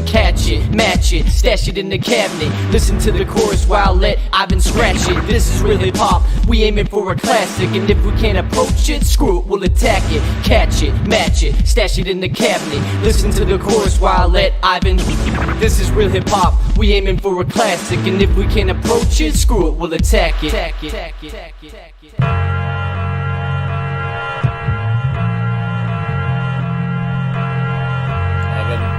Catch it, match it, stash it in the cabinet. Listen to the chorus while let Ivan scratch it. This is real hip hop, we aiming for a classic. And if we can't approach it, screw it, we'll attack it. Catch it, match it, stash it in the cabinet. Listen to the chorus while let Ivan. This is real hip hop, we aiming for a classic. And if we can't approach it, screw it, we'll attack it.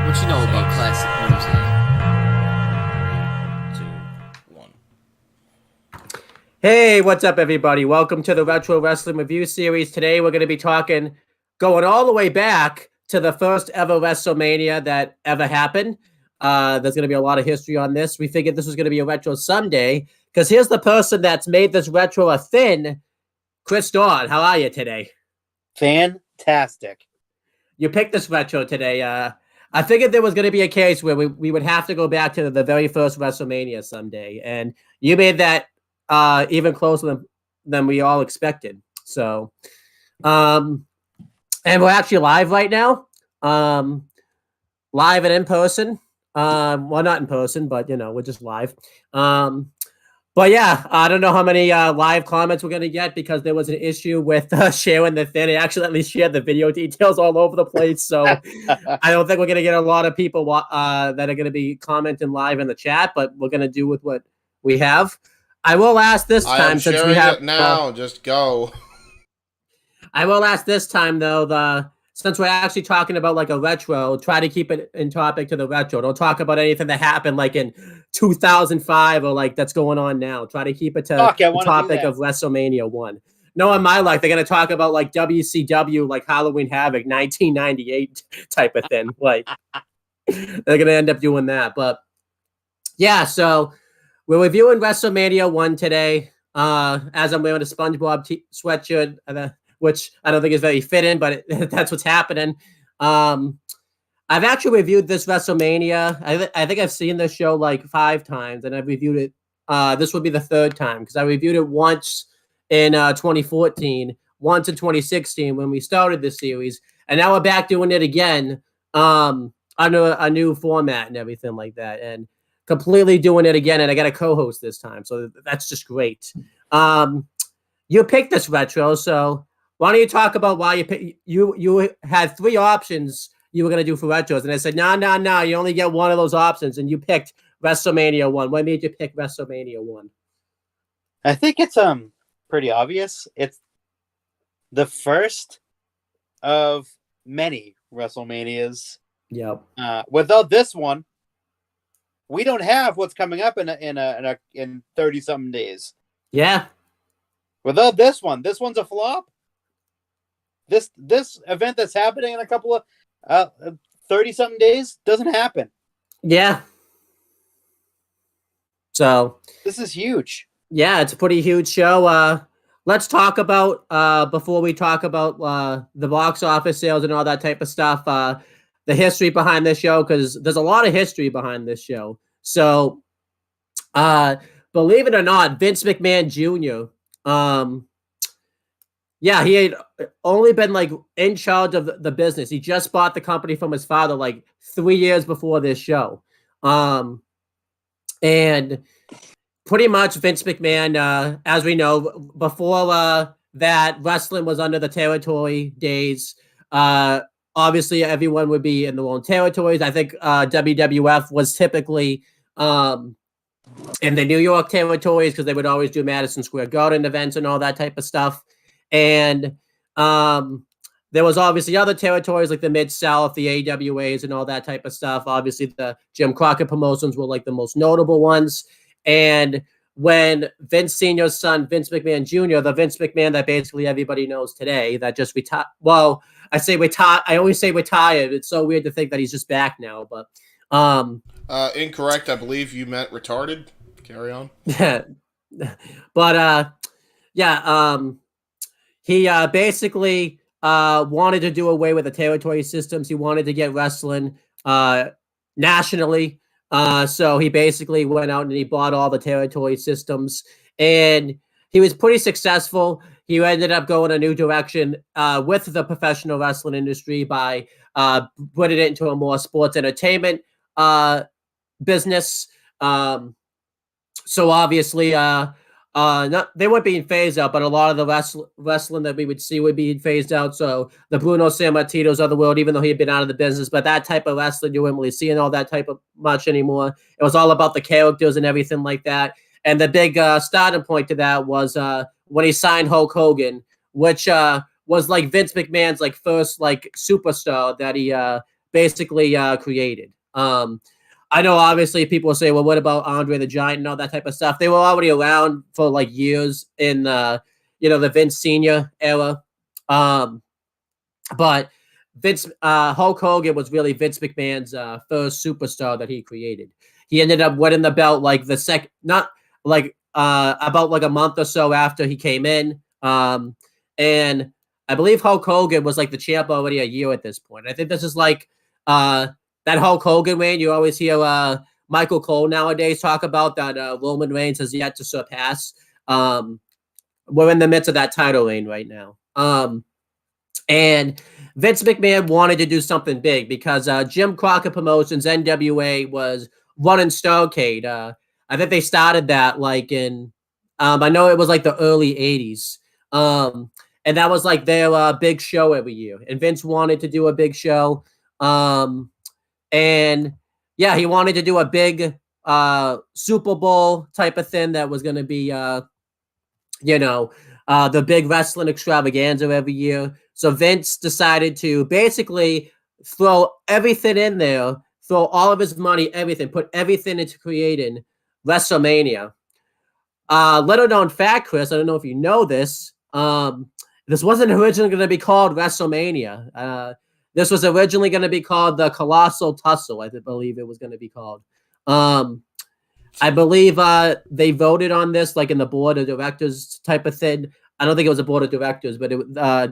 What you know about classic music? 3, 2, 1. Hey, what's up, everybody? Welcome to the Retro Wrestling Review Series. Today, we're going to be going all the way back to the first ever WrestleMania that ever happened. There's going to be a lot of history on this. We figured this was going to be a Retro Sunday, because here's the person that's made this retro a thing. Chris Dawn, how are you today? Fantastic. You picked this retro today. I figured there was going to be a case where we would have to go back to the very first WrestleMania someday, and you made that even closer than we all expected. So, and we're actually live right now, live and in person. Well, not in person, but we're just live. But yeah, I don't know how many live comments we're going to get, because there was an issue with sharing the thing. It accidentally shared the video details all over the place. So I don't think we're going to get a lot of people that are going to be commenting live in the chat, but we're going to do with what we have. I will ask this time, since we have now, just go. I will ask this time, though, since we're actually talking about like a retro, try to keep it in topic to the retro. Don't talk about anything that happened like in 2005 or like that's going on now. Try to keep it to the topic of WrestleMania 1. No, in my life, they're going to talk about like WCW, like Halloween Havoc, 1998 type of thing. Like they're going to end up doing that. But yeah, so we're reviewing WrestleMania 1 today. As I'm wearing a SpongeBob sweatshirt, which I don't think is very fitting, but that's what's happening. I've actually reviewed this WrestleMania. I think I've seen this show like 5 times, and I've reviewed it. This would be the 3rd time, because I reviewed it once in 2014, once in 2016 when we started the series, and now we're back doing it again under a new format and everything like that, and completely doing it again. And I got a co-host this time, so that's just great. You picked this retro, so why don't you talk about why you had 3 options you were going to do for retros, and I said, no, you only get one of those options, and you picked WrestleMania 1. What made you pick WrestleMania 1? I think it's pretty obvious. It's the first of many WrestleManias. Yep. Without this one, we don't have what's coming up in 30-something days. Yeah. Without this one's a flop. This event that's happening in a couple of 30-something days doesn't happen. Yeah. So this is huge. Yeah, it's a pretty huge show. Let's talk about before we talk about the box office sales and all that type of stuff, the history behind this show, because there's a lot of history behind this show. So believe it or not, Vince McMahon Jr., yeah, he had only been like in charge of the business. He just bought the company from his father like 3 years before this show. And pretty much Vince McMahon, as we know, before that, wrestling was under the territory days. Obviously, everyone would be in their own territories. I think WWF was typically in the New York territories, because they would always do Madison Square Garden events and all that type of stuff. And there was obviously other territories like the Mid-South, the AWAs, and all that type of stuff. Obviously, the Jim Crockett promotions were like the most notable ones. And when Vince Senior's son, Vince McMahon Jr., the Vince McMahon that basically everybody knows today, that just retired. Well, I say retired. I always say retired. It's so weird to think that he's just back now, but Incorrect. I believe you meant retarded. Carry on. yeah, but he basically wanted to do away with the territory systems. He wanted to get wrestling nationally. So he basically went out and he bought all the territory systems, and he was pretty successful. He ended up going a new direction with the professional wrestling industry by putting it into a more sports entertainment business. So obviously, they weren't being phased out, but a lot of the wrestling that we would see would be phased out. So the Bruno Sammartinos of the world, even though he had been out of the business, but that type of wrestling, you weren't really seeing all that type of much anymore. It was all about the characters and everything like that. And the big starting point to that was when he signed Hulk Hogan, which was like Vince McMahon's like first like superstar that he basically created. I know obviously people will say, well, what about Andre the Giant and all that type of stuff? They were already around for like years in the Vince Senior era. But Hulk Hogan was really Vince McMahon's first superstar that he created. He ended up winning the belt like about like a month or so after he came in. And I believe Hulk Hogan was like the champ already a year at this point. I think this is like that Hulk Hogan reign. You always hear Michael Cole nowadays talk about that Roman Reigns has yet to surpass. We're in the midst of that title reign right now. And Vince McMahon wanted to do something big because Jim Crockett Promotions, NWA, was running Starrcade. I think they started that like in, I know it was like the early 80s. And that was like their big show every year. And Vince wanted to do a big show. And yeah, he wanted to do a big Super Bowl type of thing that was going to be, the big wrestling extravaganza every year. So Vince decided to basically throw everything in there, throw all of his money, everything, put everything into creating WrestleMania. Little known fact, Chris, I don't know if you know this. This wasn't originally going to be called WrestleMania. This was originally going to be called the Colossal Tussle, I believe it was going to be called. I believe they voted on this like in the board of directors type of thing. I don't think it was a board of directors, but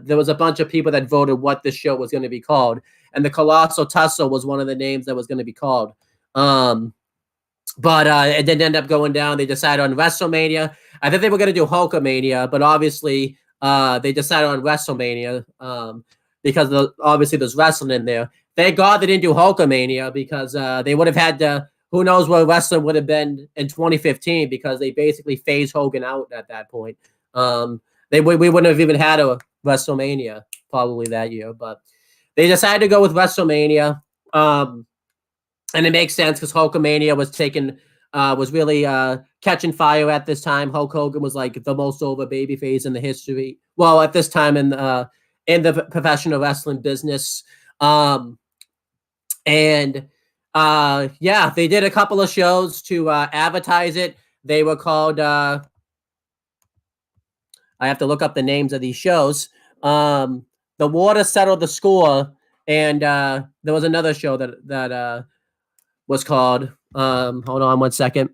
there was a bunch of people that voted what this show was going to be called. And the Colossal Tussle was one of the names that was going to be called. But it didn't end up going down. They decided on WrestleMania. I think they were going to do Hulkamania, but obviously they decided on WrestleMania because obviously there's wrestling in there. Thank God they didn't do Hulkamania because they would have had to, who knows where wrestling would have been in 2015 because they basically phased Hogan out at that point. We wouldn't have even had a WrestleMania probably that year, but they decided to go with WrestleMania. And it makes sense because Hulkamania was really catching fire at this time. Hulk Hogan was like the most over babyface in the history. Well, at this time in the professional wrestling business. They did a couple of shows to advertise it. They were called, I have to look up the names of these shows. The Water Settled the Score, and there was another show that was called, hold on one second.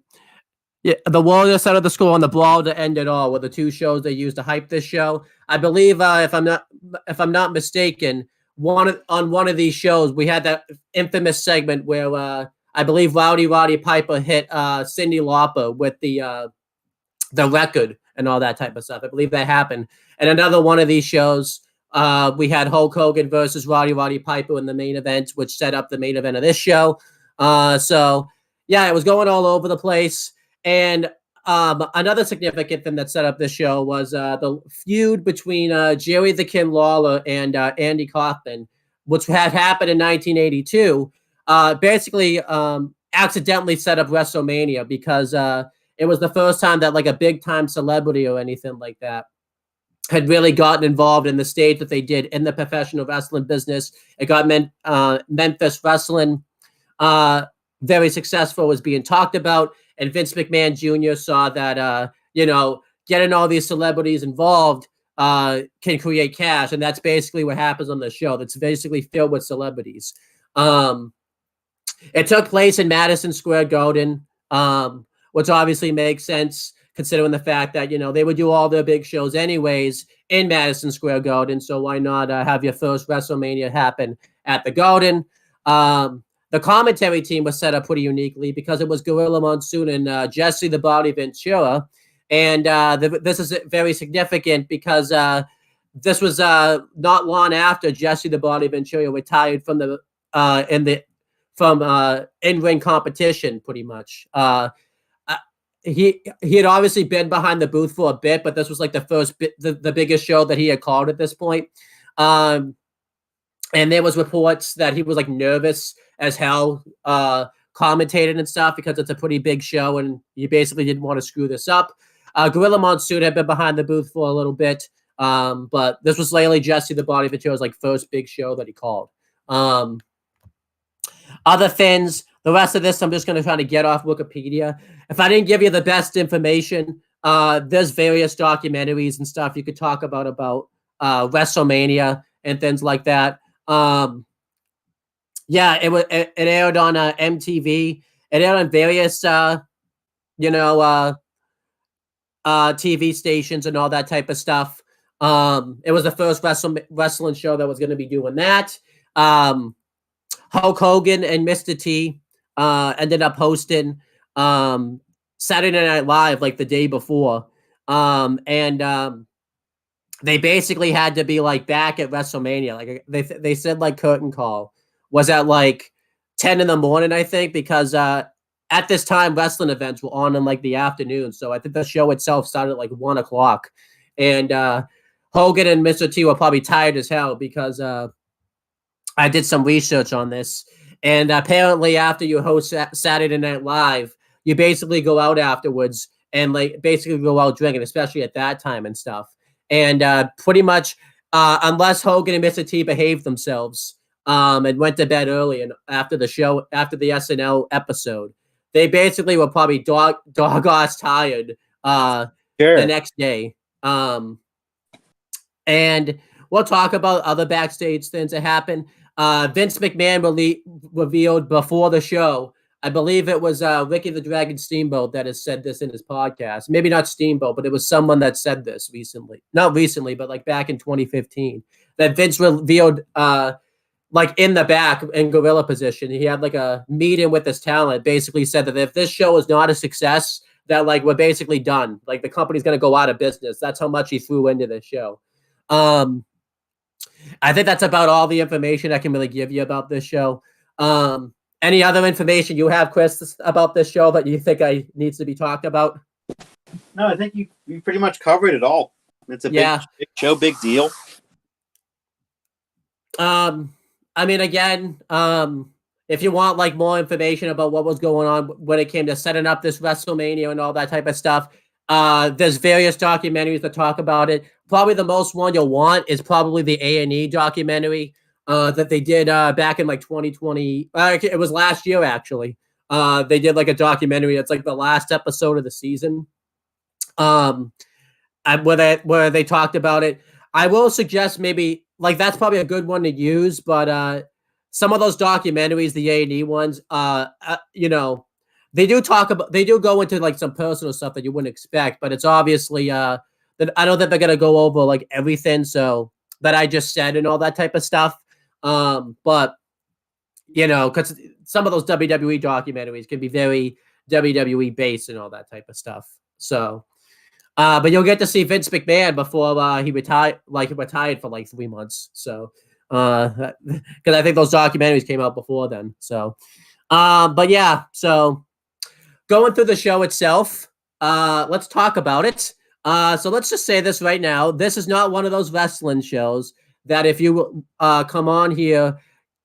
Yeah, The Water Settled the Score and The Brawl to End It All were the two shows they used to hype this show. I believe, if I'm not mistaken, on one of these shows, we had that infamous segment where I believe Roddy Piper hit Cyndi Lauper with the record and all that type of stuff. I believe that happened. And another one of these shows, we had Hulk Hogan versus Roddy Piper in the main event, which set up the main event of this show. So yeah, it was going all over the place. And another significant thing that set up this show was the feud between Jerry the King Lawler and Andy Kaufman, which had happened in 1982. Basically, accidentally set up WrestleMania because it was the first time that like a big time celebrity or anything like that had really gotten involved in the stage that they did in the professional wrestling business. It got Memphis Wrestling very successful, was being talked about. and Vince McMahon Jr. saw that getting all these celebrities involved can create cash, and that's basically what happens on the show. That's basically filled with celebrities. It took place in Madison Square Garden, which obviously makes sense considering the fact that they would do all their big shows anyways in Madison Square Garden. So why not have your first WrestleMania happen at the Garden? The commentary team was set up pretty uniquely because it was Gorilla Monsoon and Jesse the Body Ventura. And this is very significant because this was not long after Jesse the Body Ventura retired from the in-ring competition, pretty much. He had obviously been behind the booth for a bit, but this was like the biggest show that he had called at this point. And there was reports that he was like nervous as hell commentating and stuff because it's a pretty big show and he basically didn't want to screw this up. Gorilla Monsoon had been behind the booth for a little bit, but this was lately Jesse the Body Ventura's like first big show that he called. Other things, the rest of this I'm just going to try to get off Wikipedia. If I didn't give you the best information, there's various documentaries and stuff you could talk about WrestleMania and things like that. It aired on MTV. It aired on various TV stations and all that type of stuff. It was the first wrestling show that was going to be doing that. Hulk Hogan and Mr. T ended up hosting Saturday Night Live like the day before. They basically had to be like back at WrestleMania. Like they said like curtain call was at like 10 in the morning, I think, because at this time wrestling events were on in like the afternoon. So I think the show itself started at like 1:00. And Hogan and Mr. T were probably tired as hell because I did some research on this. And apparently after you host Saturday Night Live, you basically go out afterwards and like basically go out drinking, especially at that time and stuff. And pretty much unless Hogan and Mr. T behaved themselves and went to bed early and after the show, after the SNL episode, they basically were probably dog-ass tired the next day. And we'll talk about other backstage things that happened. Vince McMahon revealed before the show, I believe it was Ricky the Dragon Steamboat that has said this in his podcast. Maybe not Steamboat, but it was someone that said this recently. Not recently, but like back in 2015. That Vince revealed like in the back in gorilla position. He had like a meeting with his talent, basically said that if this show is not a success, that like we're basically done. Like the company's going to go out of business. That's how much he threw into the show. I think that's about all the information I can really give you about this show. Any other information you have, Chris, about this show that you think needs to be talked about? No, I think you pretty much covered it all. It's a big show, big deal. I mean, again, if you want like more information about what was going on when it came to setting up this WrestleMania and all that type of stuff, there's various documentaries that talk about it. Probably the most one you'll want is probably the A&E documentary that they did back in like 2020. It was last year, actually. They did like a documentary. It's like the last episode of the season where they talked about it. I will suggest maybe like that's probably a good one to use, but some of those documentaries, the A&E ones, they do go into like some personal stuff that you wouldn't expect, but it's obviously that I don't think they're gonna go over like everything so that I just said and all that type of stuff. But because some of those WWE documentaries can be very WWE based and all that type of stuff. So, but you'll get to see Vince McMahon before he retired for like 3 months. So, because I think those documentaries came out before then. So, but yeah, so going through the show itself, let's talk about it. So let's just say this right now. This is not one of those wrestling shows that if you come on here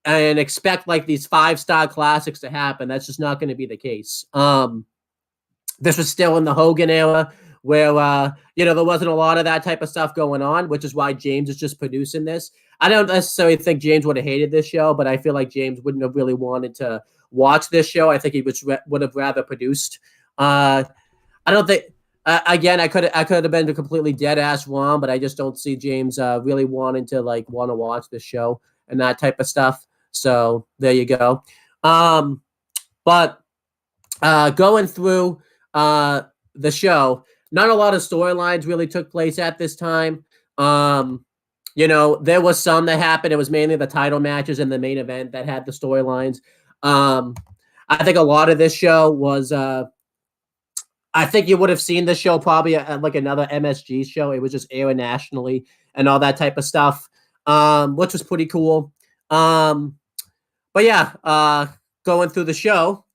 and expect like these 5-star classics to happen, that's just not going to be the case. This was still in the Hogan era where, there wasn't a lot of that type of stuff going on, which is why James is just producing this. I don't necessarily think James would have hated this show, but I feel like James wouldn't have really wanted to watch this show. I think he would have rather produced I don't think. Again, I could have been completely dead ass wrong, but I just don't see James really wanting to want to watch the show and that type of stuff. So there you go. But going through the show, not a lot of storylines really took place at this time. There was some that happened. It was mainly the title matches and the main event that had the storylines. I think a lot of this show was. I think you would have seen the show probably at like another MSG show. It was just airing nationally and all that type of stuff, which was pretty cool. But yeah, going through the show,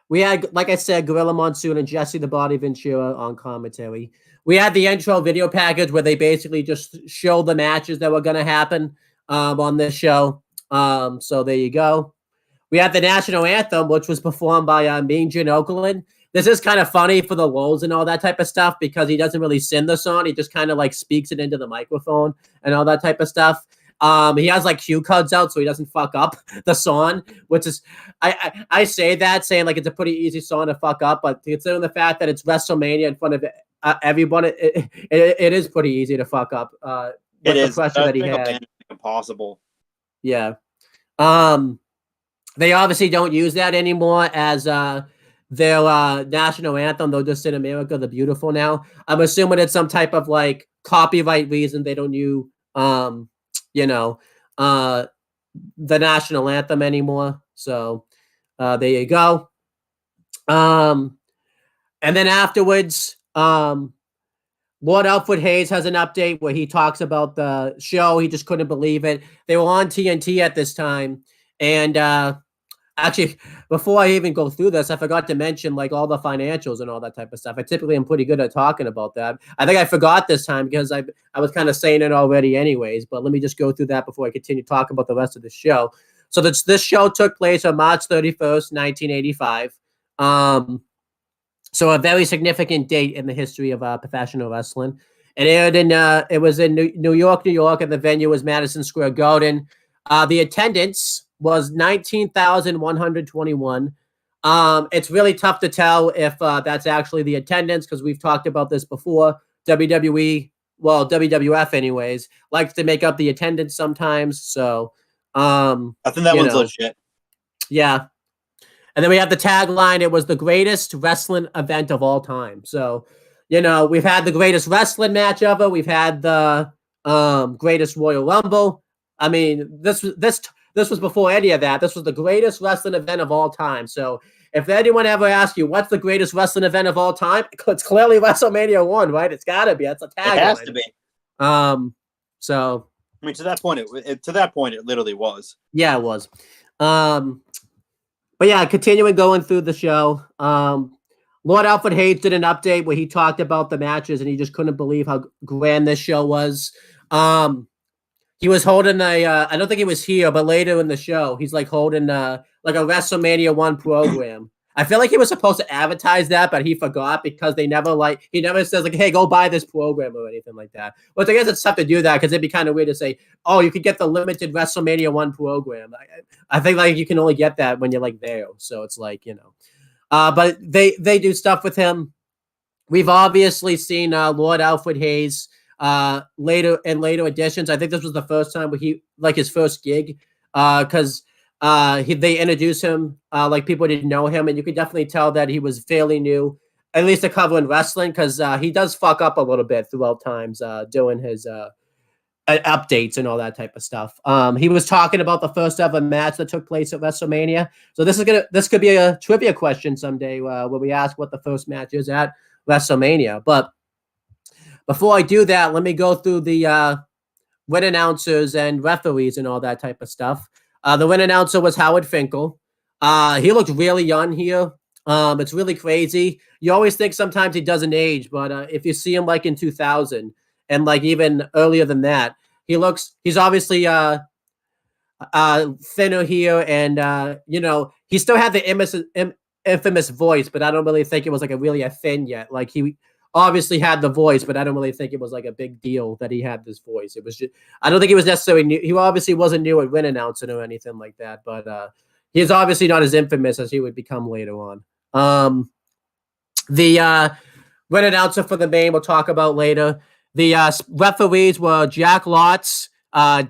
we had, like I said, Gorilla Monsoon and Jesse the Body Ventura on commentary. We had the intro video package where they basically just show the matches that were going to happen on this show. So there you go. We had the national anthem, which was performed by Mean Gene Okerlund. This is kind of funny for the lulls and all that type of stuff because he doesn't really sing the song. He just kind of speaks it into the microphone and all that type of stuff. He has cue cards out so he doesn't fuck up the song, which is I say that saying it's a pretty easy song to fuck up, but considering the fact that it's WrestleMania in front of everyone, it is pretty easy to fuck up. It is. The pressure that he had. Impossible. Yeah. They obviously don't use that anymore as their national anthem. They'll just sing America the Beautiful now. I'm assuming it's some type of copyright reason they don't use the national anthem anymore. So there you go. And then afterwards, Lord Alfred Hayes has an update where he talks about the show. He just couldn't believe it. They were on TNT at this time. And actually, before I even go through this, I forgot to mention all the financials and all that type of stuff. I typically am pretty good at talking about that. I think I forgot this time because I was kind of saying it already anyways, but let me just go through that before I continue talking about the rest of the show. So this show took place on March 31st, 1985. So a very significant date in the history of professional wrestling. It aired it was in New York, and the venue was Madison Square Garden. The attendance was 19,121. It's really tough to tell if that's actually the attendance because we've talked about this before. WWF anyways, likes to make up the attendance sometimes. So I think that one's legit. Yeah. And then we have the tagline. It was the greatest wrestling event of all time. So, we've had the greatest wrestling match ever. We've had the greatest Royal Rumble. I mean, this was before any of that. This was the greatest wrestling event of all time. So if anyone ever asks you what's the greatest wrestling event of all time, it's clearly WrestleMania 1, right? It's got to be. That's a tagline. It has to be. So I mean, to that point, it literally was. Yeah, it was. But yeah, continuing going through the show, Lord Alfred Hayes did an update where he talked about the matches and he just couldn't believe how grand this show was. He was holding I don't think he was here, but later in the show, he's holding a WrestleMania 1 program. I feel like he was supposed to advertise that, but he forgot because he never says hey, go buy this program or anything like that. But I guess it's tough to do that because it'd be kind of weird to say, oh, you could get the limited WrestleMania 1 program. I think you can only get that when you're there. So it's but they do stuff with him. We've obviously seen Lord Alfred Hayes later editions. I think this was the first time where he his first gig because they introduced him people didn't know him, and you could definitely tell that he was fairly new, at least to covering wrestling, because he does fuck up a little bit throughout times doing his updates and all that type of stuff. He was talking about the first ever match that took place at WrestleMania. So this could be a trivia question someday where we ask what the first match is at WrestleMania. But before I do that, let me go through the ring announcers and referees and all that type of stuff. The ring announcer was Howard Finkel. He looked really young here. It's really crazy. You always think sometimes he doesn't age, but if you see him in 2000 and even earlier than that, he's obviously thinner here, and he still had the infamous voice, but I don't really think it was a thin yet. He obviously had the voice, but I don't really think it was a big deal that he had this voice. It was just, I don't think he was necessarily new. He obviously wasn't new at ring announcing or anything like that, but He's obviously not as infamous as he would become later on. The red announcer for the main we'll talk about later. The referees were Jack Lotz,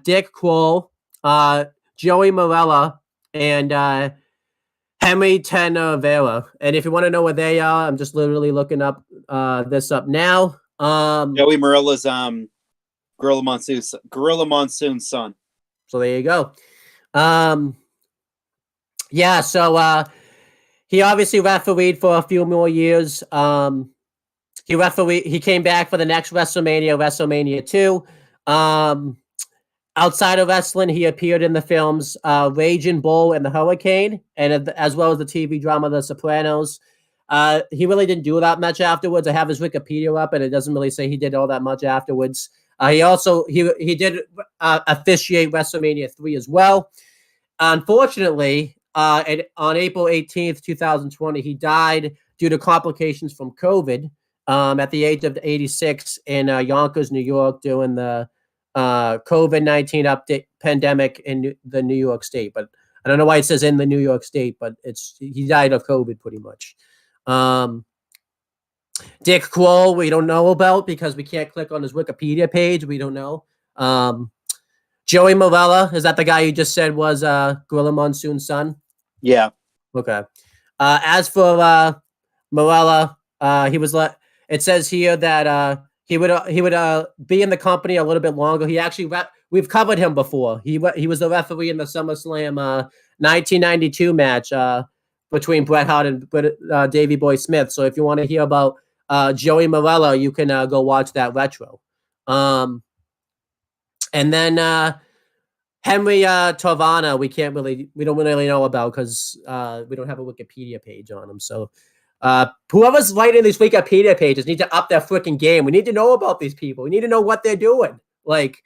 Dick Kroll, Joey Morella, and Henry Tenavera. And if you want to know where they are, I'm just literally looking up this up now. Joey Morella's Gorilla Monsoon's son. So there you go. Yeah, so he obviously refereed for a few more years. He came back for the next WrestleMania 2. Outside of wrestling, he appeared in the films Raging Bull and the Hurricane, and as well as the TV drama The Sopranos. He really didn't do that much afterwards. I have his Wikipedia up, and it doesn't really say he did all that much afterwards. He did officiate WrestleMania 3 as well. Unfortunately, on April 18th, 2020, he died due to complications from COVID at the age of 86 in Yonkers, New York, during the COVID-19 pandemic in the New York State. But I don't know why it says in the New York State, but he died of COVID pretty much. Dick Kroll, we don't know about because we can't click on his Wikipedia page. We don't know. Joey Morella, is that the guy you just said was Gorilla Monsoon's son? Yeah. Okay. As for Morella, he was it says here that he would be in the company a little bit longer. He actually we've covered him before. He was the referee in the SummerSlam 1992 match between Bret Hart and Davey Boy Smith. So if you want to hear about Joey Morella, you can go watch that retro. And then Henry Torvana, we don't really know about because we don't have a Wikipedia page on him. So whoever's writing these Wikipedia pages need to up their freaking game. We need to know about these people. We need to know what they're doing. Like,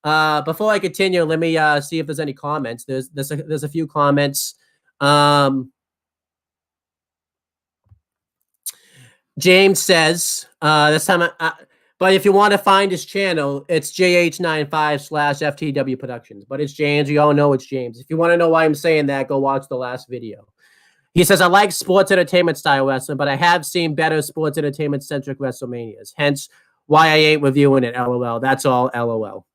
before I continue, let me see if there's any comments. There's a few comments. James says this time. But if you want to find his channel, it's JH95/FTW Productions. But it's James. You all know it's James. If you want to know why I'm saying that, go watch the last video. He says, I like sports entertainment style wrestling, but I have seen better sports entertainment centric WrestleManias. Hence why I ain't reviewing it. LOL. That's all. LOL.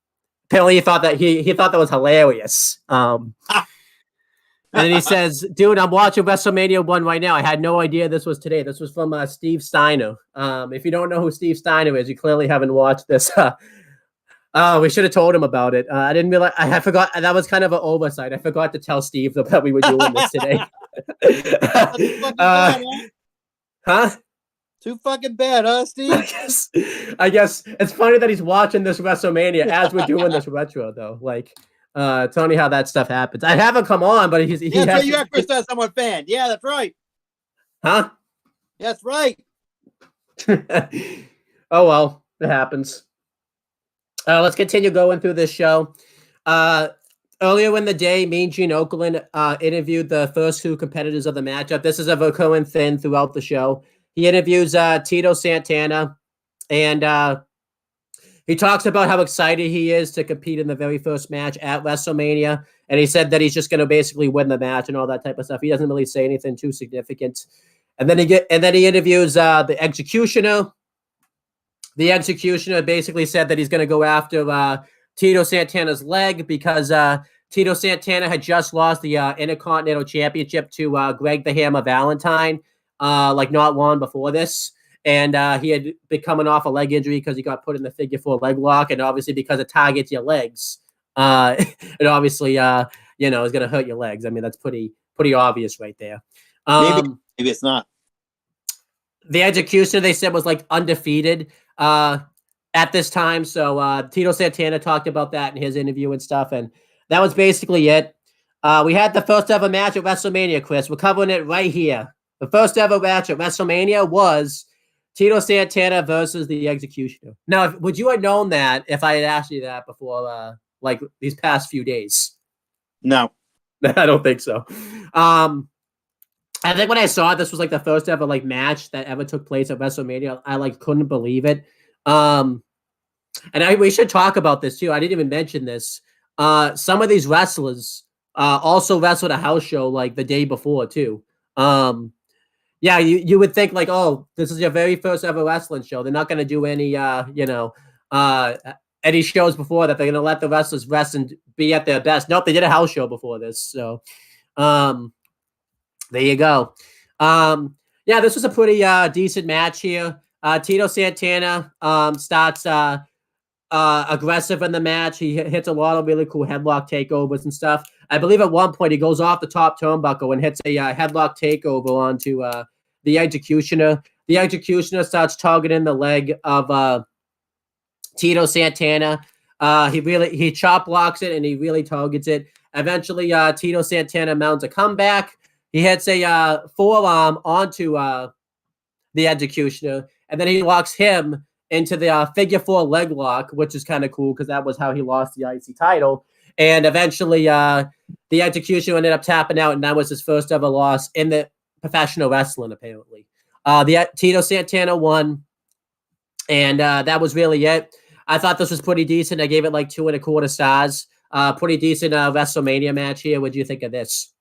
Apparently he thought that he thought that was hilarious. And then he says, dude, I'm watching WrestleMania 1 right now. I had no idea this was today. This was from Steve Steiner. If you don't know who Steve Steiner is, you clearly haven't watched this. We should have told him about it. I didn't realize. I forgot. That was kind of an oversight. I forgot to tell Steve that we were doing this today. Huh? Too fucking bad, huh, Steve? I guess it's funny that he's watching this WrestleMania as we're doing this retro, though. Like, tell me how that stuff happens. I haven't come on, but he that's right. You are Chris someone fan. Yeah, that's right. Huh? That's right. Oh well, it happens. Let's continue going through this show. Earlier in the day, Mean Gene Okerlund interviewed the first 2 competitors of the matchup. This is a recurring thing throughout the show. He interviews Tito Santana, and he talks about how excited he is to compete in the very first match at WrestleMania. And he said that he's just going to basically win the match and all that type of stuff. He doesn't really say anything too significant. And then he interviews the Executioner. The Executioner basically said that he's going to go after Tito Santana's leg because Tito Santana had just lost the Intercontinental Championship to Greg the Hammer Valentine, like not long before this. And he had been coming off a leg injury because he got put in the figure 4 leg lock. And obviously because it targets your legs, it obviously, is going to hurt your legs. I mean, that's pretty obvious right there. Maybe it's not. The Executioner, they said, was like undefeated at this time. So Tito Santana talked about that in his interview and stuff. And that was basically it. We had the first ever match at WrestleMania, Chris. We're covering it right here. The first ever match at WrestleMania was Tito Santana versus the Executioner. Now, would you have known that if I had asked you that before, like these past few days? No. I don't think so. I think when I saw this was like the first ever like match that ever took place at WrestleMania, I like couldn't believe it. And we should talk about this too. I didn't even mention this. Some of these wrestlers also wrestled a house show like the day before too. Yeah, you would think like, oh, this is your very first ever wrestling show. They're not going to do any, any shows before that. They're going to let the wrestlers rest and be at their best. Nope, they did a house show before this. So, there you go. Yeah, this was a pretty decent match here. Tito Santana starts aggressive in the match. He hits a lot of really cool headlock takeovers and stuff. I believe at one point he goes off the top turnbuckle and hits a headlock takeover onto the Executioner. The Executioner starts targeting the leg of Tito Santana. He chop blocks it and he really targets it. Eventually, Tito Santana mounts a comeback. He hits a forearm onto the Executioner, and then he locks him into the figure 4 leg lock, which is kind of cool because that was how he lost the IC title. And eventually, the Executioner ended up tapping out, and that was his first ever loss in the professional wrestling, apparently. The Tito Santana won, and that was really it. I thought this was pretty decent. I gave it like 2.25 stars. Pretty decent WrestleMania match here. What do you think of this?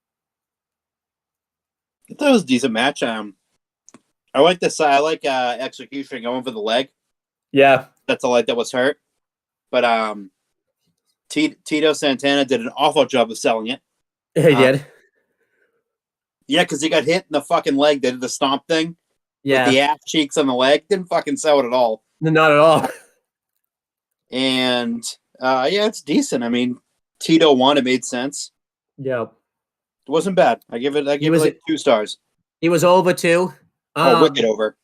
I thought it was a decent match. I like this. I like Execution going for the leg. Yeah, that's a leg that was hurt. But Tito Santana did an awful job of selling it. He did. Yeah, because he got hit in the fucking leg. They did the stomp thing. Yeah, with the ass cheeks on the leg. Didn't fucking sell it at all. Not at all. And yeah, it's decent. I mean, Tito won. It made sense. Yeah, it wasn't bad. I give it like 2 stars. He was over too. Wicked over.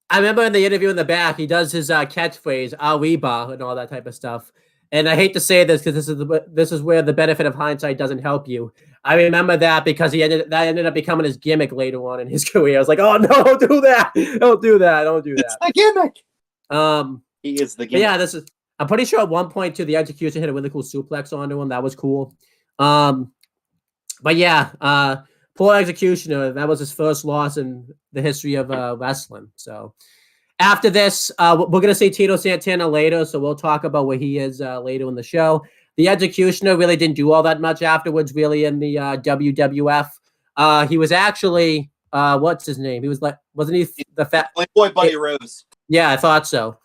I remember in the interview in the back, he does his catchphrase "Ariba" and all that type of stuff. And I hate to say this because this is where the benefit of hindsight doesn't help you. I remember that because that ended up becoming his gimmick later on in his career. I was like, oh no, don't do that. Don't do that. Don't do that. It's the gimmick. He is the gimmick. Yeah, I'm pretty sure at one point too, the Execution hit a really cool suplex onto him. That was cool. But yeah, poor Executioner. That was his first loss in the history of wrestling. So after this, we're going to see Tito Santana later. So we'll talk about where he is later in the show. The Executioner really didn't do all that much afterwards, really, in the WWF. He was actually, what's his name? He was like, wasn't he the fat boy Buddy Rose? Yeah, I thought so.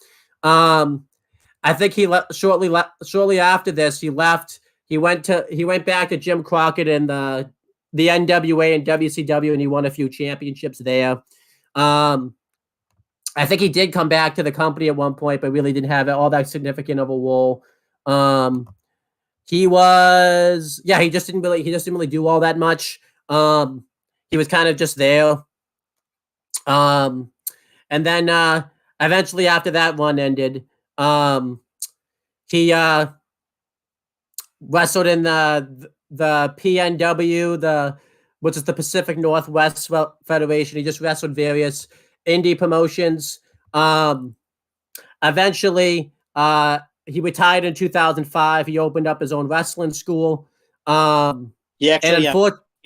I think he shortly after this, he left. He went back to Jim Crockett and the NWA and WCW, and he won a few championships there. I think he did come back to the company at one point, but really didn't have all that significant of a role. He just didn't really do all that much. He was kind of just there. And then eventually after that one ended, he wrestled in the PNW, which is the Pacific Northwest Federation. He just wrestled various indie promotions. Eventually, he retired in 2005. He opened up his own wrestling school. He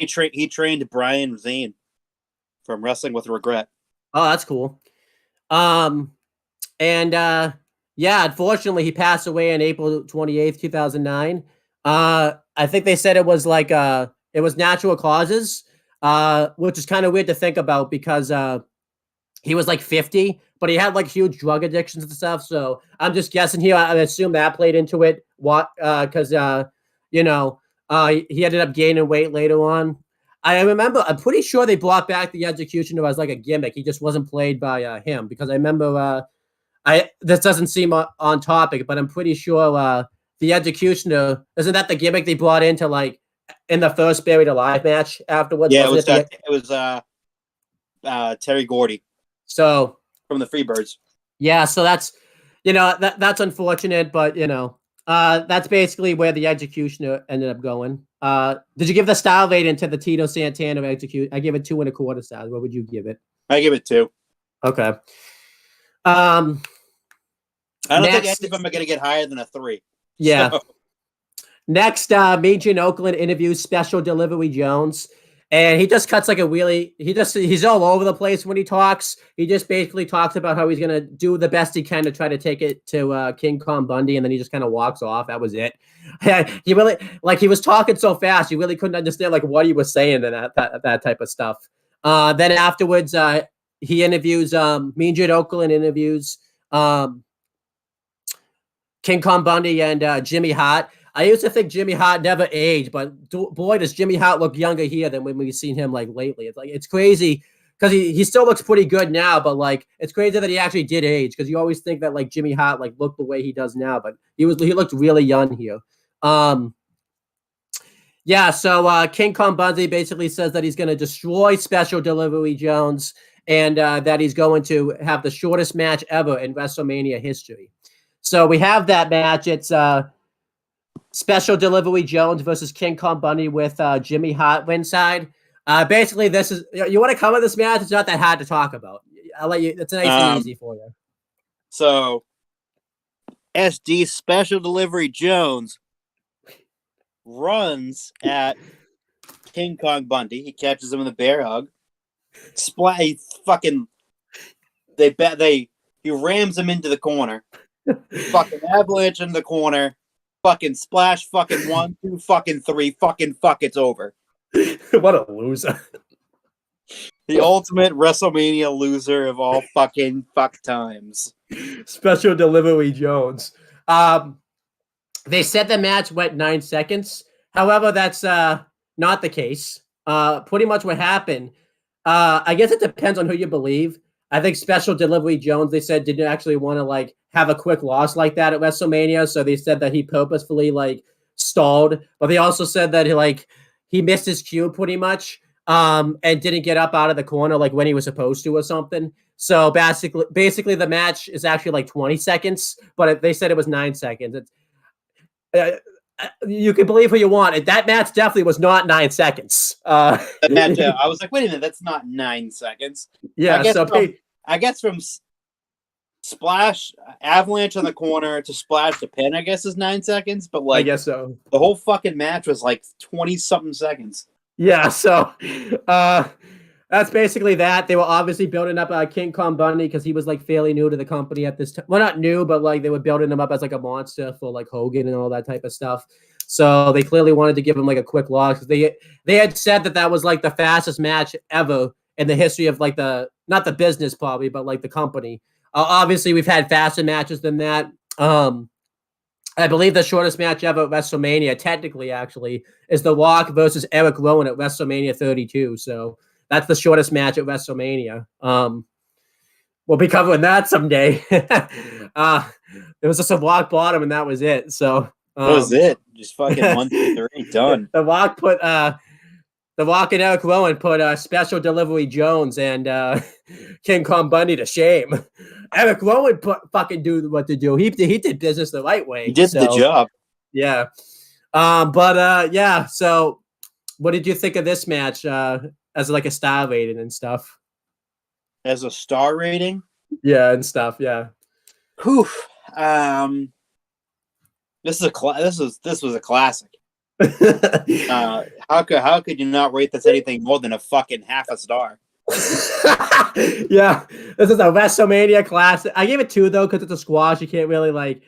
trained Brian Zane from Wrestling with Regret. Oh, that's cool. Unfortunately, he passed away on April 28th, 2009. I think they said it was like it was natural causes, which is kind of weird to think about because he was like 50, but he had like huge drug addictions and stuff. So I'm just guessing here. I assume that played into it. Because he ended up gaining weight later on. I'm pretty sure they brought back the Executioner as like a gimmick. He just wasn't played by him because I remember. This doesn't seem on topic, but I'm pretty sure the Executioner, isn't that the gimmick they brought into like in the first Buried Alive match afterwards? Yeah, it was Terry Gordy. So from the Freebirds. Yeah, so that's that's unfortunate, but that's basically where the Executioner ended up going. Did you give the style rating to the Tito Santana Execute? I give it 2.25 stars. What would you give it? I give it 2. Okay. I don't think any of them are going to get higher than a 3. Yeah. So. Next, Major in Oakland interviews Special Delivery Jones. And he just cuts like a really, he's all over the place when he talks. He just basically talks about how he's going to do the best he can to try to take it to King Kong Bundy. And then he just kind of walks off. That was it. He really, like, he was talking so fast. You really couldn't understand like what he was saying and that type of stuff. Then afterwards, he interviews, Mean Gene Okerlund interviews King Kong Bundy and Jimmy Hart. I used to think Jimmy Hart never aged, but boy, does Jimmy Hart look younger here than when we've seen him like lately. It's like, it's crazy because he still looks pretty good now, but like it's crazy that he actually did age because you always think that like Jimmy Hart like looked the way he does now, but he looked really young here. Yeah, so King Kong Bundy basically says that he's going to destroy Special Delivery Jones and that he's going to have the shortest match ever in WrestleMania history. So we have that match. It's Special Delivery Jones versus King Kong Bundy with Jimmy Hart ringside. Basically, this is, you want to cover this match? It's not that hard to talk about. I'll let you. It's nice and easy for you. So, SD Special Delivery Jones runs at King Kong Bundy. He catches him in the bear hug. He rams him into the corner. Fucking avalanche in the corner. Fucking splash, fucking 1, 2, fucking 3, fucking fuck, it's over. What a loser. The ultimate WrestleMania loser of all fucking fuck times. Special Delivery Jones. They said the match went 9 seconds. However, that's not the case. Pretty much what happened, I guess it depends on who you believe. I think Special Delivery Jones, they said, didn't actually want to like have a quick loss like that at WrestleMania. So they said that he purposefully like stalled, but they also said that he missed his cue pretty much and didn't get up out of the corner like when he was supposed to or something. So basically the match is actually like 20 seconds, but they said it was 9 seconds. You can believe who you want. That match definitely was not 9 seconds. That match, I was like, wait a minute, that's not 9 seconds. Yeah, I guess from splash, avalanche on the corner to splash to pin, I guess is 9 seconds. But like, I guess so. The whole fucking match was like 20-something seconds. Yeah, so that's basically that. They were obviously building up King Kong Bundy because he was like fairly new to the company at this time. Well, not new, but like they were building him up as like a monster for like Hogan and all that type of stuff. So they clearly wanted to give him like a quick loss. They had said that was like the fastest match ever in the history of like not the business probably, but like the company. Obviously, we've had faster matches than that. I believe the shortest match ever at WrestleMania, technically, actually, is The Rock versus Eric Rowan at WrestleMania 32. So that's the shortest match at WrestleMania. We'll be covering that someday. It was just a rock bottom, and that was it. So that was it. Just fucking 1, 2, 3, done. The Rock and Eric Rowan put Special Delivery Jones and King Kong Bundy to shame. Eric Rowan fucking do what to do. He did business the right way. He did the job. Yeah. Yeah. So, what did you think of this match as like a star rating and stuff? As a star rating? Yeah, and stuff. Yeah. Whew. This was a classic. How could you not rate this anything more than a fucking half a star? Yeah, this is a WrestleMania classic. I gave it 2 though because it's a squash. You can't really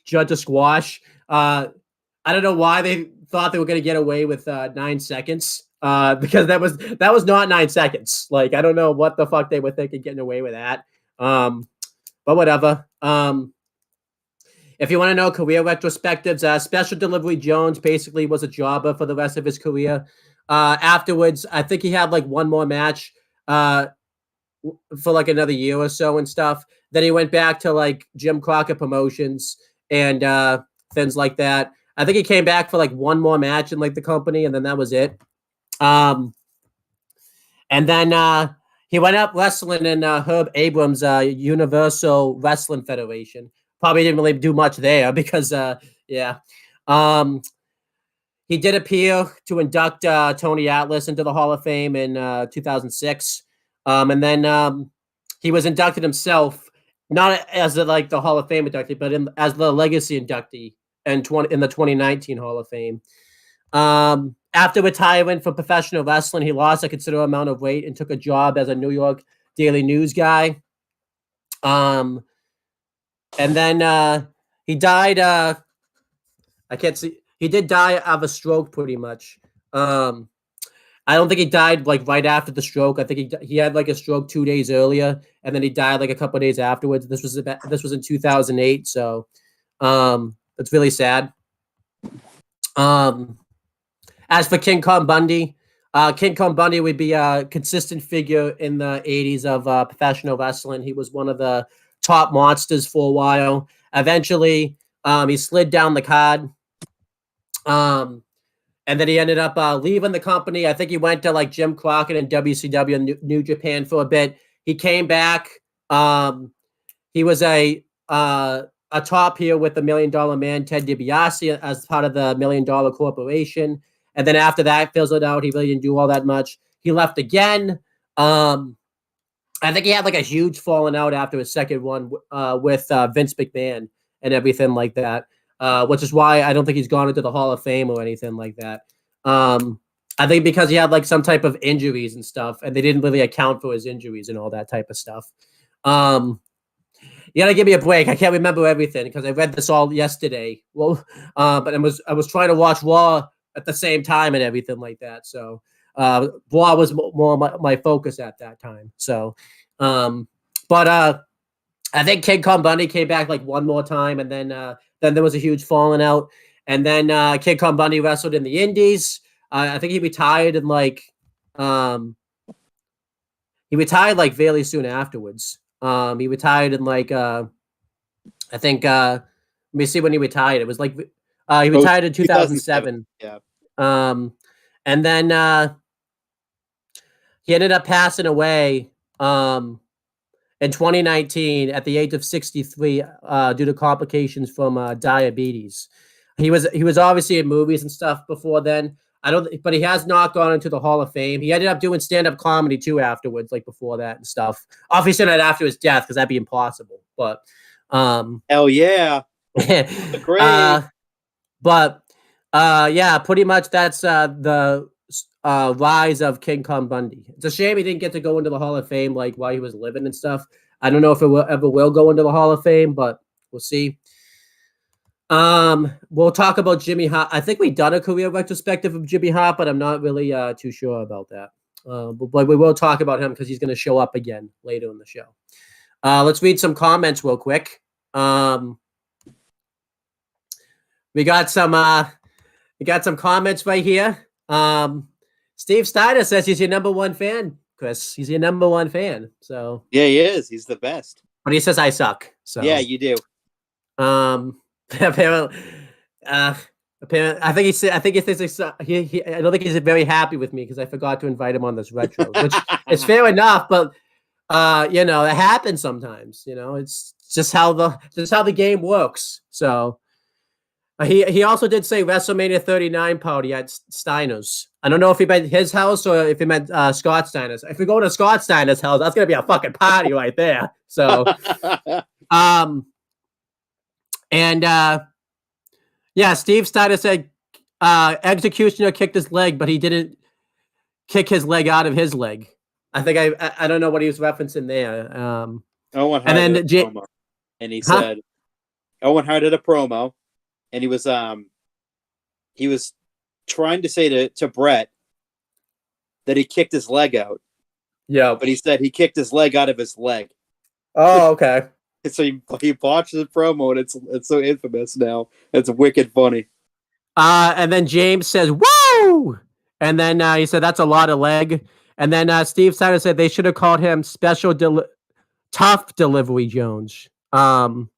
judge a squash. I don't know why they thought they were going to get away with 9 seconds because that was not 9 seconds. Like I don't know what the fuck they were thinking getting away with that. But whatever. If you want to know career retrospectives, Special Delivery Jones basically was a jobber for the rest of his career. Afterwards, I think he had like one more match for like another year or so and stuff. Then he went back to like Jim Crockett Promotions and things like that. I think he came back for like one more match in like the company, and then that was it. And then he went up wrestling in Herb Abrams' Universal Wrestling Federation. Probably didn't really do much there because, yeah. He did appear to induct Tony Atlas into the Hall of Fame in 2006. And then he was inducted himself, not as the Hall of Fame inductee, but as the legacy inductee in the 2019 Hall of Fame. after retiring from professional wrestling, he lost a considerable amount of weight and took a job as a New York Daily News guy. And then he died. I can't see. He did die of a stroke, pretty much. I don't think he died like right after the stroke. I think he had like a stroke 2 days earlier, and then he died like a couple of days afterwards. This was in 2008, so it's really sad. As for King Kong Bundy would be a consistent figure in the 80s of professional wrestling. He was one of the top monsters for a while. Eventually, he slid down the card. And then he ended up leaving the company. I think he went to like Jim Crockett and WCW New Japan for a bit. He came back. He was a top here with the $1 Million Man, Ted DiBiase, as part of the $1 Million Corporation. And then after that, fizzled out. He really didn't do all that much. He left again. I think he had like a huge falling out after his second one with Vince McMahon and everything like that. Which is why I don't think he's gone into the Hall of Fame or anything like that. I think because he had like some type of injuries and stuff, and they didn't really account for his injuries and all that type of stuff. You gotta give me a break. I can't remember everything because I read this all yesterday. Well, but I was trying to watch Raw at the same time and everything like that. So Raw was more my focus at that time. So, but I think King Kong Bundy came back like one more time, and then there was a huge falling out. And then King Kong Bundy wrestled in the Indies. I think he retired in like fairly soon afterwards. He retired in like I think let me see when he retired. It was like he retired in 2007. Yeah. And then he ended up passing away in 2019 at the age of 63 due to complications from diabetes. He was obviously in movies and stuff before then. But he has not gone into the Hall of Fame. He ended up doing stand-up comedy too afterwards, like before that and stuff. Obviously not after his death, because that'd be impossible. But hell yeah. Great. Yeah, pretty much that's the rise of King Kong Bundy. It's a shame he didn't get to go into the Hall of Fame like while he was living and stuff. I don't know if it ever will go into the Hall of Fame, but we'll see. We'll talk about Jimmy Hart. I think we've done a career retrospective of Jimmy Hart, but I'm not really too sure about that. But we will talk about him because he's going to show up again later in the show. Let's read some comments real quick. We got some comments right here. Steve Steiner says he's your number one fan, Chris. He's your number one fan. So yeah, he is. He's the best. But he says I suck. So yeah, you do. Apparently, I think he said. I think he thinks he. I don't think he's very happy with me because I forgot to invite him on this retro, which is fair enough. But it happens sometimes. It's just how the game works. So he also did say WrestleMania 39 party at Steiner's. I don't know if he meant his house or if he meant Scott Steiner's. If we go to Scott Steiner's house, that's gonna be a fucking party right there. So Steve Steiner said Executioner kicked his leg, but he didn't kick his leg out of his leg. I think I don't know what he was referencing there. Owen Hart did a promo, and he said Owen Hart did a promo, and he was trying to say to Brett that he kicked his leg out. Yeah, but he said he kicked his leg out of his leg. Oh, okay. So he botched the promo, and it's so infamous now. It's wicked funny. And then James says, "Woo!" And then he said, "That's a lot of leg." And then Steve Steiner said they should have called him Tough Delivery Jones. And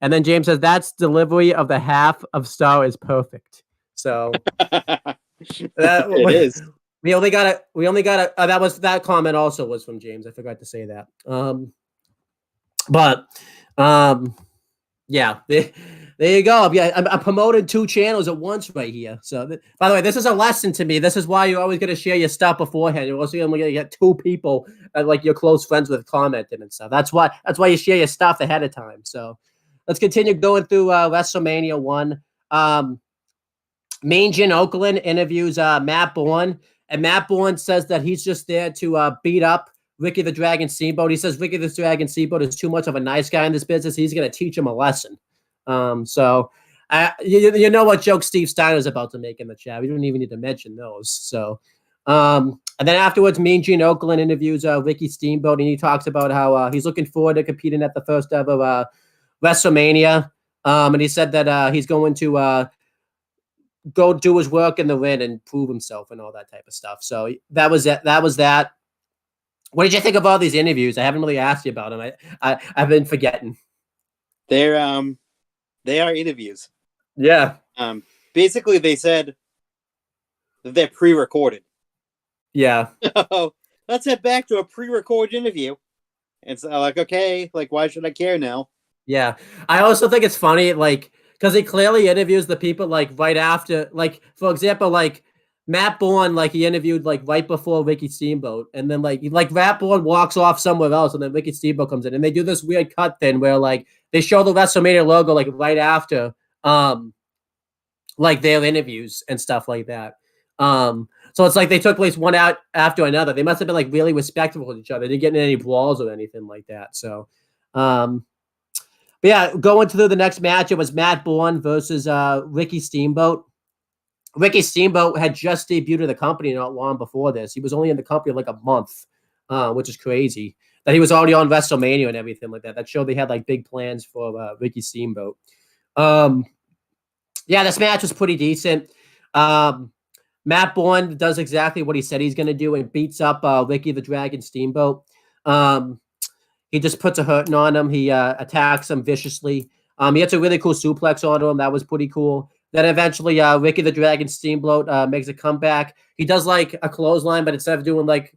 then James says that's delivery of the half of Star is perfect. So it is. We only got a. That comment also was from James. I forgot to say that. Yeah, there you go. Yeah, I'm promoting 2 channels at once right here. So, by the way, this is a lesson to me. This is why you're always going to share your stuff beforehand. You're also going to get 2 people like you're close friends with commenting and stuff. That's why you share your stuff ahead of time. So, let's continue going through WrestleMania 1. Mean Gene Okerlund interviews Matt Bourne, and Matt Bourne says that he's just there to beat up Ricky the Dragon Steamboat. He says Ricky the Dragon Steamboat is too much of a nice guy in this business. He's going to teach him a lesson. So you know what joke Steve Steiner's about to make in the chat. We don't even need to mention those. So, and then afterwards, Mean Gene Okerlund interviews Ricky Steamboat, and he talks about how he's looking forward to competing at the first ever WrestleMania. And he said that he's going to go do his work in the ring and prove himself and all that type of stuff. So that was it. That was that. What did you think of all these interviews? I haven't really asked you about them. I've been forgetting. They are interviews. Yeah. Basically they said that they're pre-recorded. Yeah. Let's head back to a pre-recorded interview. And so like, okay, like why should I care now? Yeah. I also think it's funny, like, because he clearly interviews the people like right after, like, for example, like Matt Bourne, like he interviewed like right before Ricky Steamboat, and then like Matt Bourne walks off somewhere else, and then Ricky Steamboat comes in, and they do this weird cut thing where like they show the WrestleMania logo like right after like their interviews and stuff like that. So it's like they took place one out after another. They must have been like really respectful with each other. They didn't get in any brawls or anything like that. So but yeah, going through the next match, it was Matt Bourne versus Ricky Steamboat. Ricky Steamboat had just debuted the company not long before this. He was only in the company like a month, which is crazy. That he was already on WrestleMania and everything like that. That showed they had like big plans for Ricky Steamboat. Yeah, this match was pretty decent. Matt Bourne does exactly what he said he's going to do and beats up Ricky the Dragon Steamboat. He just puts a hurting on him. He attacks him viciously. He hits a really cool suplex on him. That was pretty cool. Then eventually, Ricky the Dragon Steamboat makes a comeback. He does like a clothesline, but instead of doing like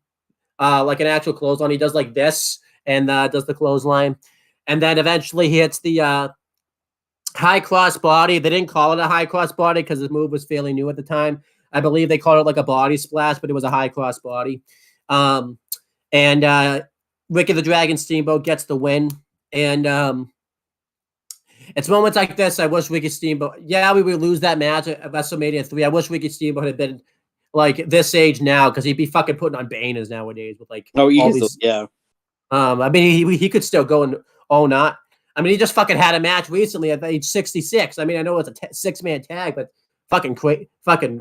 an actual clothesline, he does like this and does the clothesline. And then eventually he hits the high cross body. They didn't call it a high cross body because the move was fairly new at the time. I believe they called it like a body splash, but it was a high cross body. And Ricky the Dragon Steamboat gets the win. And it's moments like this I wish Ricky Steamboat, we would lose that match at WrestleMania 3. I wish Ricky Steamboat had been like this age now because he'd be fucking putting on banners nowadays with like all these, these, yeah. I mean, he could still go and not. I mean, he just fucking had a match recently at age 66. I mean, I know it's a 6-man tag, but fucking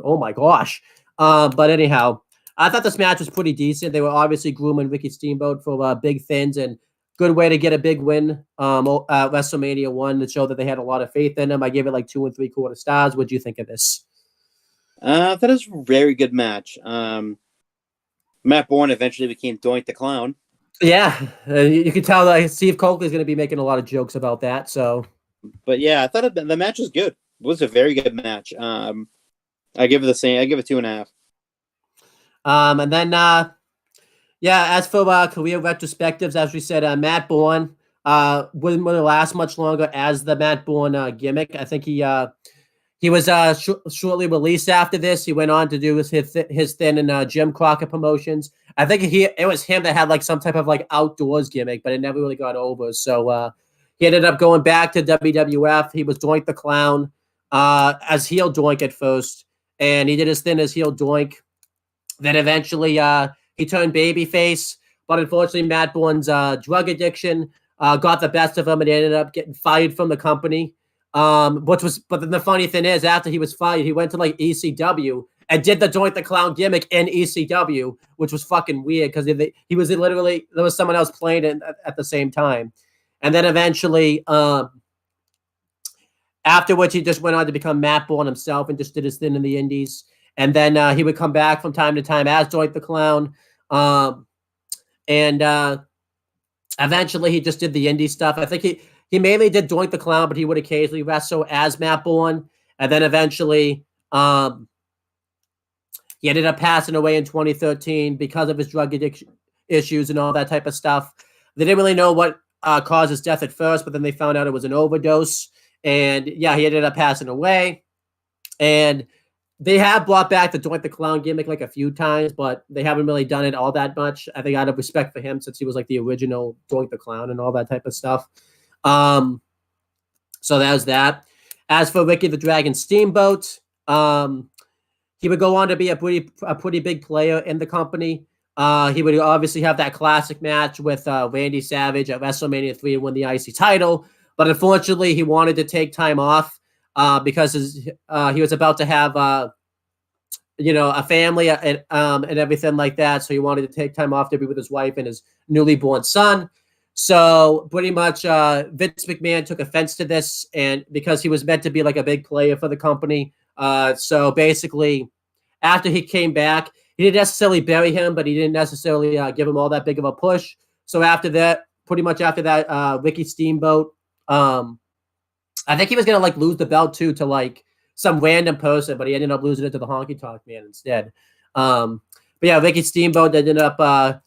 oh my gosh. But anyhow, I thought this match was pretty decent. They were obviously grooming Ricky Steamboat for big thins, and good way to get a big win at WrestleMania 1 to show that they had a lot of faith in him. I gave it like 2 3/4 stars. What do you think of this? That is a very good match. Matt Bourne eventually became Doink the Clown. Yeah, you can tell that Steve Coakley is going to be making a lot of jokes about that. So, but yeah, I thought the match was good. It was a very good match. I give it the same. I give it 2.5. And then, as for career retrospectives, as we said, Matt Bourne wouldn't really last much longer as the Matt Bourne gimmick. I think he was shortly released after this. He went on to do his thing in Jim Crockett Promotions. I think it was him that had like some type of like outdoors gimmick, but it never really got over. So he ended up going back to WWF. He was Doink the Clown as heel Doink at first, and he did his thing as heel Doink. Then eventually he turned babyface, but unfortunately Matt Bourne's drug addiction got the best of him, and he ended up getting fired from the company. But then the funny thing is, after he was fired, he went to like ECW and did the Doink the Clown gimmick in ECW, which was fucking weird because he was literally, there was someone else playing it at the same time. And then eventually, afterwards, he just went on to become Matt Bourne himself and just did his thing in the indies. And then he would come back from time to time as Doink the Clown. And eventually he just did the indie stuff. I think he mainly did Doink the Clown, but he would occasionally wrestle as Matt Bourne. And then eventually he ended up passing away in 2013 because of his drug addiction issues and all that type of stuff. They didn't really know what caused his death at first, but then they found out it was an overdose. And yeah, he ended up passing away. And they have brought back the Doink the Clown gimmick like a few times, but they haven't really done it all that much. I think out of respect for him, since he was like the original Doink the Clown and all that type of stuff. So that was that. As for Ricky the Dragon Steamboat, He would go on to be a pretty big player in the company. He would obviously have that classic match with Randy Savage at WrestleMania 3 and win the IC title. But unfortunately, he wanted to take time off because he was about to have a family and everything like that. So he wanted to take time off to be with his wife and his newly born son. So pretty much Vince McMahon took offense to this, and because he was meant to be like a big player for the company. So basically, after he came back, he didn't necessarily bury him, but he didn't necessarily give him all that big of a push. So after that, Ricky Steamboat, I think he was gonna lose the belt too to some random person, but he ended up losing it to the Honky Tonk Man instead. But yeah, Ricky Steamboat ended up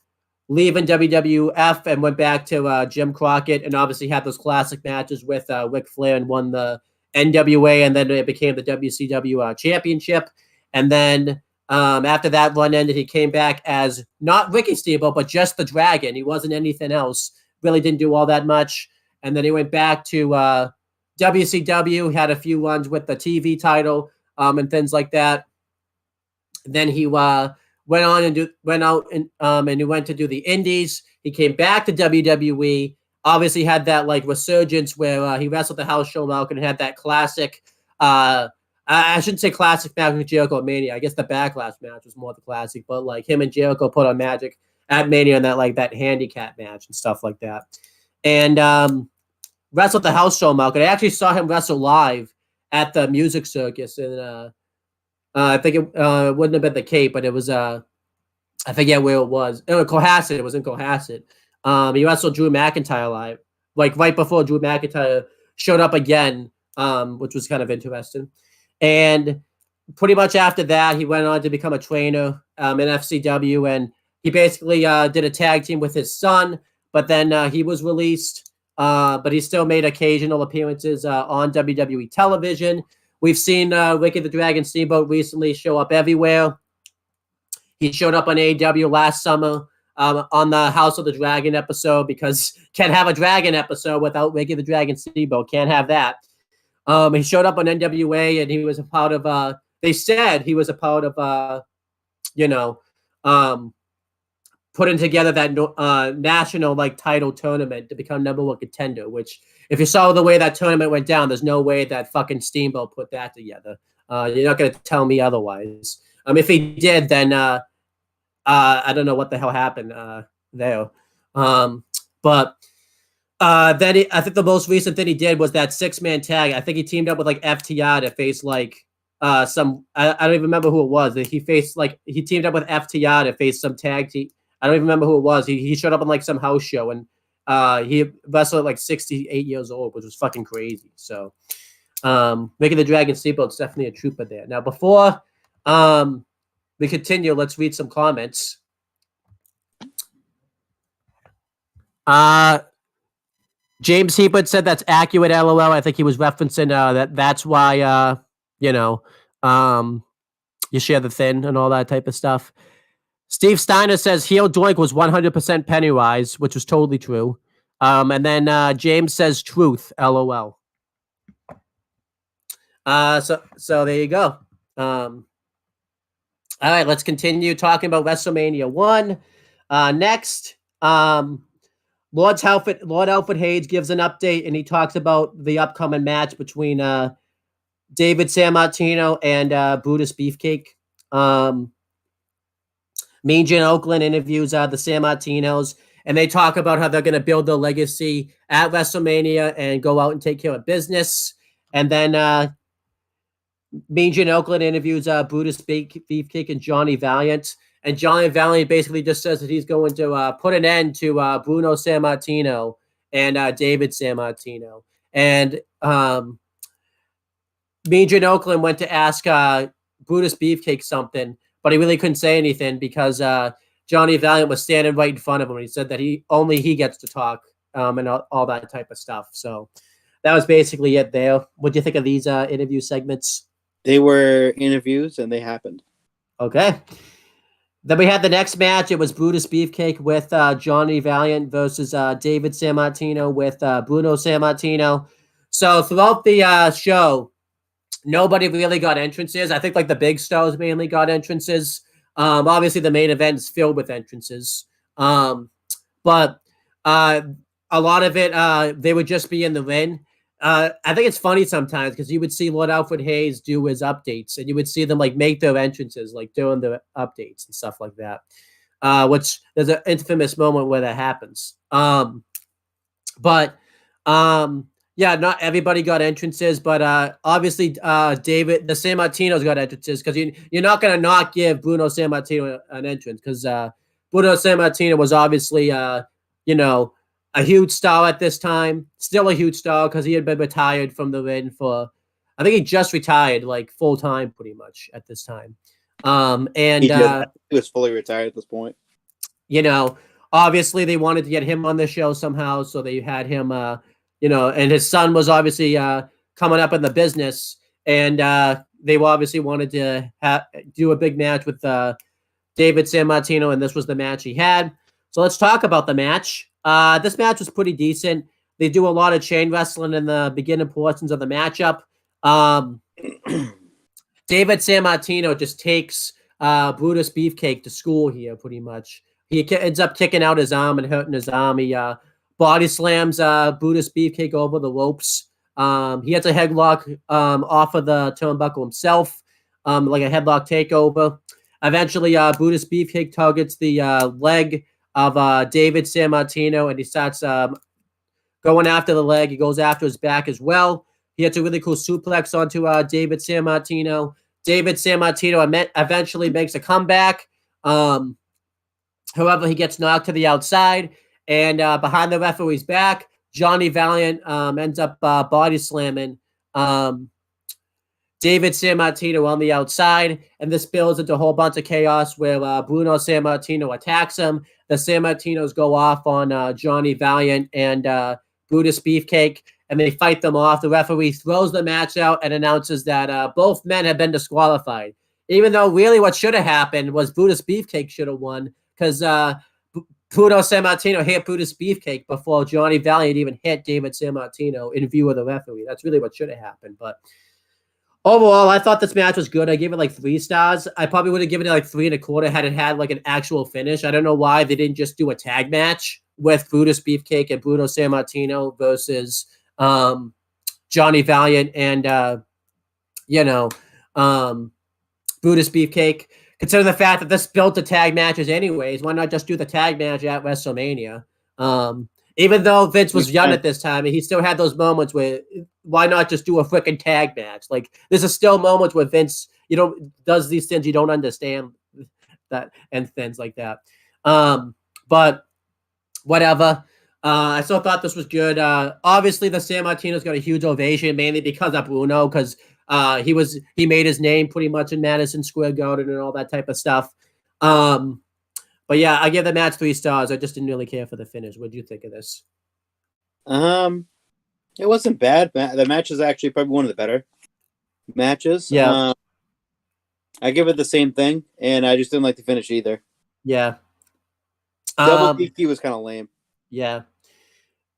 leaving WWF and went back to Jim Crockett, and obviously had those classic matches with Ric Flair and won the NWA, and then it became the WCW championship. And then after that run ended, he came back as not Ricky Steamboat, but just the Dragon. He wasn't anything else. Really didn't do all that much. And then he went back to WCW, had a few runs with the TV title and things like that. Then he went out and he went to do the Indies. He came back to WWE. Obviously had that resurgence where he wrestled the house show Malcolm and had that classic. I shouldn't say classic match with Jericho at Mania. I guess the Backlash match was more the classic, but him and Jericho put on magic at Mania and that handicap match and stuff like that. And wrestled the house show Malcolm. I actually saw him wrestle live at the Music Circus, and I think it wouldn't have been the Cape, but it was I forget where it was. It was Cohasset. It was in Cohasset. He wrestled Drew McIntyre live, right before Drew McIntyre showed up again, which was kind of interesting. And pretty much after that, he went on to become a trainer in FCW, and he basically did a tag team with his son. But then he was released. But he still made occasional appearances on WWE television. We've seen Ricky the Dragon Steamboat recently show up everywhere. He showed up on AEW last summer on the House of the Dragon episode, because can't have a dragon episode without Ricky the Dragon Steamboat. Can't have that. He showed up on NWA, and he was a part of they said he was a part of putting together that national title tournament to become #1 contender, which if you saw the way that tournament went down, there's no way that fucking Steamboat put that together. You're not going to tell me otherwise. If he did, then I don't know what the hell happened there. But then I think the most recent thing he did was that 6-man tag. I think he teamed up with FTR to face some, I don't even remember who it was. He faced he teamed up with FTR to face some tag team. I don't even remember who it was. He showed up on some house show, and he wrestled at 68 years old, which was fucking crazy. So Ricky the Dragon Steamboat's definitely a trooper there. Now before we continue, let's read some comments. James Hebert said that's accurate, LOL. I think he was referencing that's why you share the thin and all that type of stuff. Steve Steiner says heel Doink was 100% Pennywise, which was totally true. And then James says truth, LOL. So there you go. All right, let's continue talking about WrestleMania 1. Next, Lord Alfred Hayes gives an update, and he talks about the upcoming match between David Sammartino and Brutus Beefcake. Mean Gene Oakland interviews the Sammartinos, and they talk about how they're going to build their legacy at WrestleMania and go out and take care of business. And then Mean Gene Oakland interviews Brutus Beefcake and Johnny Valiant. And Johnny Valiant basically just says that he's going to put an end to Bruno Sammartino and David Sammartino. And Mean Gene Oakland went to ask Brutus Beefcake something, but he really couldn't say anything because Johnny Valiant was standing right in front of him. And he said that only he gets to talk and all that type of stuff. So that was basically it there. What do you think of these interview segments? They were interviews and they happened. Okay. Then we had the next match. It was Brutus Beefcake with Johnny Valiant versus David Sammartino with Bruno Sammartino. So throughout the show, nobody really got entrances. I think like the big stars mainly got entrances. Obviously the main event is filled with entrances. But a lot of it, they would just be in the ring. I think it's funny sometimes because you would see Lord Alfred Hayes do his updates, and you would see them like make their entrances, like doing the updates and stuff like that. Which there's an infamous moment where that happens. But yeah, not everybody got entrances, but obviously David the San Martino's got entrances because you're not gonna not give Bruno San Martino an entrance because Bruno San Martino was obviously you know, a huge star at this time, still a huge star because he had been retired from the ring for, I think he just retired like full time pretty much at this time. And He was fully retired at this point. you know, obviously they wanted to get him on the show somehow, so they had him, you know, and his son was obviously coming up in the business, and they obviously wanted to do a big match with David San Martino, and this was the match he had. So let's talk about the match. This match was pretty decent. They do a lot of chain wrestling in the beginning portions of the matchup. David San Martino just takes Brutus Beefcake to school here, pretty much. He ends up kicking out his arm and hurting his arm. He body slams Brutus Beefcake over the ropes. He has a headlock off of the turnbuckle himself, like a headlock takeover. Eventually, Brutus Beefcake targets the leg of David San Martino, and he starts going after the leg. He goes after his back as well. He hits a really cool suplex onto David San Martino. David San Martino eventually makes a comeback. However, he gets knocked to the outside, and behind the referee's back, Johnny Valiant ends up body slamming David San Martino on the outside, and this builds into a whole bunch of chaos where Bruno San Martino attacks him. The San Martinos go off on Johnny Valiant and Brutus Beefcake, and they fight them off. The referee throws the match out and announces that both men have been disqualified, even though really what should have happened was Brutus Beefcake should have won because Bruno San Martino hit Brutus Beefcake before Johnny Valiant even hit David San Martino in view of the referee. That's really what should have happened, but overall, I thought this match was good. I gave it like 3 stars. I probably would have given it like 3.25 had it had like an actual finish. I don't know why they didn't just do a tag match with Brutus Beefcake and Bruno San Martino versus Johnny Valiant and Brutus Beefcake. Considering the fact that this built the tag matches anyways, why not just do the tag match at WrestleMania? Even though Vince was young at this time, and he still had those moments where why not just do a freaking tag match? Like there's still moments where Vince does these things you don't understand that and things like that. But whatever. I still thought this was good. Obviously, the San Martino's got a huge ovation, mainly because of Bruno, because he made his name pretty much in Madison Square Garden and all that type of stuff. But yeah, I give the match 3 stars. I just didn't really care for the finish. What do you think of this? It wasn't bad. The match is actually probably one of the better matches. Yeah. I give it the same thing, and I just didn't like the finish either. Yeah. Double DQ was kind of lame. Yeah.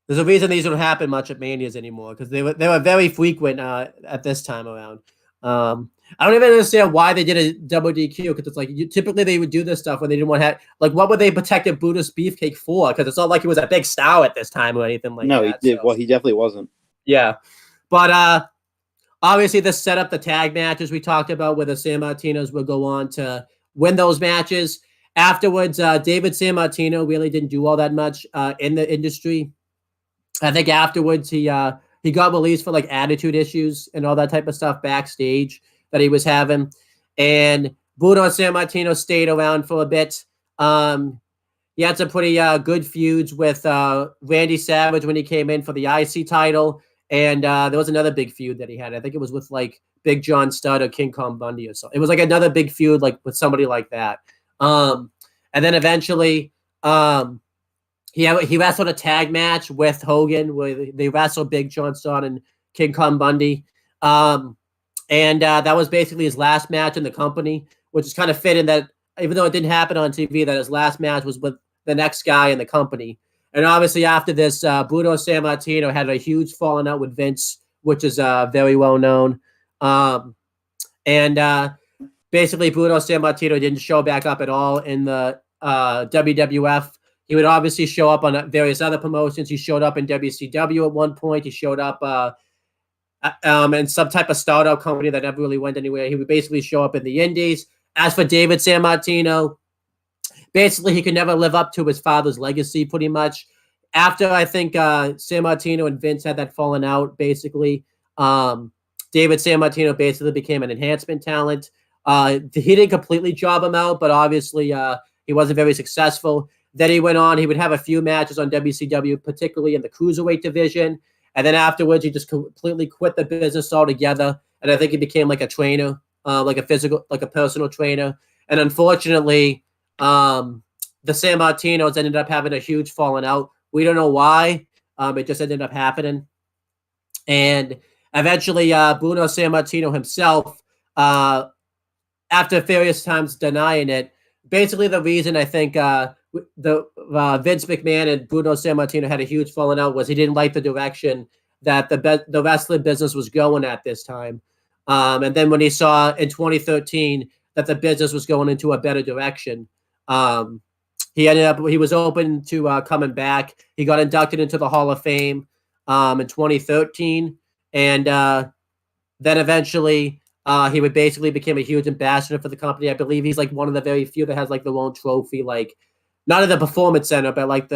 There's a reason these don't happen much at Manias anymore because they were very frequent at this time around. I don't even understand why they did a double DQ because it's like typically they would do this stuff when they didn't want to have like what would they protect Brutus Beefcake for? Because it's not like he was a big star at this time or anything like that. No, he did. So. Well, he definitely wasn't. Yeah, but obviously this set up the tag matches we talked about where the San Martinos would go on to win those matches. Afterwards, David San Martino really didn't do all that much in the industry. I think afterwards he got released for like attitude issues and all that type of stuff backstage that he was having. And Bruno San Martino stayed around for a bit. He had some pretty good feuds with Randy Savage when he came in for the IC title. And there was another big feud that he had. I think it was with like Big John Studd or King Kong Bundy or something. It was like another big feud like with somebody like that. And then eventually he wrestled a tag match with Hogan where they wrestled Big John Studd and King Kong Bundy. And that was basically his last match in the company, which is kind of fitting that even though it didn't happen on TV, that his last match was with the next guy in the company. And obviously after this, Bruno San Martino had a huge falling out with Vince, which is very well known. And basically, Bruno Sammartino didn't show back up at all in the WWF. He would obviously show up on various other promotions. He showed up in WCW at one point. He showed up in some type of startup company that never really went anywhere. He would basically show up in the Indies. As for David Sammartino, basically he could never live up to his father's legacy, pretty much. After I think Sammartino and Vince had that fallen out, basically, David Sammartino basically became an enhancement talent. He didn't completely job him out, but obviously he wasn't very successful. Then he went on. He would have a few matches on WCW, particularly in the cruiserweight division. And then afterwards, he just completely quit the business altogether. And I think he became like a trainer, like a personal trainer. And unfortunately, the Sammartinos ended up having a huge falling out. We don't know why. It just ended up happening. And eventually, Bruno Sammartino himself, after various times denying it, basically the reason I think Vince McMahon and Bruno Sammartino had a huge falling out was he didn't like the direction that the wrestling business was going at this time. And then when he saw in 2013 that the business was going into a better direction, he was open to coming back. He got inducted into the Hall of Fame in 2013, and then eventually he would basically become a huge ambassador for the company. I believe he's like one of the very few that has like their own trophy, like not at the Performance Center, but like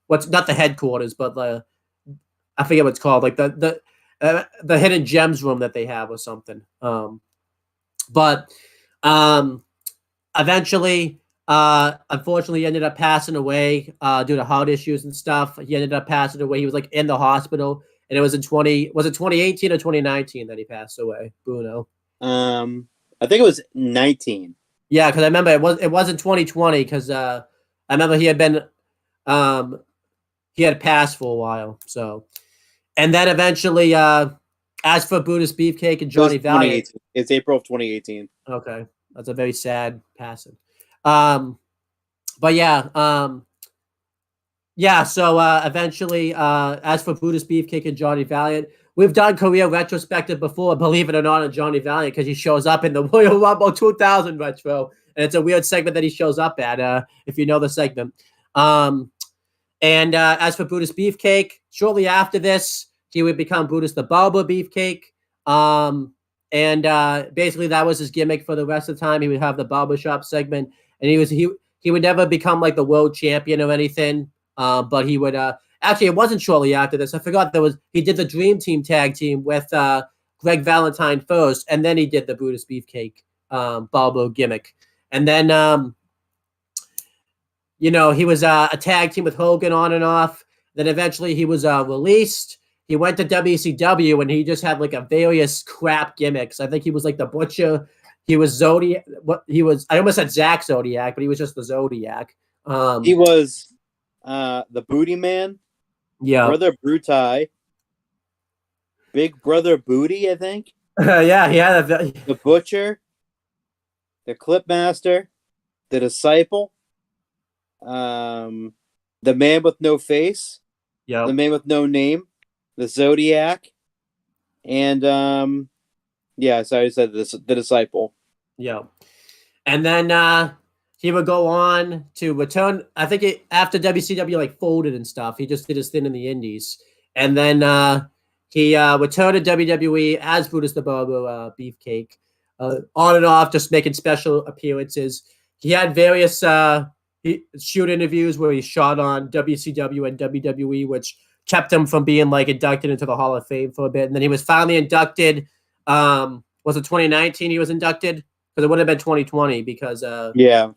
what's not the headquarters, but I forget what it's called, like the hidden gems room that they have or something. But eventually, unfortunately, he ended up passing away due to heart issues and stuff. He ended up passing away. He was like in the hospital, and it was was it 2018 or 2019 that he passed away, Bruno? I think it was 19. Yeah, because I remember it wasn't 2020 because I remember he had been he had passed for a while. So, and then eventually, as for Brutus Beefcake and Johnny Valiant, it's April of 2018. Okay, that's a very sad passing. But yeah, yeah. So eventually, as for Brutus Beefcake and Johnny Valiant, we've done career retrospective before, believe it or not, on Johnny Valiant because he shows up in the Royal Rumble 2000 retro, and it's a weird segment that he shows up at. If you know the segment. And as for Brutus Beefcake, shortly after this, he would become Brutus the Barber Beefcake. And basically that was his gimmick for the rest of the time. He would have the barbershop segment, and he would never become like the world champion or anything. But he would actually, it wasn't shortly after this. I forgot he did the Dream Team tag team with Greg Valentine first, and then he did the Brutus Beefcake barber gimmick. And then he was a tag team with Hogan on and off. Then eventually he was released. He went to WCW and he just had like a various crap gimmicks. I think he was like the Butcher. He was Zodiac. I almost said Zach Zodiac, but he was just the Zodiac. He was the Booty Man. Yeah. Brother Brutai. Big Brother Booty, I think. Yeah, he had the Butcher. The Clipmaster. The Disciple. The Man with No Face. Yeah. The Man with No Name. The Zodiac, and so I said the Disciple. Yeah, and then he would go on to return. I think after WCW like folded and stuff, he just did his thing in the Indies, and then he returned to WWE as Brutus the Barber Beefcake, on and off, just making special appearances. He had various shoot interviews where he shot on WCW and WWE, which kept him from being like inducted into the Hall of Fame for a bit. And then he was finally inducted. Was it 2019 he was inducted? Because it would have been 2020 because yeah. And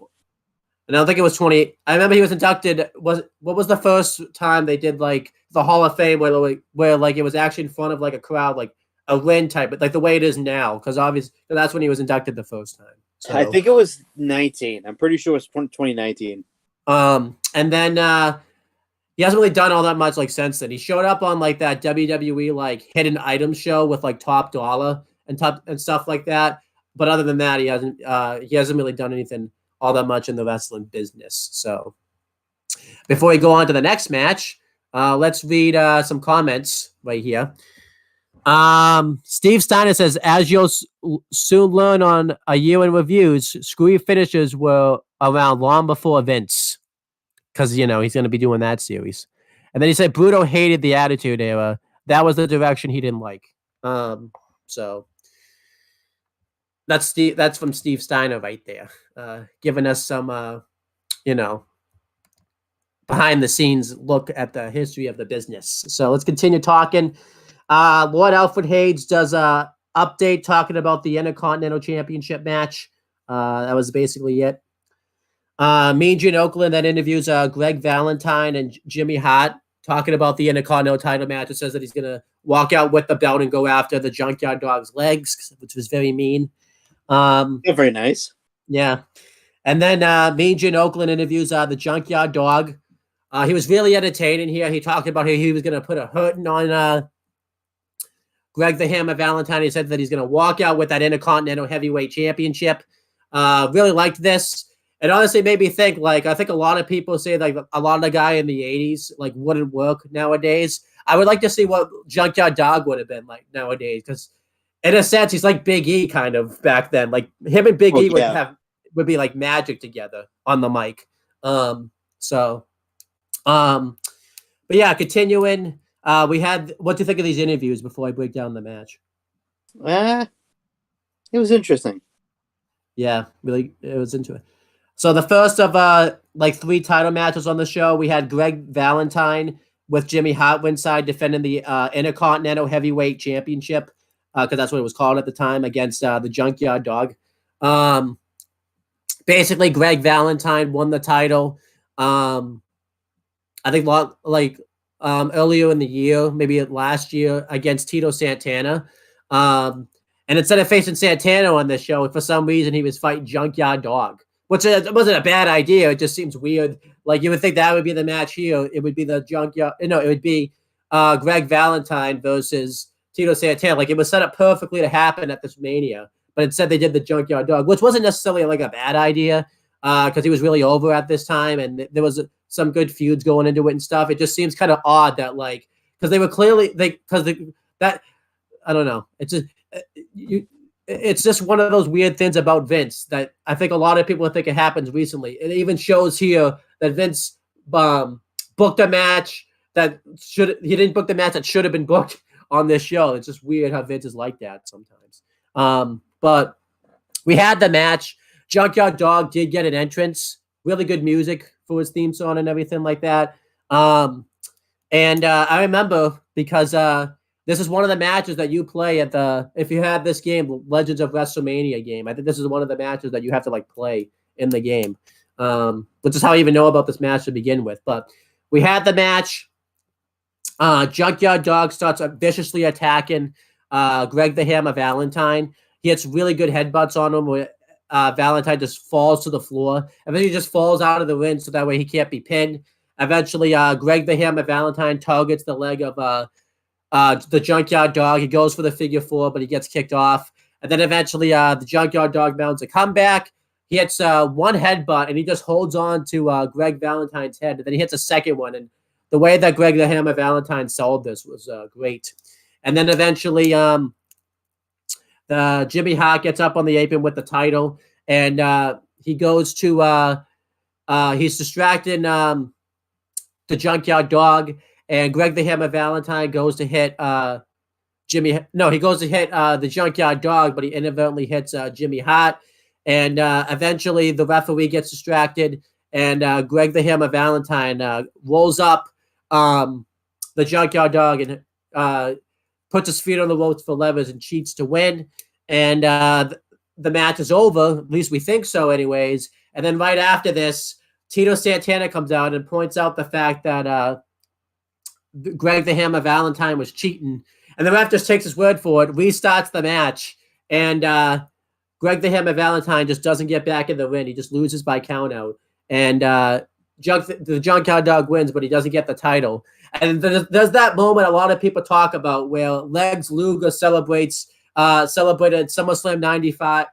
I don't think it was 20. I remember he was inducted. What was the first time they did like the Hall of Fame where like it was actually in front of like a crowd, like a ring type, but like the way it is now, because obviously that's when he was inducted the first time. So, I think it was 19. I'm pretty sure it was 2019. And then he hasn't really done all that much like since then. He showed up on like that WWE like hidden item show with like Top Dollar and stuff like that. But other than that, he hasn't really done anything all that much in the wrestling business. So before we go on to the next match, let's read some comments right here. Steve Steiner says, as you'll soon learn on a year in reviews, screwy finishes were around long before Vince, because he's going to be doing that series. And then he said Bruto hated the Attitude Era. That was the direction he didn't like. So that's from Steve Steiner right there, giving us some behind the scenes look at the history of the business. So let's continue talking. Lord Alfred Hayes does a update talking about the Intercontinental Championship match. That was basically it. Mean Gene Oakland then interviews Greg Valentine and Jimmy Hart talking about the Intercontinental title match. It says that he's going to walk out with the belt and go after the Junkyard Dog's legs, which was very mean. Very nice. Yeah. And then Mean Gene Oakland interviews the Junkyard Dog. He was really entertaining here. He talked about how he was going to put a hurting on Greg the Hammer Valentine. He said that he's going to walk out with that Intercontinental Heavyweight Championship. Really liked this. It honestly made me think, I think a lot of people say, a lot of the guy in the 80s, wouldn't work nowadays. I would like to see what Junkyard Dog would have been like nowadays, because in a sense, he's like Big E kind of back then. Like, him and Big E would be like magic together on the mic. But yeah, continuing. We had, what do you think of these interviews before I break down the match? It was interesting. Yeah, really, it was into it. So the first of 3 title matches on the show, we had Greg Valentine with Jimmy Hart ringside defending the Intercontinental Heavyweight Championship, because that's what it was called at the time, against the Junkyard Dog. Basically, Greg Valentine won the title. I think earlier in the year, maybe last year, against Tito Santana. And instead of facing Santana on this show, for some reason, he was fighting Junkyard Dog, which wasn't a bad idea. It just seems weird. You would think that would be the match here. It would be the Junkyard. No, it would be Greg Valentine versus Tito Santana. It was set up perfectly to happen at this Mania, but instead they did the Junkyard Dog, which wasn't necessarily a bad idea, because he was really over at this time, and there was some good feuds going into it and stuff. It just seems kind of odd that because they were clearly I don't know. It's just it's just one of those weird things about Vince that I think a lot of people think it happens recently. It even shows here that Vince booked a match that he didn't book the match that should have been booked on this show. It's just weird how Vince is like that sometimes. But we had the match. Junkyard Dog did get an entrance. Really good music for his theme song and everything like that. I remember because this is one of the matches that you play if you have this game, Legends of WrestleMania game. I think this is one of the matches that you have to play in the game, which is how I even know about this match to begin with. But we had the match. Junkyard Dog starts viciously attacking Greg the Hammer Valentine. He hits really good headbutts on him where Valentine just falls to the floor. And then he just falls out of the ring so that way he can't be pinned. Eventually, Greg the Hammer Valentine targets the leg of the Junkyard Dog. He goes for the figure 4, but he gets kicked off. And then eventually the Junkyard Dog mounts a comeback. He hits one headbutt, and he just holds on to Greg Valentine's head. And then he hits a second one. And the way that Greg the Hammer Valentine sold this was great. And then eventually the Jimmy Hart gets up on the apron with the title. And he goes to he's distracting the Junkyard Dog. And Greg the Hammer Valentine goes to hit he goes to hit the Junkyard Dog, but he inadvertently hits Jimmy Hart. And eventually the referee gets distracted, and Greg the Hammer Valentine rolls up the Junkyard Dog and puts his feet on the ropes for levers and cheats to win. And the match is over, at least we think so anyways. And then right after this, Tito Santana comes out and points out the fact that Greg the Hammer Valentine was cheating, and the ref just takes his word for it, restarts the match, and Greg the Hammer Valentine just doesn't get back in the ring. He just loses by count out, and the Junkyard Dog wins, but he doesn't get the title. And there's that moment a lot of people talk about where Lex Luger celebrated SummerSlam 95.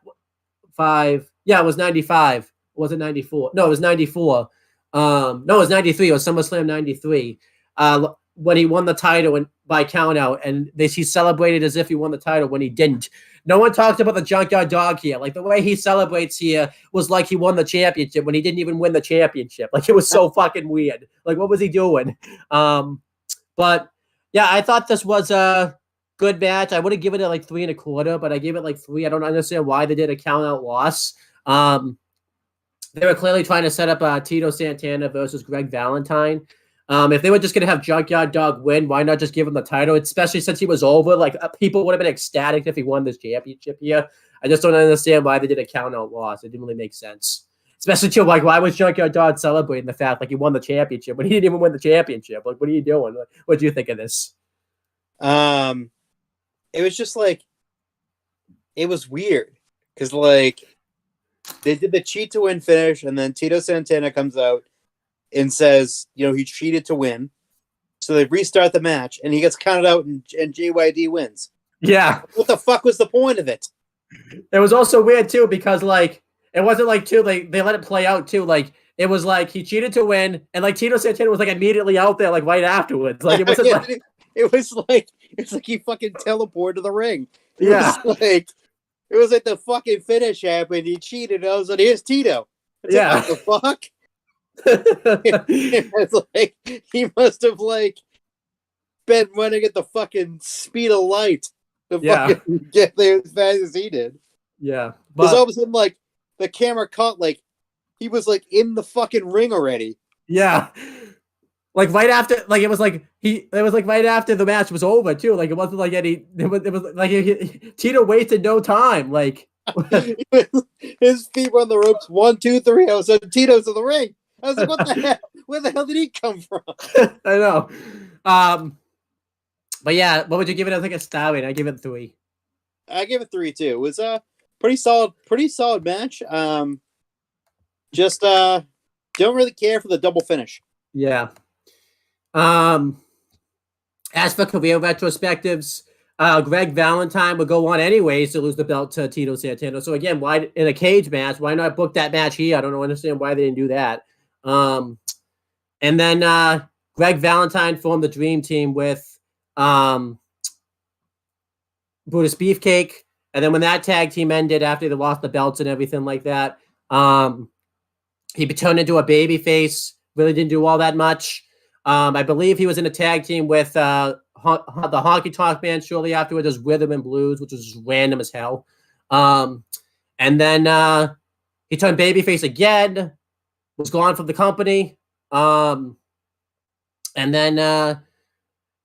Yeah, it was 95. Was it 94? No, it was 94. No, it was 93. It was SummerSlam 93. When he won the title, and by count out, and he celebrated as if he won the title when he didn't. No one talked about the Junkyard Dog here. Like, the way he celebrates here was like he won the championship when he didn't even win the championship. Like, it was so fucking weird. Like, what was he doing? But yeah, I thought this was a good match. I would have given it like 3 1/4, but I gave it like 3. I don't understand why they did a count out loss. They were clearly trying to set up Tito Santana versus Greg Valentine. If they were just going to have Junkyard Dog win, why not just give him the title? Especially since he was over. Like, people would have been ecstatic if he won this championship here. I just don't understand why they did a count-out loss. It didn't really make sense. Especially, too, like, why was Junkyard Dog celebrating the fact, like, he won the championship when he didn't even win the championship? Like, what are you doing? What do you think of this? It was just, like, it was weird. Because, like, they did the cheat to win finish, and then Tito Santana comes out and says, you know, he cheated to win. So they restart the match, and he gets counted out, and JYD wins. Yeah. What the fuck was the point of it? It was also weird, too, because, like, it wasn't like, too, like, they let it play out, too. Like, it was like he cheated to win, and, like, Tito Santana was, like, immediately out there, like, right afterwards. Like, it wasn't like... It's like he fucking teleported to the ring. It was like the fucking finish happened. He cheated. I was like, here's Tito. It's like, what the fuck? It's like he must have like been running at the fucking speed of light to fucking get there as fast as he did. Yeah, because all of a sudden, like the camera caught like he was like in the fucking ring already. Yeah. Like right after, like it was like right after the match was over too. Like it wasn't like any. It was like Tito wasted no time. Like his feet were on the ropes. 1, 2, 3. I was like, Tito's in the ring. I was like, what the hell? Where the hell did he come from? I know. But yeah, what would you give it? I think a star rating. I give it 3. I give it 3 too. It was a pretty solid match. Just don't really care for the double finish. Yeah. As for career retrospectives, Greg Valentine would go on anyways to lose the belt to Tito Santana. So again, why in a cage match? Why not book that match here? I don't understand why they didn't do that. And then Greg Valentine formed the Dream Team with Brutus Beefcake. And then when that tag team ended after they lost the belts and everything like that, he turned into a baby face. Really didn't do all that much. I believe he was in a tag team with the Honky Tonk Man shortly afterwards as Rhythm and Blues, which was just random as hell. And then he turned babyface again, was gone from the company. And then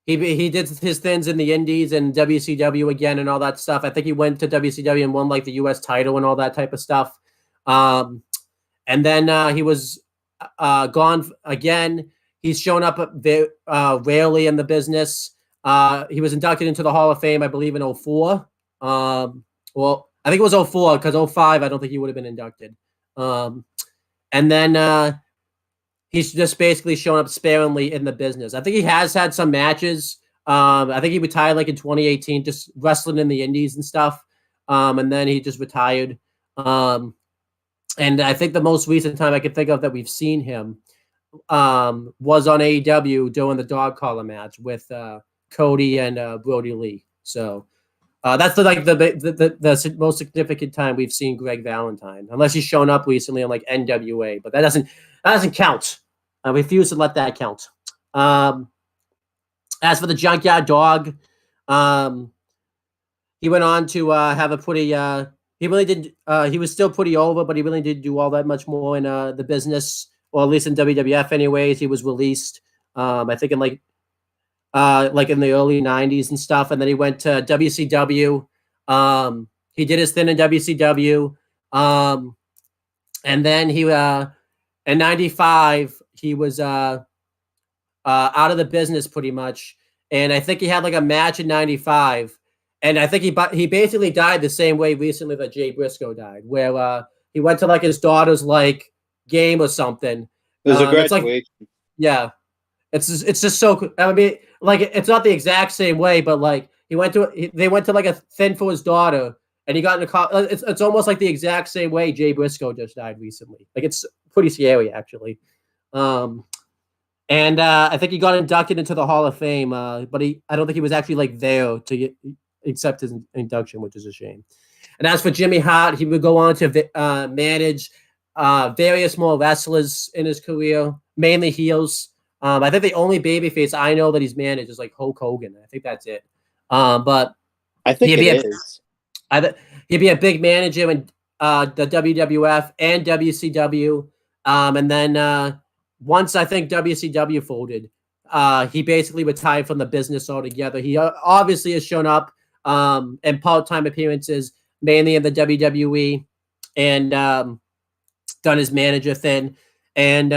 he did his things in the Indies and WCW again and all that stuff. I think he went to WCW and won like the US title and all that type of stuff. And then he was gone again. He's shown up rarely in the business. He was inducted into the Hall of Fame, I believe, in 2004. Well, I think it was 2004 because 2005, I don't think he would have been inducted. And then he's just basically shown up sparingly in the business. I think he has had some matches. I think he retired like in 2018, just wrestling in the Indies and stuff. And then he just retired. And I think the most recent time I could think of that we've seen him was on AEW during the dog collar match with Cody and Brody Lee. So that's the most significant time we've seen Greg Valentine, unless he's shown up recently on like NWA, but that doesn't count. I refuse to let that count. As for the Junkyard Dog, he went on to have a pretty. He really did. He was still pretty over, but he really didn't do all that much more in the business. Or at least in WWF anyways. He was released, I think in like in the early 90s and stuff. And then he went to WCW. He did his thing in WCW. And then he, in 95, he was out of the business pretty much. And I think he had like a match in 95. And I think he basically died the same way recently that Jay Briscoe died, where he went to like his daughter's like game or something. It was a It's graduation. like, yeah, it's just so. I mean, like it's not the exact same way, but like they went to like a thing for his daughter, and he got in a car. It's almost like the exact same way Jay Briscoe just died recently. Like it's pretty scary actually. And And I think he got inducted into the Hall of Fame, but I don't think he was actually like there to accept his induction, which is a shame. And as for Jimmy Hart, he would go on to manage various more wrestlers in his career, mainly heels. I think the only babyface I know that he's managed is like Hulk Hogan. I think that's it. But I think it is. He'd be a big manager in the WWF and WCW. And then once I think WCW folded, he basically retired from the business altogether. He obviously has shown up in part-time appearances, mainly in the WWE, and done his manager thing. And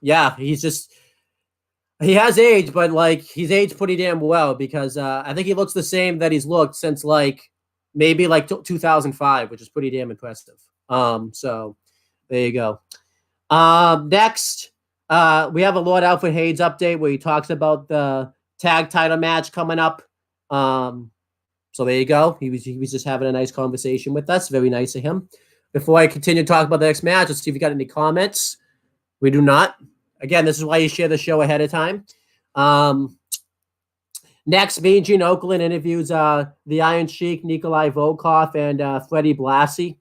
yeah, he has aged, but like he's aged pretty damn well because I think he looks the same that he's looked since like maybe like 2005, which is pretty damn impressive. So there you go. Next, we have a Lord Alfred Hayes update where he talks about the tag title match coming up. So there you go. He was just having a nice conversation with us. Very nice of him. Before I continue to talk about the next match, let's see if you got any comments. We do not. Again, this is why you share the show ahead of time. Next, Mean Gene Okerlund interviews the Iron Sheik, Nikolai Volkov, and Freddie Blassie.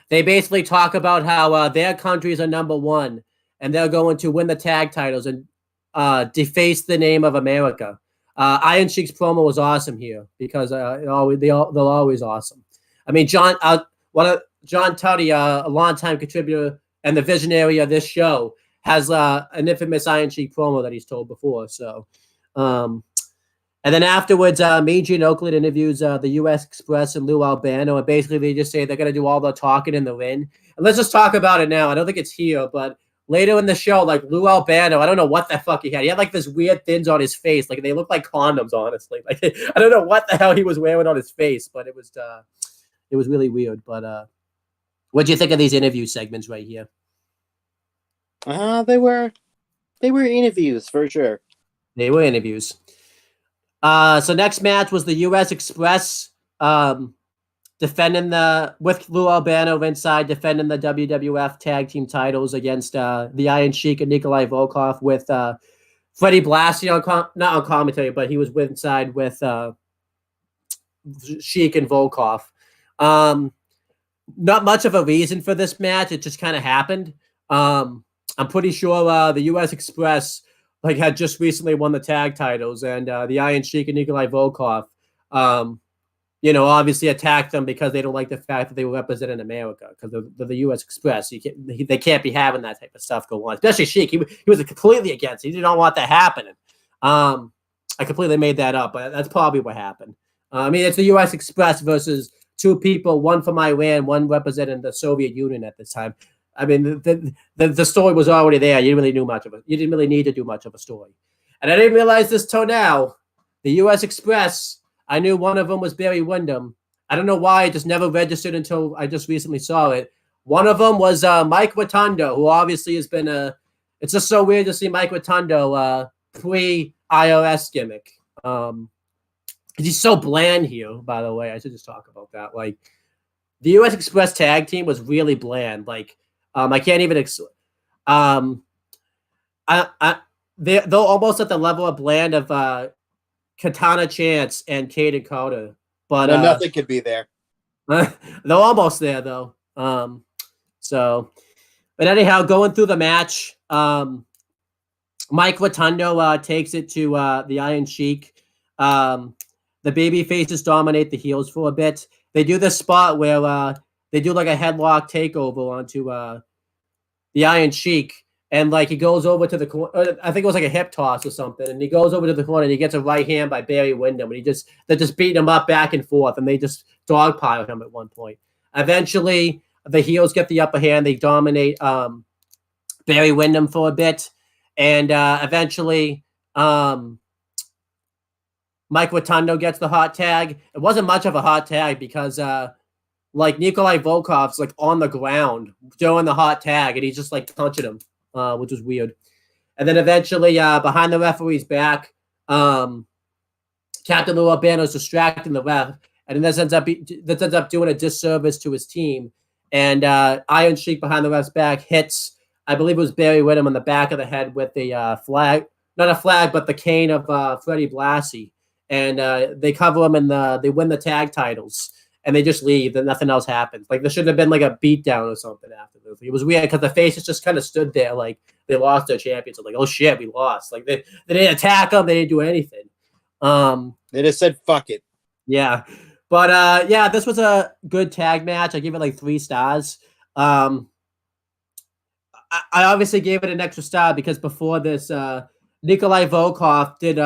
They basically talk about how their countries are number one, and they're going to win the tag titles and deface the name of America. Iron Sheik's promo was awesome here because they're always awesome. I mean, John Tuddy, a longtime contributor and the visionary of this show, has an infamous Iron Sheik promo that he's told before. So, and then afterwards, Mean Gene Okerlund interviews the U.S. Express and Lou Albano, and basically they just say they're going to do all the talking in the ring. And let's just talk about it now. I don't think it's here, but later in the show, like Lou Albano, I don't know what the fuck he had. He had like this weird things on his face, like they look like condoms, honestly. Like I don't know what the hell he was wearing on his face, but it was really weird. But what do you think of these interview segments right here? They were interviews for sure. They were interviews. So next match was the U.S. Express defending with Lou Albano inside, defending the WWF tag team titles against the Iron Sheik and Nikolai Volkov with Freddie Blassie not on commentary, but he was inside with Sheik and Volkov. Not much of a reason for this match. It just kind of happened. I'm pretty sure the U.S. Express had just recently won the tag titles, and the Iron Sheik and Nikolai Volkov, obviously attacked them because they don't like the fact that they were representing America because they're the U.S. Express. They can't be having that type of stuff go on, especially Sheik. He was completely against it. He did not want that happening. I completely made that up, but that's probably what happened. I mean, it's the U.S. Express versus two people, one from Iran, one representing the Soviet Union at this time. I mean, the story was already there. You didn't really need to do much of a story. And I didn't realize this till now. The U.S. Express, I knew one of them was Barry Windham. I don't know why. It just never registered until I just recently saw it. One of them was Mike Rotundo, who obviously has been it's just so weird to see Mike Rotundo pre-IRS gimmick. He's so bland here, by the way. I should just talk about that. Like, the U.S. Express tag team was really bland. Like, I can't even. They're almost at the level of bland of Katana Chance and Caden Carter, but nothing could be there. They're almost there though. But anyhow, going through the match, Mike Rotundo takes it to the Iron Sheik. The baby faces dominate the heels for a bit. They do this spot where they do like a headlock takeover onto the Iron Sheik, and like he goes over to the corner. I think it was like a hip toss or something, and he goes over to the corner and he gets a right hand by Barry Windham, and they're just beating him up back and forth, and they just dogpile him at one point. Eventually, the heels get the upper hand. They dominate Barry Windham for a bit, and eventually Mike Rotundo gets the hot tag. It wasn't much of a hot tag because like Nikolai Volkov's like on the ground doing the hot tag, and he's just like punching him, which was weird. And then eventually, behind the referee's back, Captain Lou Albano's distracting the ref, and this ends up doing a disservice to his team. And Iron Sheik behind the ref's back hits I believe it was Barry Windham on the back of the head with the flag, not a flag, but the cane of Freddie Blassie. And they cover him and they win the tag titles. And they just leave, and nothing else happens. Like, there should have been like a beatdown or something after this. It was weird because the faces just kind of stood there like they lost their champions. So like, oh shit, we lost. Like they didn't attack them, they didn't do anything. They just said fuck it. Yeah. But yeah, this was a good tag match. I give it like 3 stars. I obviously gave it an extra star because before this, Nikolai Volkov did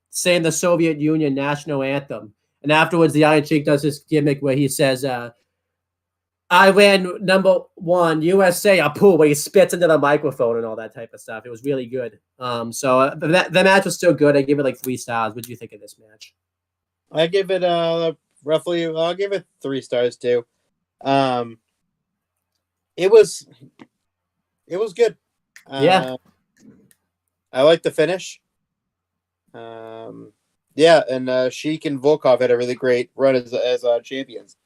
saying the Soviet Union national anthem. And afterwards, the Iron Sheik does this gimmick where he says, I ran #1, USA, a pool, where he spits into the microphone and all that type of stuff. It was really good. So the match was still good. I give it like 3 stars. What do you think of this match? I give it roughly, I'll give it 3 stars too. It was good. Yeah. I like the finish. Yeah, and Sheik and Volkov had a really great run as champions.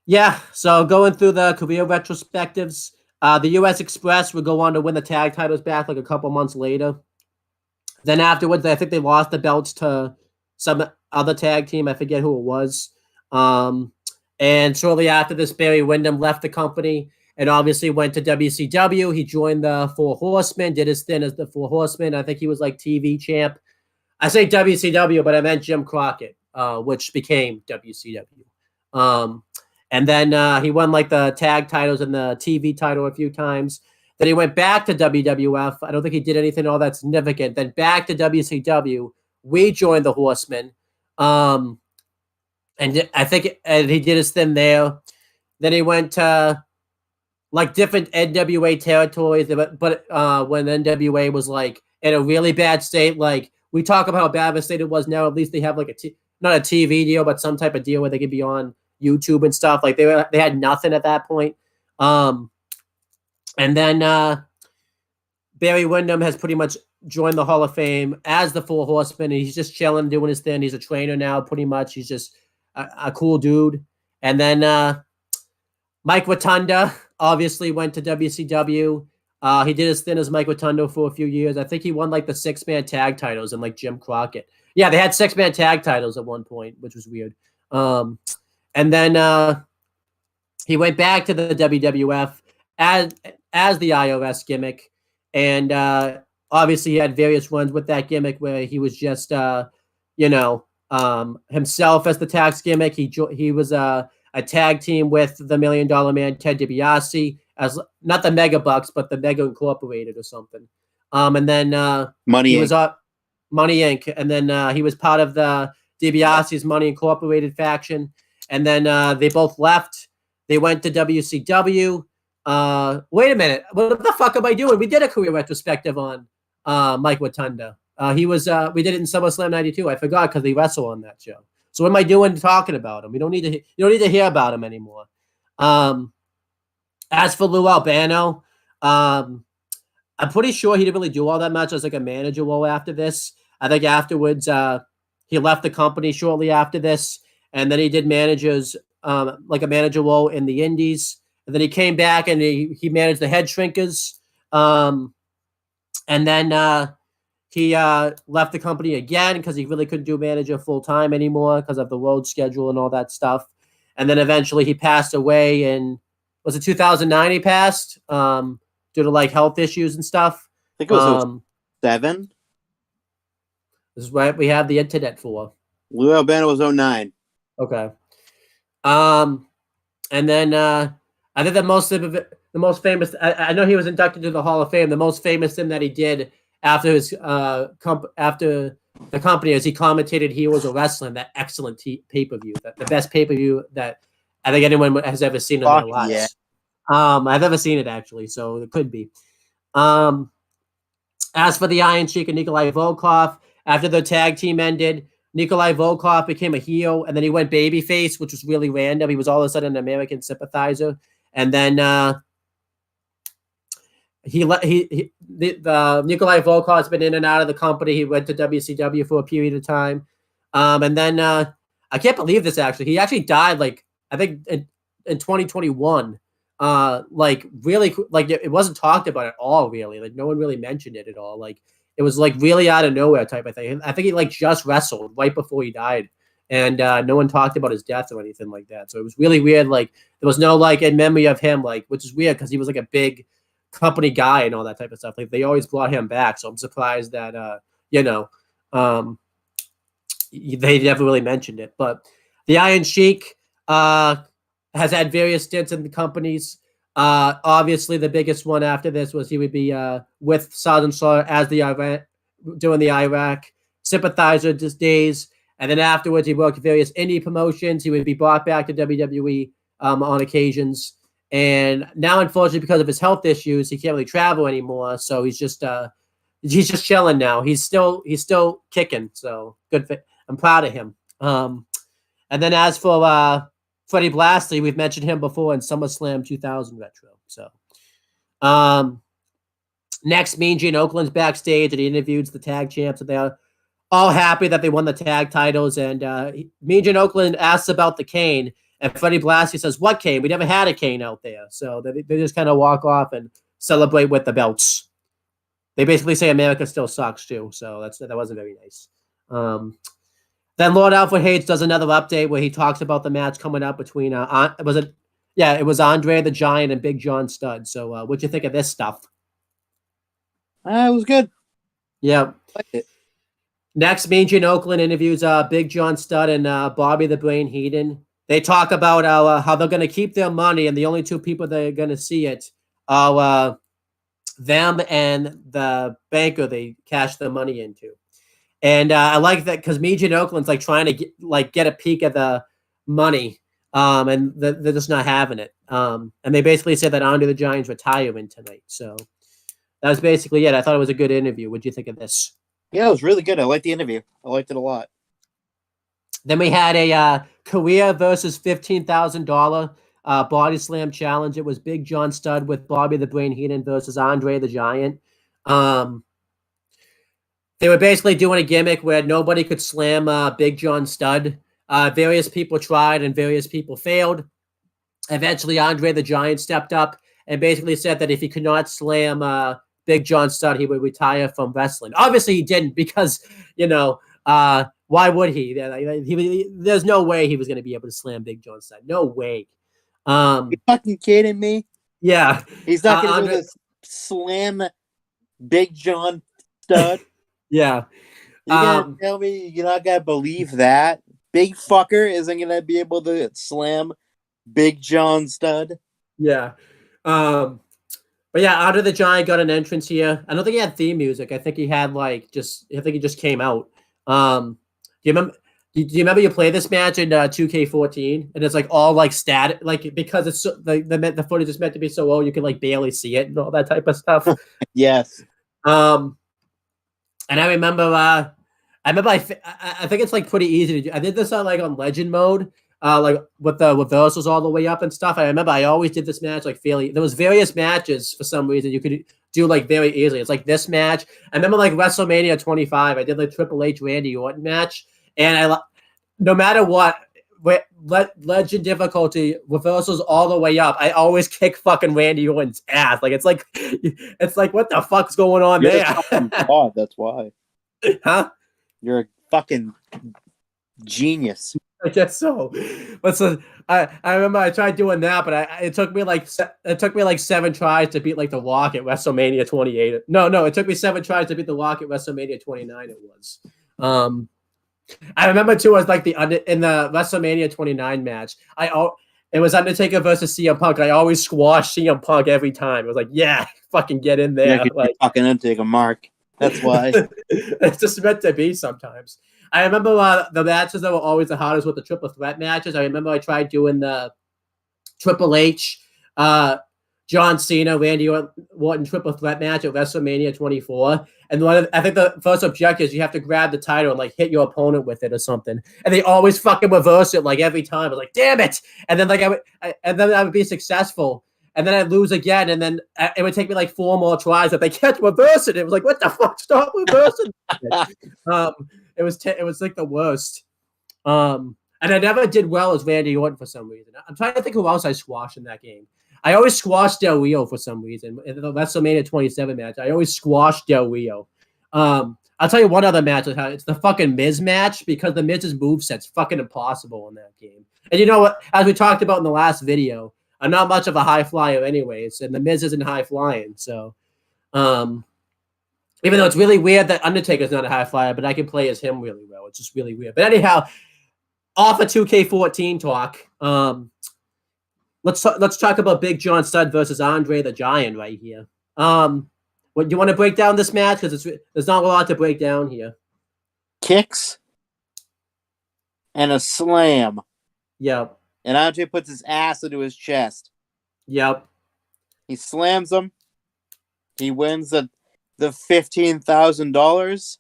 Yeah, so going through the career retrospectives, the U.S. Express would go on to win the tag titles back like a couple months later. Then afterwards, I think they lost the belts to some other tag team. I forget who it was. And shortly after this, Barry Windham left the company and obviously went to WCW. He joined the Four Horsemen, did his stint as the Four Horsemen. I think he was like TV champ. I say WCW, but I meant Jim Crockett, which became WCW. And then he won like the tag titles and the TV title a few times. Then he went back to WWF. I don't think he did anything all that significant. Then back to WCW. We joined the Horsemen. And I think he did his thing there. Then he went to like different NWA territories. But when NWA was like in a really bad state, like we talk about how bad of a state it was now, at least they have like not a TV deal, but some type of deal where they could be on YouTube and stuff. Like they had nothing at that point. And then Barry Windham has pretty much joined the Hall of Fame as the Four Horsemen, and he's just chilling, doing his thing. He's a trainer now, pretty much. He's just a cool dude. And then Mike Rotunda obviously went to WCW. He did his thing as Mike Rotunda for a few years. I think he won like the 6-man tag titles and like Jim Crockett. Yeah, they had 6-man tag titles at one point, which was weird. And then he went back to the WWF as the IRS gimmick. And obviously he had various runs with that gimmick where he was just, himself as the tax gimmick. He was a tag team with the $1 Million Man, Ted DiBiase, as not the Mega Bucks, but the Mega Incorporated or something. And then Money Inc. was Money Inc. And then he was part of the DiBiase's Money Incorporated faction. And then they both left. They went to WCW. Wait a minute. What the fuck am I doing? We did a career retrospective on Mike Rotunda. We did it in SummerSlam 92. I forgot because they wrestled on that show. So what am I doing talking about him? You don't need to hear about him anymore. As for Lou Albano, I'm pretty sure he didn't really do all that much as like a manager role after this. I think afterwards he left the company shortly after this, and then he did managers like a manager role in the Indies. And then he came back and he managed the Head Shrinkers. And then he left the company again because he really couldn't do manager full time anymore because of the road schedule and all that stuff. And then eventually he passed away in, was it 2009 he passed due to like health issues and stuff? I think it was 7. This is what we have the internet for. Lou Albano was 09. Okay. And then I think the most famous, I know he was inducted to the Hall of Fame. The most famous thing that he did after his after the company is he commentated Heroes of Wrestling, that excellent pay-per-view, the best pay-per-view that I think anyone has ever seen in their lives. Yeah. I've never seen it actually, so it could be. As for the Iron Sheik and Nikolai Volkov, after the tag team ended, Nikolai Volkov became a heel, and then he went babyface, which was really random. He was all of a sudden an American sympathizer, and then Nikolai Volkov has been in and out of the company. He went to WCW for a period of time, and then I can't believe this. Actually, he actually died like I think in 2021. like really like it wasn't talked about at all. Really, like no one really mentioned it at all. Like it was like really out of nowhere type of thing. I think he like just wrestled right before he died, and no one talked about his death or anything like that. So it was really weird. Like there was no like in memory of him, like which is weird because he was like a big company guy and all that type of stuff. Like they always brought him back. So I'm surprised that they never really mentioned it. But the Iron Sheik has had various stints in the companies. Obviously, the biggest one after this was he would be with Sergeant Slaughter as the Iraq, doing the Iraq sympathizer days. And then afterwards, he worked various indie promotions. He would be brought back to WWE on occasions. And now, unfortunately, because of his health issues, he can't really travel anymore. So he's just chilling now. He's still kicking. So good. I'm proud of him. And then as for Freddie Blashley, we've mentioned him before in SummerSlam 2000 Retro. So next, Mean Gene Oakland's backstage and he interviews the tag champs. And they're all happy that they won the tag titles. And Mean Gene Oakland asks about the cane. And Freddie Blashley says, "What cane? We never had a cane out there." So they just kind of walk off and celebrate with the belts. They basically say America still sucks too. So that wasn't very nice. Then Lord Alfred Hayes does another update where he talks about the match coming up between it was Andre the Giant and Big John Studd. So what'd you think of this stuff? It was good. Yeah. I liked it. Next, Mean Gene Oakland interviews Big John Studd and Bobby the Brain Heenan. They talk about how they're going to keep their money, and the only two people that are going to see it are them and the banker they cash their money into. And I like that because Mean Gene Oakland's like trying to get a peek at the money, and they're just not having it. And they basically said that Andre the Giant's retiring tonight. So that was basically it. I thought it was a good interview. What do you think of this? Yeah, it was really good. I liked the interview. I liked it a lot. Then we had a career versus $15,000 body slam challenge. It was Big John Studd with Bobby the Brain Heenan versus Andre the Giant. They were basically doing a gimmick where nobody could slam Big John Studd. Various people tried and various people failed. Eventually, Andre the Giant stepped up and basically said that if he could not slam Big John Studd, he would retire from wrestling. Obviously, he didn't because, why would he? There's no way he was going to be able to slam Big John Studd. No way. You fucking kidding me? Yeah. He's not going to be able to slam Big John Studd. Yeah. You gonna tell me you're not going to believe that? Big fucker isn't going to be able to slam Big John Studd? Yeah. But yeah, Andre the Giant got an entrance here. I don't think he had theme music. I think he had I think he just came out. Do you remember you play this match in 2K14 and it's like all like static, like because it's so, the footage is meant to be so low you can like barely see it and all that type of stuff. Yes. And I remember I think it's like pretty easy to do. I did this on legend mode, like with the reversals all the way up and stuff. I remember I always did this match like fairly. There was various matches for some reason you could do like very easily. It's like this match. I remember like WrestleMania 25. I did like Triple H Randy Orton match, and no matter what, legend difficulty reversals all the way up. I always kick fucking Randy Orton's ass. Like it's like what the fuck's going on You're there? God, that's why. Huh? You're a fucking genius. I guess so. But so I remember I tried doing that, but it took me like 7 tries to beat like the Rock at WrestleMania 28. No, it took me 7 tries to beat the Rock at WrestleMania 29. It was. I remember too was like in the WrestleMania 29 match. It was Undertaker versus CM Punk. I always squashed CM Punk every time. It was like, yeah, fucking get in there. Yeah, like fucking Undertaker, Mark. That's why. It's just meant to be sometimes. I remember the matches that were always the hardest with the triple threat matches. I remember I tried doing the Triple H, John Cena, Randy Orton triple threat match at WrestleMania 24. And I think the first objective is you have to grab the title and like hit your opponent with it or something. And they always fucking reverse it like every time. I was like, damn it! And then I would be successful. And then I'd lose again, and then it would take me like 4 more tries that they kept reversing. It was like, what the fuck? Stop reversing! It was like the worst. And I never did well as Randy Orton for some reason. I'm trying to think who else I squashed in that game. I always squash Del Rio for some reason. In the WrestleMania 27 match, I always squash Del Rio. I'll tell you one other match. It's the fucking Miz match because the Miz's moveset's fucking impossible in that game. And you know what? As we talked about in the last video, I'm not much of a high flyer anyways, and the Miz isn't high flying. So, even though it's really weird that Undertaker's not a high flyer, but I can play as him really well. It's just really weird. But anyhow, off of 2K14 talk, let's talk about Big John Studd versus Andre the Giant right here. What do you want to break down this match? Because there's not a lot to break down here. Kicks and a slam. Yep. And Andre puts his ass into his chest. Yep. He slams him. He wins the $15,000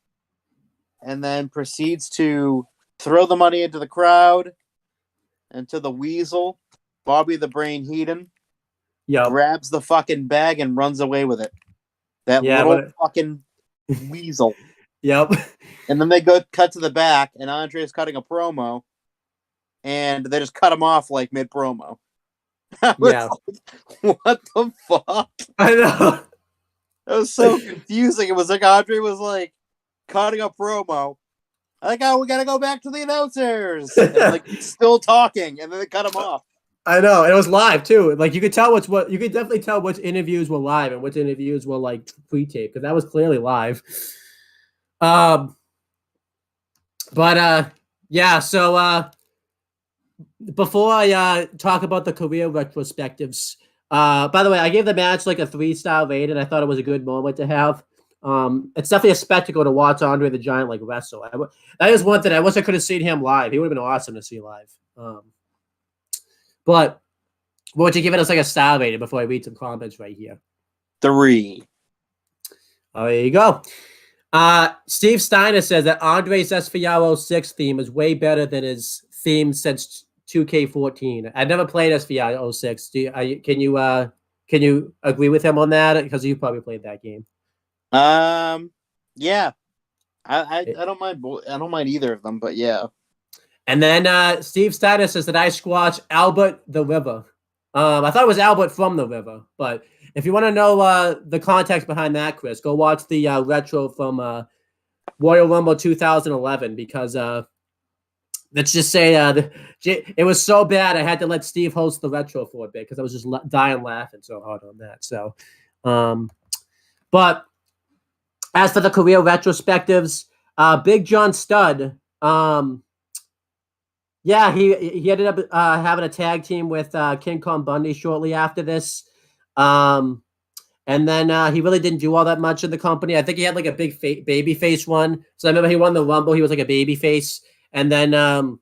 and then proceeds to throw the money into the crowd and to the Weasel, Bobby the Brain Heenan. Yep. Grabs the fucking bag and runs away with it. That little fucking weasel. Yep. And then they cut to the back, and Andre's cutting a promo, and they just cut him off like mid promo. Yeah. Like, what the fuck? I know. It was so confusing. It was like Andre was like cutting a promo. Like, oh, we gotta go back to the announcers. And like still talking, and then they cut him off. I know. It was live too. Like you could tell you could definitely tell which interviews were live and which interviews were like pre-taped because that was clearly live. Yeah, so before I talk about the career retrospectives, by the way, I gave the match like a 3-star rating. I thought it was a good moment to have. It's definitely a spectacle to watch Andre the Giant like wrestle. That is one thing. I wish I could have seen him live. He would have been awesome to see live. But what would you give it as like a star rating before I read some comments right here? 3. Oh, there you go. Steve Steiner says that Andre's SVR 06 theme is way better than his theme since 2K14. I've never played SVR 06. Can you agree with him on that? Because you probably played that game. Yeah. I don't mind. I don't mind either of them, but yeah. And then Steve Steiner says that I squash Albert the River. I thought it was Albert from the River, but if you want to know the context behind that, Chris, go watch the retro from Royal Rumble 2011 because let's just say it was so bad I had to let Steve host the retro for a bit because I was just dying laughing so hard on that. So, but as for the career retrospectives, Big John Studd, yeah, he ended up having a tag team with King Kong Bundy shortly after this. And then he really didn't do all that much in the company. I think he had like a big baby face one. So I remember he won the Rumble. He was like a baby face. And then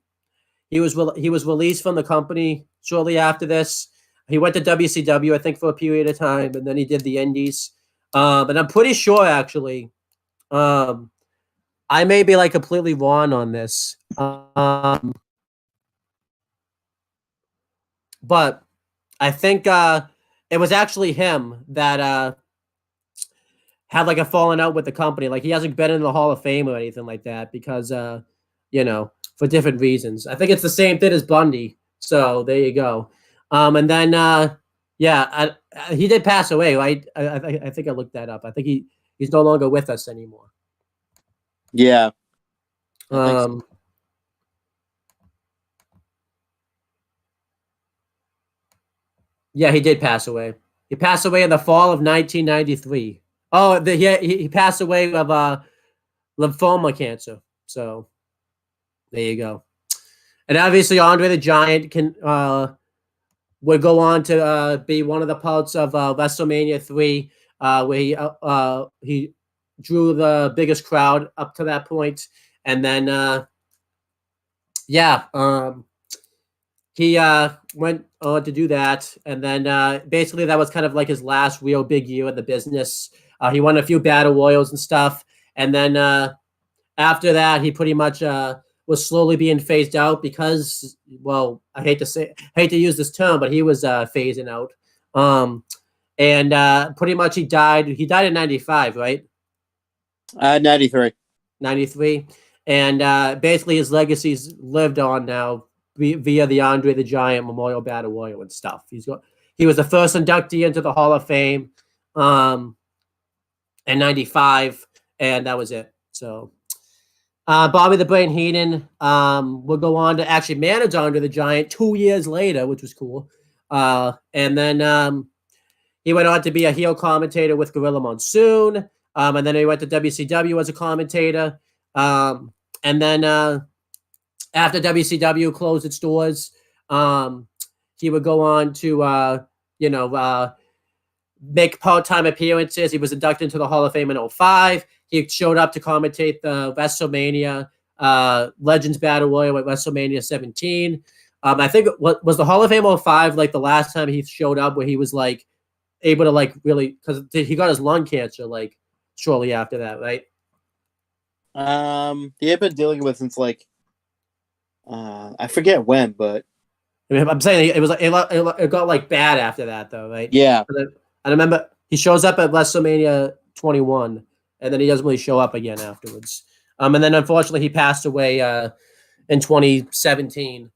he was released from the company shortly after this. He went to WCW, I think, for a period of time. And then he did the Indies. And I'm pretty sure, actually, I may be like completely wrong on this. But I think it was actually him that had like a falling out with the company. Like he hasn't been in the Hall of Fame or anything like that because, for different reasons. I think it's the same thing as Bundy. So there you go. And then, he did pass away, right? I think I looked that up. I think he's no longer with us anymore. Yeah. Yeah, he did pass away. He passed away in the fall of 1993. Oh, he passed away of lymphoma cancer. So there you go. And obviously, Andre the Giant would go on to be one of the parts of WrestleMania 3, where he drew the biggest crowd up to that point, and then he went on to do that, and then basically that was kind of like his last real big year in the business. He won a few battle royals and stuff, and then after that, he pretty much was slowly being phased out because, well, I hate to use this term, but he was phasing out, and pretty much he died. He died in 95, right? 93. 93, and basically his legacy's lived on now via the Andre the Giant Memorial Battle Royal and stuff. He He was the first inductee into the Hall of Fame in '95, and that was it. So Bobby the Brain Heenan will go on to actually manage Andre the Giant 2 years later, which was cool. And then he went on to be a heel commentator with Gorilla Monsoon. And then he went to WCW as a commentator. And then after WCW closed its doors, he would go on to, make part-time appearances. He was inducted into the Hall of Fame in '05. He showed up to commentate the WrestleMania Legends Battle Royal at WrestleMania 17. I think what was the Hall of Fame '05 like the last time he showed up where he was like able to like really, because he got his lung cancer like shortly after that, right? He had been dealing with since like I forget when, but I mean, I'm saying it was like it got like bad after that though, right? yeah. I remember he shows up at WrestleMania 21, and then he doesn't really show up again afterwards. And then unfortunately he passed away in 2017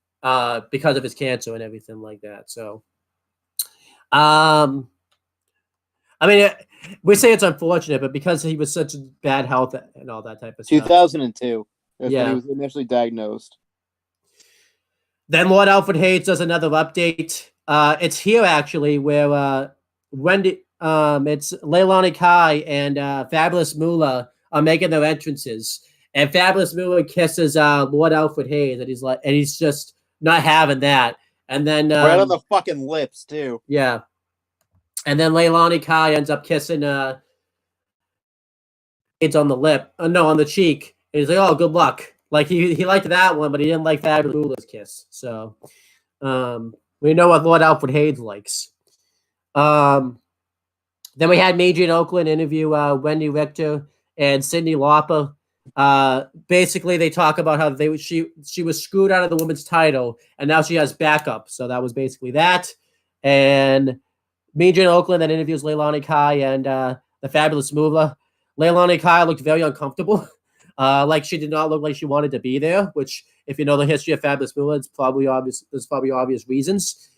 because of his cancer and everything like that. So, I mean, we say it's unfortunate, but because he was such bad health and all that type of stuff. 2002 is Yeah. when he was initially diagnosed. Then Lord Alfred Hayes does another update. It's here actually where Wendy, it's Leilani Kai and Fabulous Moolah are making their entrances, and Fabulous Moolah kisses Lord Alfred Hayes, and he's just not having that. And then Right on the fucking lips too. yeah. And then Leilani Kai ends up kissing it's on the lip. No, on the cheek. And he's like, oh, good luck. Like he liked that one, but he didn't like Fabulous Moolah's kiss. So we know what Lord Alfred Hayes likes. Then we had Major in Oakland interview Wendy Richter and Cyndi Lauper. Basically, they talk about how she was screwed out of the women's title, and now she has backup. So that was basically that. And Major in Oakland that interviews Leilani Kai and the Fabulous Moolah. Leilani Kai looked very uncomfortable. Like she did not look like she wanted to be there, which if you know the history of Fabulous Moolah, it's probably obvious. There's probably obvious reasons.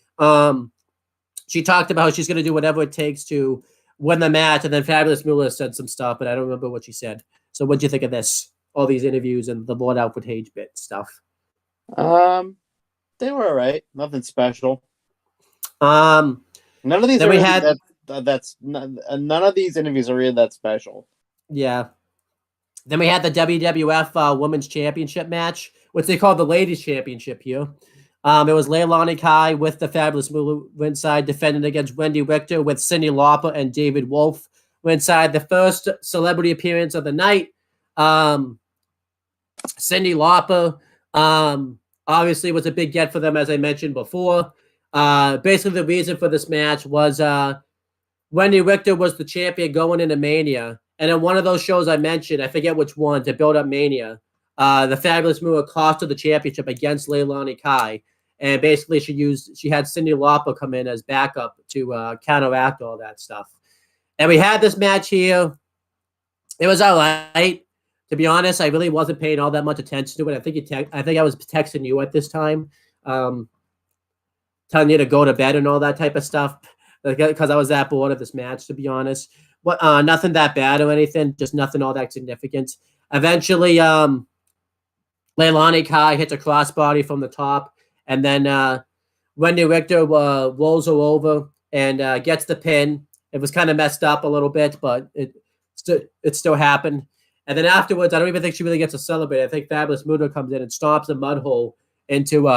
She talked about how she's going to do whatever it takes to win the match, and then Fabulous Moolah said some stuff, but I don't remember what she said. So what do you think of this? All these interviews and the Lord Alfred Hayes bit stuff. They were all right. Nothing special. None of these Then are we really had- none of these interviews are really that special. Yeah. Then we had the WWF Women's Championship match, which they called the Ladies Championship here. It was Leilani Kai with the Fabulous Moolah ringside defending against Wendy Richter with Cyndi Lauper and David Wolf ringside. The first celebrity appearance of the night. Cyndi Lauper obviously was a big get for them, as I mentioned before. Basically, the reason for this match was Wendy Richter was the champion going into Mania. And in one of those shows I mentioned, I forget which one, to build up Mania, the Fabulous Moolah cost her the championship against Leilani Kai. And basically she had Cyndi Lauper come in as backup to counteract all that stuff. And we had this match here. It was all right. To be honest, I really wasn't paying all that much attention to it. I think I was texting you at this time, telling you to go to bed and all that type of stuff, because I was that bored of this match, to be honest. Nothing that bad or anything, just nothing all that significant. Eventually, Leilani Kai hits a crossbody from the top, and then Wendy Richter rolls her over and gets the pin. It was kind of messed up a little bit, but it still happened. And then afterwards, I don't even think she really gets to celebrate. I think Fabulous Moolah comes in and stomps a mud hole into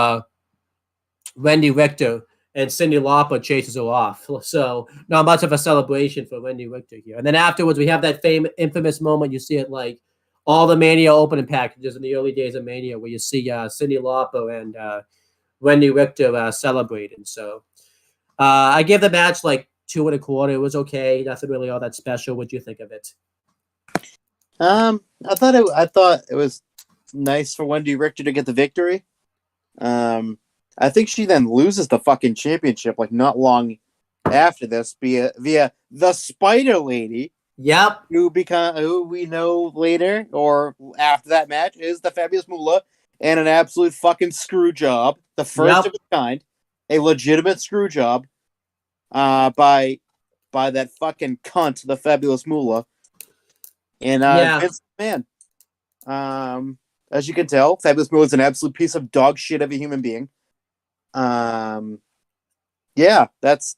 Wendy Richter, and Cyndi Lauper chases her off. So not much of a celebration for Wendy Richter here. And then afterwards, we have that infamous moment. You see it like all the Mania opening packages in the early days of Mania, where you see Cyndi Lauper and Wendy Richter celebrating. So I give the match like 2 1/4. It was okay. Nothing really all that special. What do you think of it? I thought it was nice for Wendy Richter to get the victory. I think she then loses the fucking championship like not long after this via the Spider Lady. Yep. Who we know later or after that match is the Fabulous Moolah, and an absolute fucking screw job, the first of its kind, a legitimate screw job. by that fucking cunt, the Fabulous Moolah, and Yeah. Vince McMahon. As you can tell, Fabulous Moolah is an absolute piece of dog shit of a human being. Yeah, that's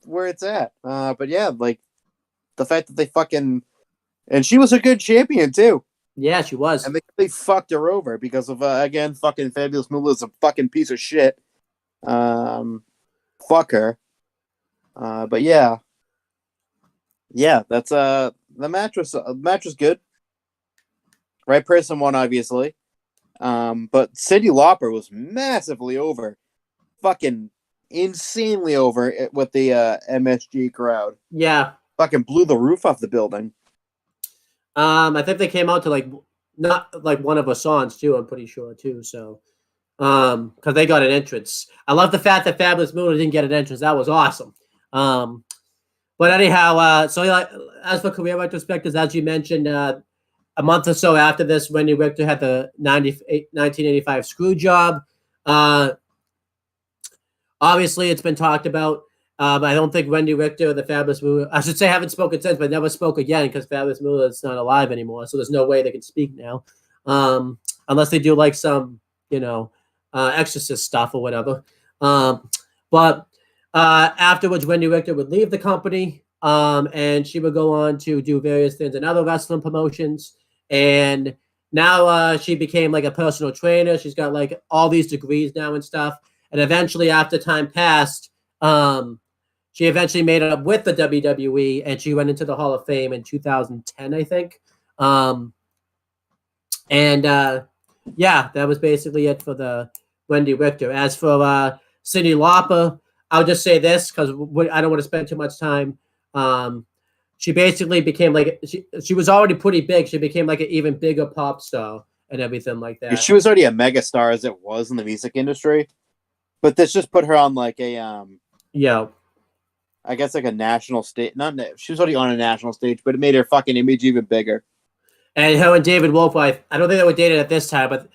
where it's at. But yeah, like the fact that they fucking, and she was a good champion too. Yeah, she was. And they fucked her over because of again, fucking Fabulous Moolah is a fucking piece of shit. Fuck her. But yeah, that's the match was good. Right person won, obviously. But Cyndi Lauper was massively over, fucking insanely over with the MSG crowd. Yeah. Fucking blew the roof off the building. I think they came out to like not like one of her songs too. I'm pretty sure too. So, because they got an entrance. I love the fact that Fabulous Moolah didn't get an entrance. That was awesome. But anyhow, so like as for career retrospectives, as you mentioned, a month or so after this, Wendy Richter had the 1985 screw job. Obviously, it's been talked about. I don't think Wendy Richter or the Fabulous Moolah, I should say, haven't spoken since, but never spoke again because Fabulous Moolah is not alive anymore. So there's no way they can speak now, unless they do like some, exorcist stuff or whatever. But afterwards, Wendy Richter would leave the company, and she would go on to do various things in other wrestling promotions. And now she became like a personal trainer. She's got like all these degrees now and stuff. And eventually, after time passed, she eventually made it up with the WWE, and she went into the Hall of Fame in 2010, I think. Yeah, that was basically it for the Wendy Richter. As for Cyndi Lauper, I'll just say this because I don't want to spend too much time. She basically became like she was already pretty big. She became like an even bigger pop star and everything like that. She was already a megastar as it was in the music industry, but this just put her on like a I guess like a national stage. She was already on a national stage, but it made her fucking image even bigger. And her and David Wolf, I don't think they were dated at this time, but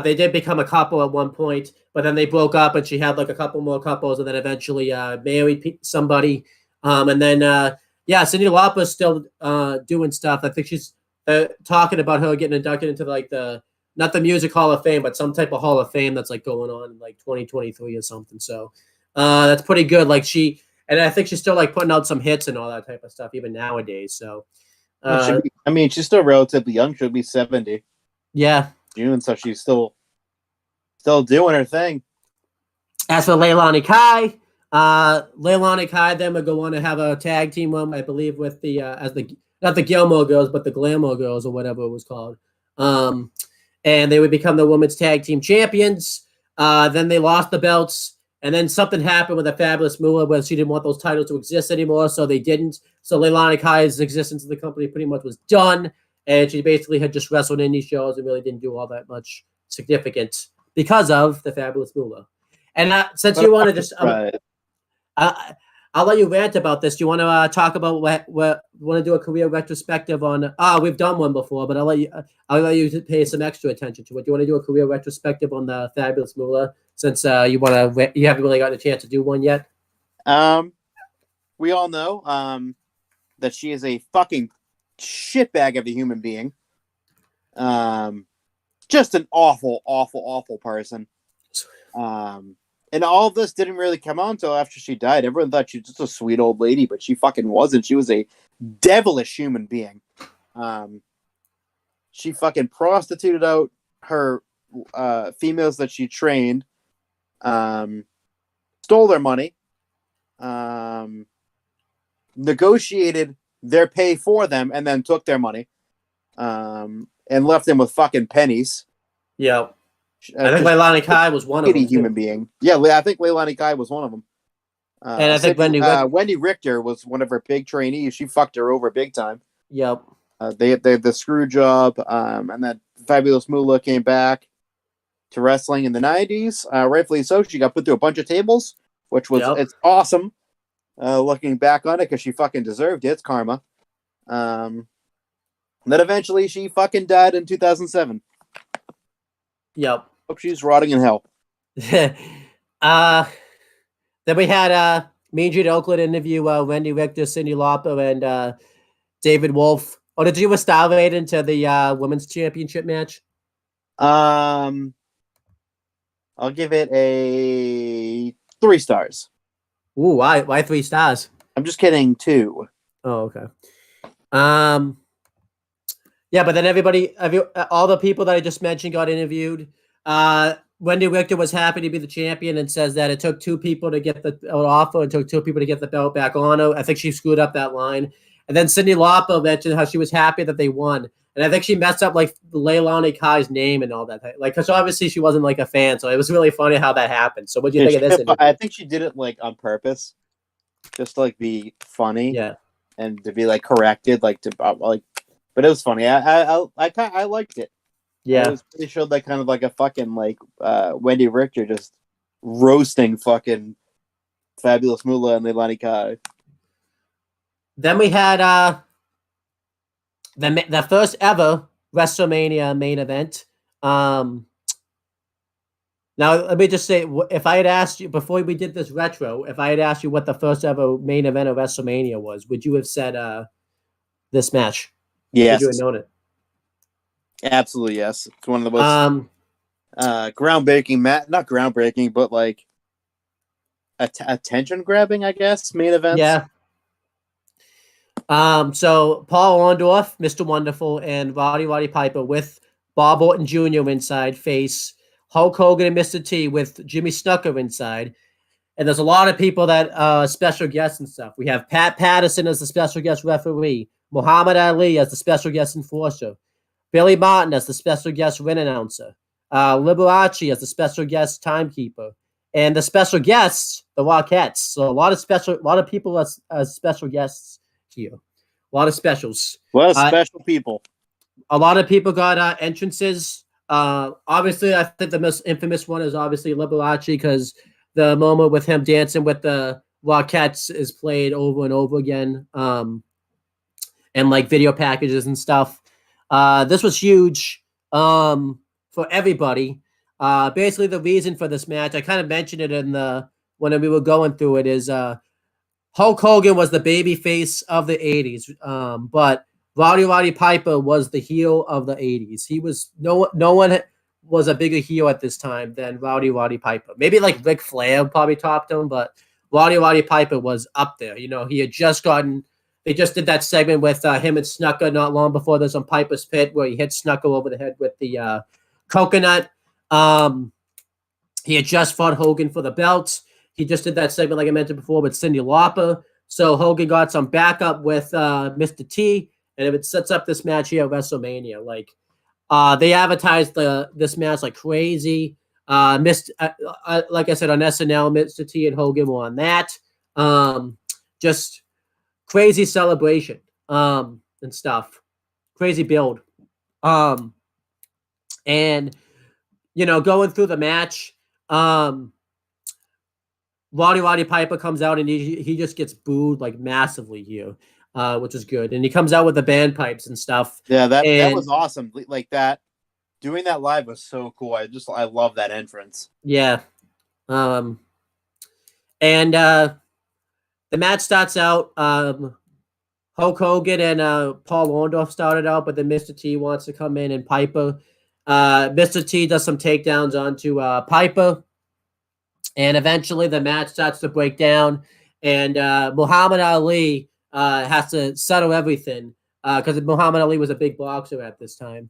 they did become a couple at one point. But then they broke up, and she had like a couple more couples, and then eventually married somebody. And then Cyndi Lauper's still doing stuff. I think she's talking about her getting inducted into like not the Music Hall of Fame, but some type of Hall of Fame that's like going on in like 2023 or something. So that's pretty good. Like and I think she's still like putting out some hits and all that type of stuff even nowadays. So, she's still relatively young. She'll be 70. Yeah, June, so she's still doing her thing. As for Leilani Kai, Leilani Kai then would go on to have a tag team one, I believe, with the not the Gilmore Girls, but the Glamour Girls or whatever it was called. And they would become the women's tag team champions. Then they lost the belts. And then something happened with the Fabulous Moolah where she didn't want those titles to exist anymore, so they didn't. So Leilani Kai's existence in the company pretty much was done, and she basically had just wrestled indie shows and really didn't do all that much significant because of the Fabulous Moolah. And since you want to just, I'll let you rant about this. Do you want to talk about what want to do a career retrospective on? We've done one before, but I'll let you pay some extra attention to it. Do you want to do a career retrospective on the Fabulous Moolah since you haven't really gotten a chance to do one yet? We all know that she is a fucking shitbag of a human being. Just an awful, awful, awful person. And all of this didn't really come out until after she died. Everyone thought she was just a sweet old lady, but she fucking wasn't. She was a devilish human being. She fucking prostituted out her females that she trained, stole their money, negotiated their pay for them, and then took their money, and left them with fucking pennies. Yeah. I think Leilani Kai was one of them. Human being. Yeah, I think Leilani Kai was one of them. And I think Wendy Richter was one of her big trainees. She fucked her over big time. Yep. They had the screw job, and that Fabulous Moolah came back to wrestling in the 90s. Rightfully so. She got put through a bunch of tables, which was it's awesome. Looking back on it, because she fucking deserved it. It's karma. Then eventually she fucking died in 2007. Yep. Hope she's rotting in hell. Then we had Mean Street Oakland interview Wendy Richter, Cyndi Lauper, and David Wolf. Oh, did you do a star rating to the women's championship match? I'll give it a 3 stars. Ooh, why 3 stars? I'm just kidding, 2. Oh, okay. Yeah, but then all the people that I just mentioned got interviewed. Wendy Richter was happy to be the champion and says that it took 2 people to get the belt off her. It took 2 people to get the belt back on her. I think she screwed up that line. And then Cyndi Lauper mentioned how she was happy that they won. And I think she messed up like Leilani Kai's name and all that. Like, because obviously she wasn't like a fan. So it was really funny how that happened. So what do you think of this interview? I think she did it like on purpose, just to like be funny. Yeah. And to be like corrected, like to like. But it was funny. I liked it. Yeah. It was pretty showed like kind of like a fucking like Wendy Richter just roasting fucking Fabulous Moolah and Leilani Kai. Then we had the first ever WrestleMania main event. Now, let me just say, if I had asked you before we did this retro, if I had asked you what the first ever main event of WrestleMania was, would you have said this match? Yes. Would you have known it? Absolutely, yes. It's one of the most groundbreaking, not groundbreaking, but like attention grabbing, I guess, main events. Yeah. So Paul Orndorff, Mr. Wonderful, and Roddy Piper with Bob Orton Jr. inside face Hulk Hogan and Mr. T with Jimmy Snuka inside. And there's a lot of people that special guests and stuff. We have Pat Patterson as the special guest referee, Muhammad Ali as the special guest enforcer, Billy Martin as the special guest ring announcer, Liberace as the special guest timekeeper, and the special guests, the Rockettes. So a lot of people as special guests here. A lot of specials. A lot of special people. A lot of people got entrances. Obviously, I think the most infamous one is obviously Liberace because the moment with him dancing with the Rockettes is played over and over again. And like video packages and stuff. This was huge for everybody. Basically, the reason for this match, I kind of mentioned it when we were going through it, is Hulk Hogan was the baby face of the 80s, but Roddy Piper was the heel of the 80s. He was no one was a bigger heel at this time than Roddy Piper. Maybe like Ric Flair probably topped him, but Roddy Piper was up there. You know, he had just gotten. They just did that segment with him and Snuka not long before this on Piper's Pit, where he hit Snuka over the head with the coconut. He had just fought Hogan for the belt. He just did that segment, like I mentioned before, with Cyndi Lauper. So Hogan got some backup with Mr. T, and it sets up this match here at WrestleMania. Like they advertised this match like crazy. Like I said on SNL, Mr. T and Hogan were on that. Just crazy celebration and stuff. Crazy build. And you know, going through the match, Roddy Piper comes out and he just gets booed like massively here, which is good. And he comes out with the bandpipes and stuff. Yeah, that was awesome. Like that, doing that live was so cool. I love that entrance. Yeah. And the match starts out. Hulk Hogan and Paul Orndorff started out, but then Mr. T wants to come in and Piper. Mr. T does some takedowns onto Piper. And eventually the match starts to break down. And Muhammad Ali has to settle everything because Muhammad Ali was a big boxer at this time.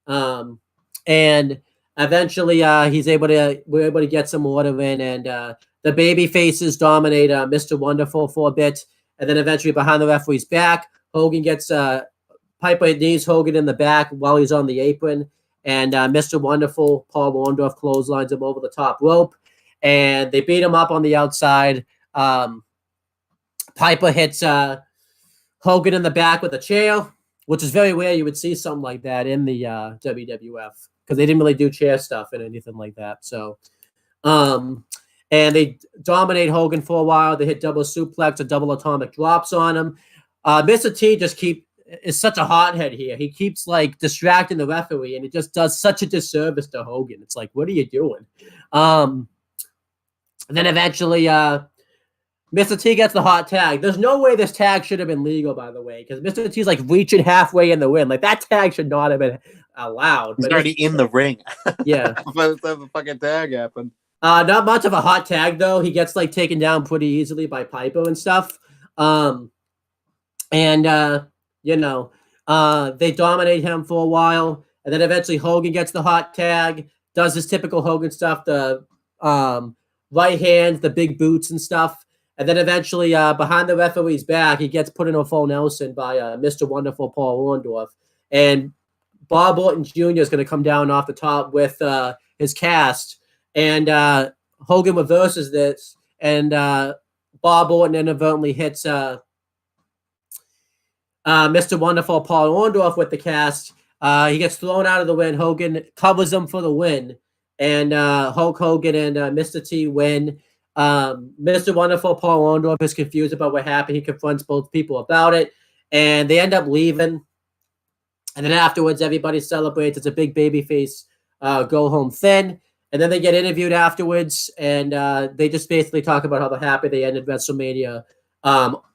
And eventually we're able to get some order in. And the baby faces dominate Mr. Wonderful for a bit. And then eventually behind the referee's back, Hogan gets Piper knees Hogan in the back while he's on the apron. And Mr. Wonderful, Paul Orndorff, clotheslines him over the top rope. And they beat him up on the outside. Piper hits Hogan in the back with a chair, which is very rare. You would see something like that in the WWF because they didn't really do chair stuff and anything like that. So, and they dominate Hogan for a while. They hit double suplex or double atomic drops on him. Mr. T is such a hothead here. He keeps like distracting the referee, and it just does such a disservice to Hogan. It's like, what are you doing? And then eventually, Mr. T gets the hot tag. There's no way this tag should have been legal, by the way, because Mr. T's like reaching halfway in the win. Like that tag should not have been allowed. He's But already in the ring. yeah. By the time the fucking tag happened. Not much of a hot tag though. He gets like taken down pretty easily by Piper and stuff. You know, they dominate him for a while, and then eventually Hogan gets the hot tag, does his typical Hogan stuff, the right hands, the big boots and stuff. And then eventually, behind the referee's back, he gets put in a full Nelson by Mr. Wonderful Paul Orndorff. And Bob Orton Jr. is going to come down off the top with his cast. And Hogan reverses this. And Bob Orton inadvertently hits Mr. Wonderful Paul Orndorff with the cast. He gets thrown out of the win. Hogan covers him for the win. And Hulk Hogan and Mr. T win. Mr. Wonderful Paul Orndorff is confused about what happened. He confronts both people about it, and they end up leaving. And then afterwards, everybody celebrates. It's a big babyface go home thin. And then they get interviewed afterwards, and they just basically talk about how happy they ended WrestleMania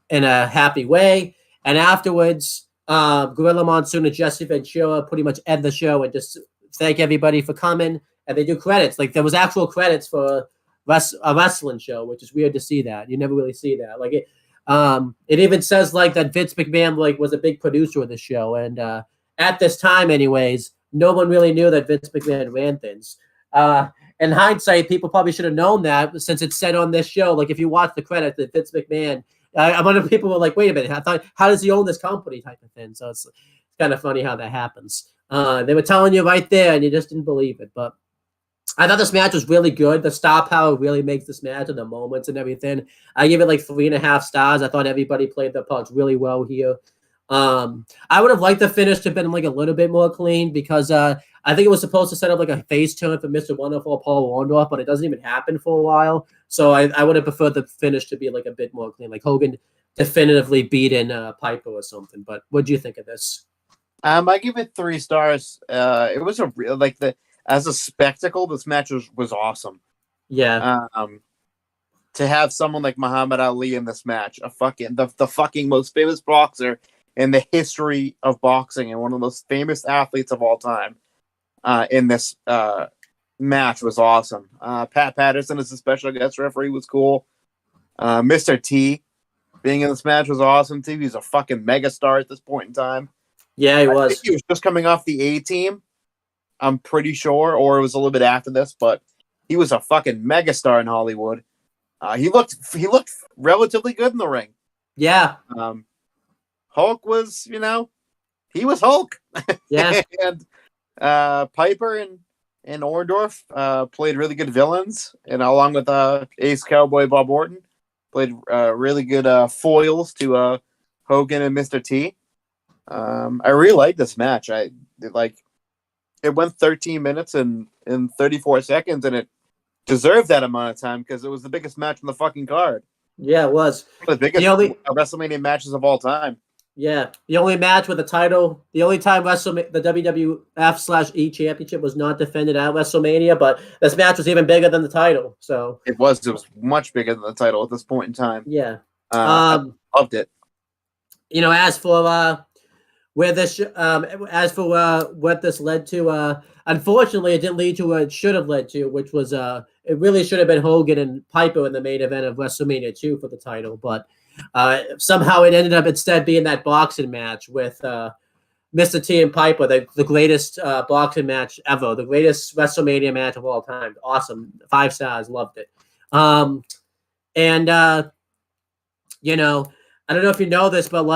in a happy way. And afterwards, Gorilla Monsoon and Jesse Ventura pretty much end the show and just thank everybody for coming. And they do credits. Like there was actual credits for a wrestling show, which is weird to see that. You never really see that. Like it even says like that Vince McMahon like was a big producer of the show, and at this time, anyways, no one really knew that Vince McMahon ran things. In hindsight, people probably should have known that since it's said on this show. Like if you watch the credits, that Vince McMahon, I wonder people were like, "Wait a minute, I thought how does he own this company?" type of thing. So it's kind of funny how that happens. They were telling you right there, and you just didn't believe it, but. I thought this match was really good. The star power really makes this match and the moments and everything. I give it like 3.5 stars. I thought everybody played their parts really well here. I would have liked the finish to have been like a little bit more clean because I think it was supposed to set up like a face turn for Mr. Wonderful Paul Orndorff, but it doesn't even happen for a while. So I would have preferred the finish to be like a bit more clean, like Hogan definitively beating Piper or something. But what do you think of this? I give it 3 stars. It was a real like the. As a spectacle, this match was awesome. Yeah. To have someone like Muhammad Ali in this match, the fucking most famous boxer in the history of boxing and one of the most famous athletes of all time, in this match was awesome. Pat Patterson as a special guest referee was cool. Mr. T being in this match was awesome too. He's a fucking megastar at this point in time. Yeah, he was. I think he was just coming off the A-Team. I'm pretty sure, or it was a little bit after this, but he was a fucking megastar in Hollywood. He looked relatively good in the ring. Yeah. Hulk was, he was Hulk. Yeah. And Piper and Orndorff played really good villains, and along with Ace Cowboy Bob Orton, played really good foils to Hogan and Mr. T. I really like this match. It went 13 minutes and 34 seconds, and it deserved that amount of time because it was the biggest match on the fucking card. Yeah, it was. One of the biggest WrestleMania matches of all time. Yeah, the only match with the title, the only time the WWF/E Championship was not defended at WrestleMania, but this match was even bigger than the title. So it was much bigger than the title at this point in time. Yeah, I loved it. As for what this led to, unfortunately, it didn't lead to what it should have led to, which was it really should have been Hogan and Piper in the main event of WrestleMania 2 for the title, but somehow it ended up instead being that boxing match with Mr. T and Piper, the greatest boxing match ever, the greatest WrestleMania match of all time. Awesome, 5 stars, loved it. I don't know if you know this, but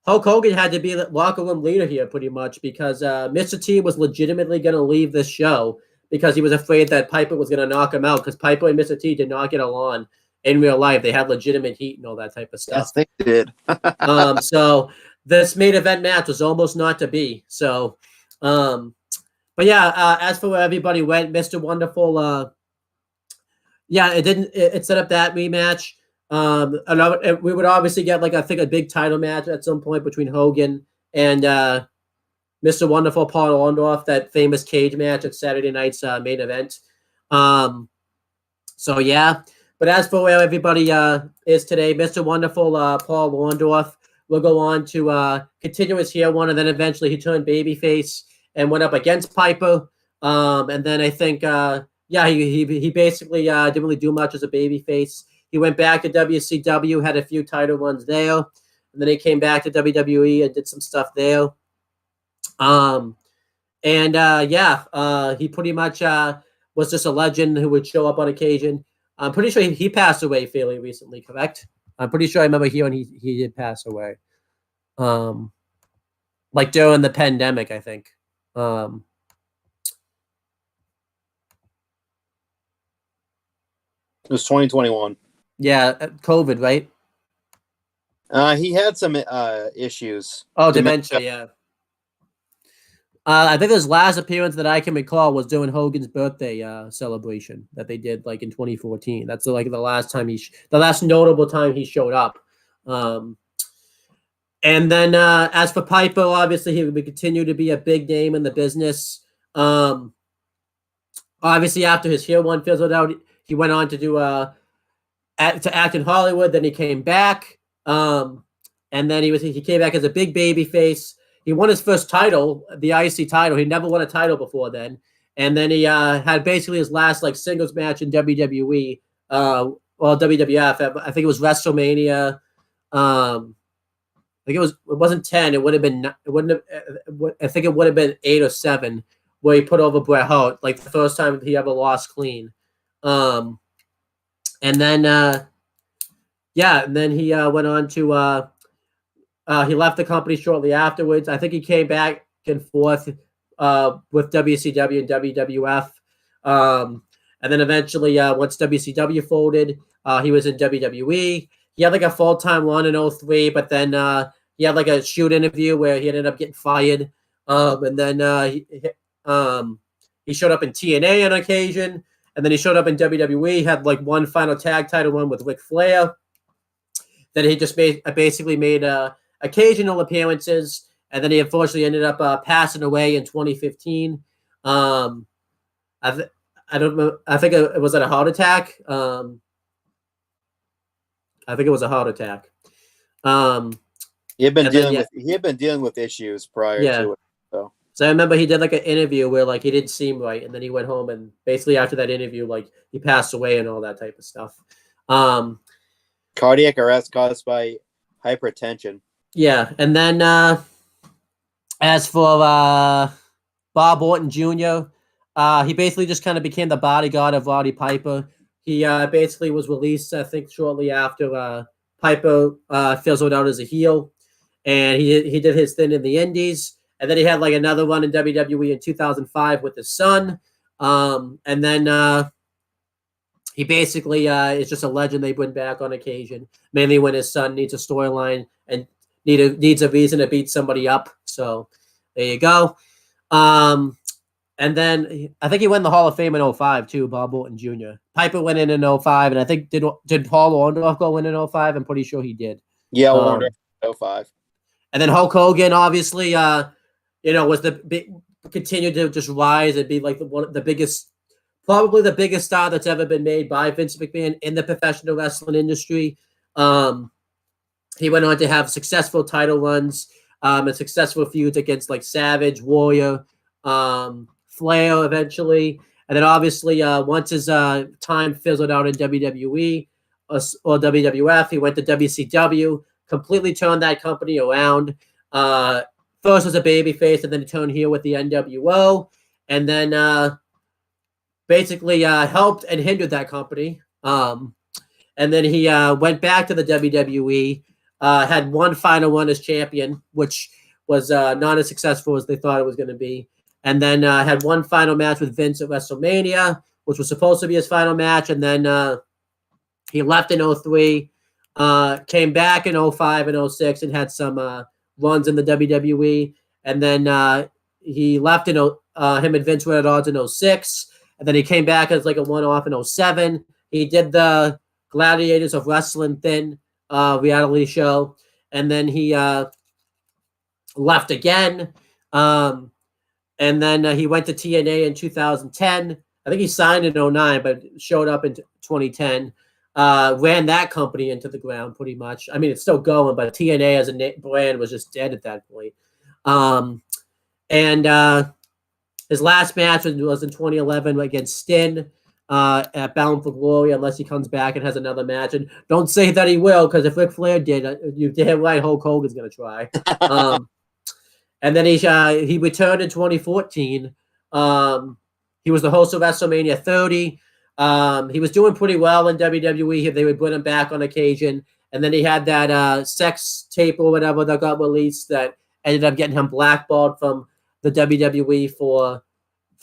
Hulk Hogan had to be the locker room leader here pretty much because Mr. T was legitimately going to leave this show because he was afraid that Piper was going to knock him out because Piper and Mr. T did not get along in real life. They had legitimate heat and all that type of stuff. Yes, they did. So this main event match was almost not to be. So, but yeah, as for where everybody went, Mr. Wonderful, it set up that rematch. We would obviously get I think a big title match at some point between Hogan and Mr. Wonderful Paul Orndorff, that famous cage match at Saturday night's main event. So yeah, But as for where everybody is today, Mr. Wonderful Paul Orndorff will go on to continue his heel one, and then eventually he turned babyface and went up against Piper. And then I think, he basically didn't really do much as a babyface. He went back to WCW, had a few title runs there, and then he came back to WWE and did some stuff there. He pretty much was just a legend who would show up on occasion. I'm pretty sure he passed away fairly recently, correct? I'm pretty sure I remember hearing he did pass away. Like during the pandemic, I think. It was 2021. Yeah, COVID, right? He had some issues. Oh, dementia, yeah. I think his last appearance that I can recall was during Hogan's birthday celebration that they did like in 2014. That's like the last time the last notable time he showed up. And then as for Piper, obviously he would continue to be a big name in the business. Obviously after his heel one fizzled out, he went on to do to act in Hollywood. Then he came back, and then he came back as a big baby face. He won his first title, the IC title. He never won a title before then. And then he had basically his last like singles match in WWE, WWF. I think it was WrestleMania. I think it wasn't 10. It would have been. It wouldn't have. I think it would have been 8 or 7, where he put over Bret Hart, like the first time he ever lost clean. And then he went on to. He left the company shortly afterwards. I think he came back and forth with WCW and WWF. And then eventually, once WCW folded, he was in WWE. He had like a full-time run in 2003, but then he had like a shoot interview where he ended up getting fired. And then he showed up in TNA on occasion. And then he showed up in WWE, had like one final tag title run with Ric Flair. Then he just basically made occasional appearances, and then he unfortunately ended up passing away in 2015. I don't know. I think it was at a heart attack. I think it was a heart attack. He had been dealing with issues prior to it. So I remember he did like an interview where like he didn't seem right, and then he went home, and basically after that interview, like he passed away and all that type of stuff. Cardiac arrest caused by hypertension. Yeah, and then as for Bob Orton Jr., he basically just kind of became the bodyguard of Roddy Piper. He basically was released, I think, shortly after Piper fizzled out as a heel, and he did his thing in the Indies, and then he had like another run in WWE in 2005 with his son, and then he basically is just a legend they bring back on occasion, mainly when his son needs a storyline and needs a reason to beat somebody up. So there you go. And then I think he went in the Hall of Fame in 2005 too, Bob Orton Jr. Piper went in 2005, and I think did Paul Orndorff go in 2005? I'm pretty sure he did. Yeah, Orndorff 2005. And then Hulk Hogan, obviously, was continued to just rise and be like the biggest, probably the biggest star that's ever been made by Vince McMahon in the professional wrestling industry. He went on to have successful title runs and successful feuds against like Savage, Warrior, Flair eventually. And then obviously once his time fizzled out in WWE or WWF, he went to WCW, completely turned that company around. First as a babyface, and then he turned heel with the NWO. And then basically helped and hindered that company. And then he went back to the WWE, had one final run as champion, which was not as successful as they thought it was going to be. And then had one final match with Vince at WrestleMania, which was supposed to be his final match. And then he left in 2003, came back in 2005 and 2006, and had some runs in the WWE. And then he left in him and Vince were at odds in 2006. And then he came back as like a one-off in 2007. He did the Gladiators of Wrestling thing, reality show. And then he left again. And then he went to TNA in 2010. I think he signed in 2009, but showed up in 2010. ran that company into the ground pretty much. I mean, it's still going, but TNA as a brand was just dead at that point. And his last match was in 2011 against Stin at Bound for Glory, unless he comes back and has another match. And don't say that he will, because if Ric Flair did, you damn right Hulk Hogan's going to try. And then he returned in 2014. He was the host of WrestleMania 30. He was doing pretty well in WWE. They would bring him back on occasion. And then he had that sex tape or whatever that got released that ended up getting him blackballed from the WWE for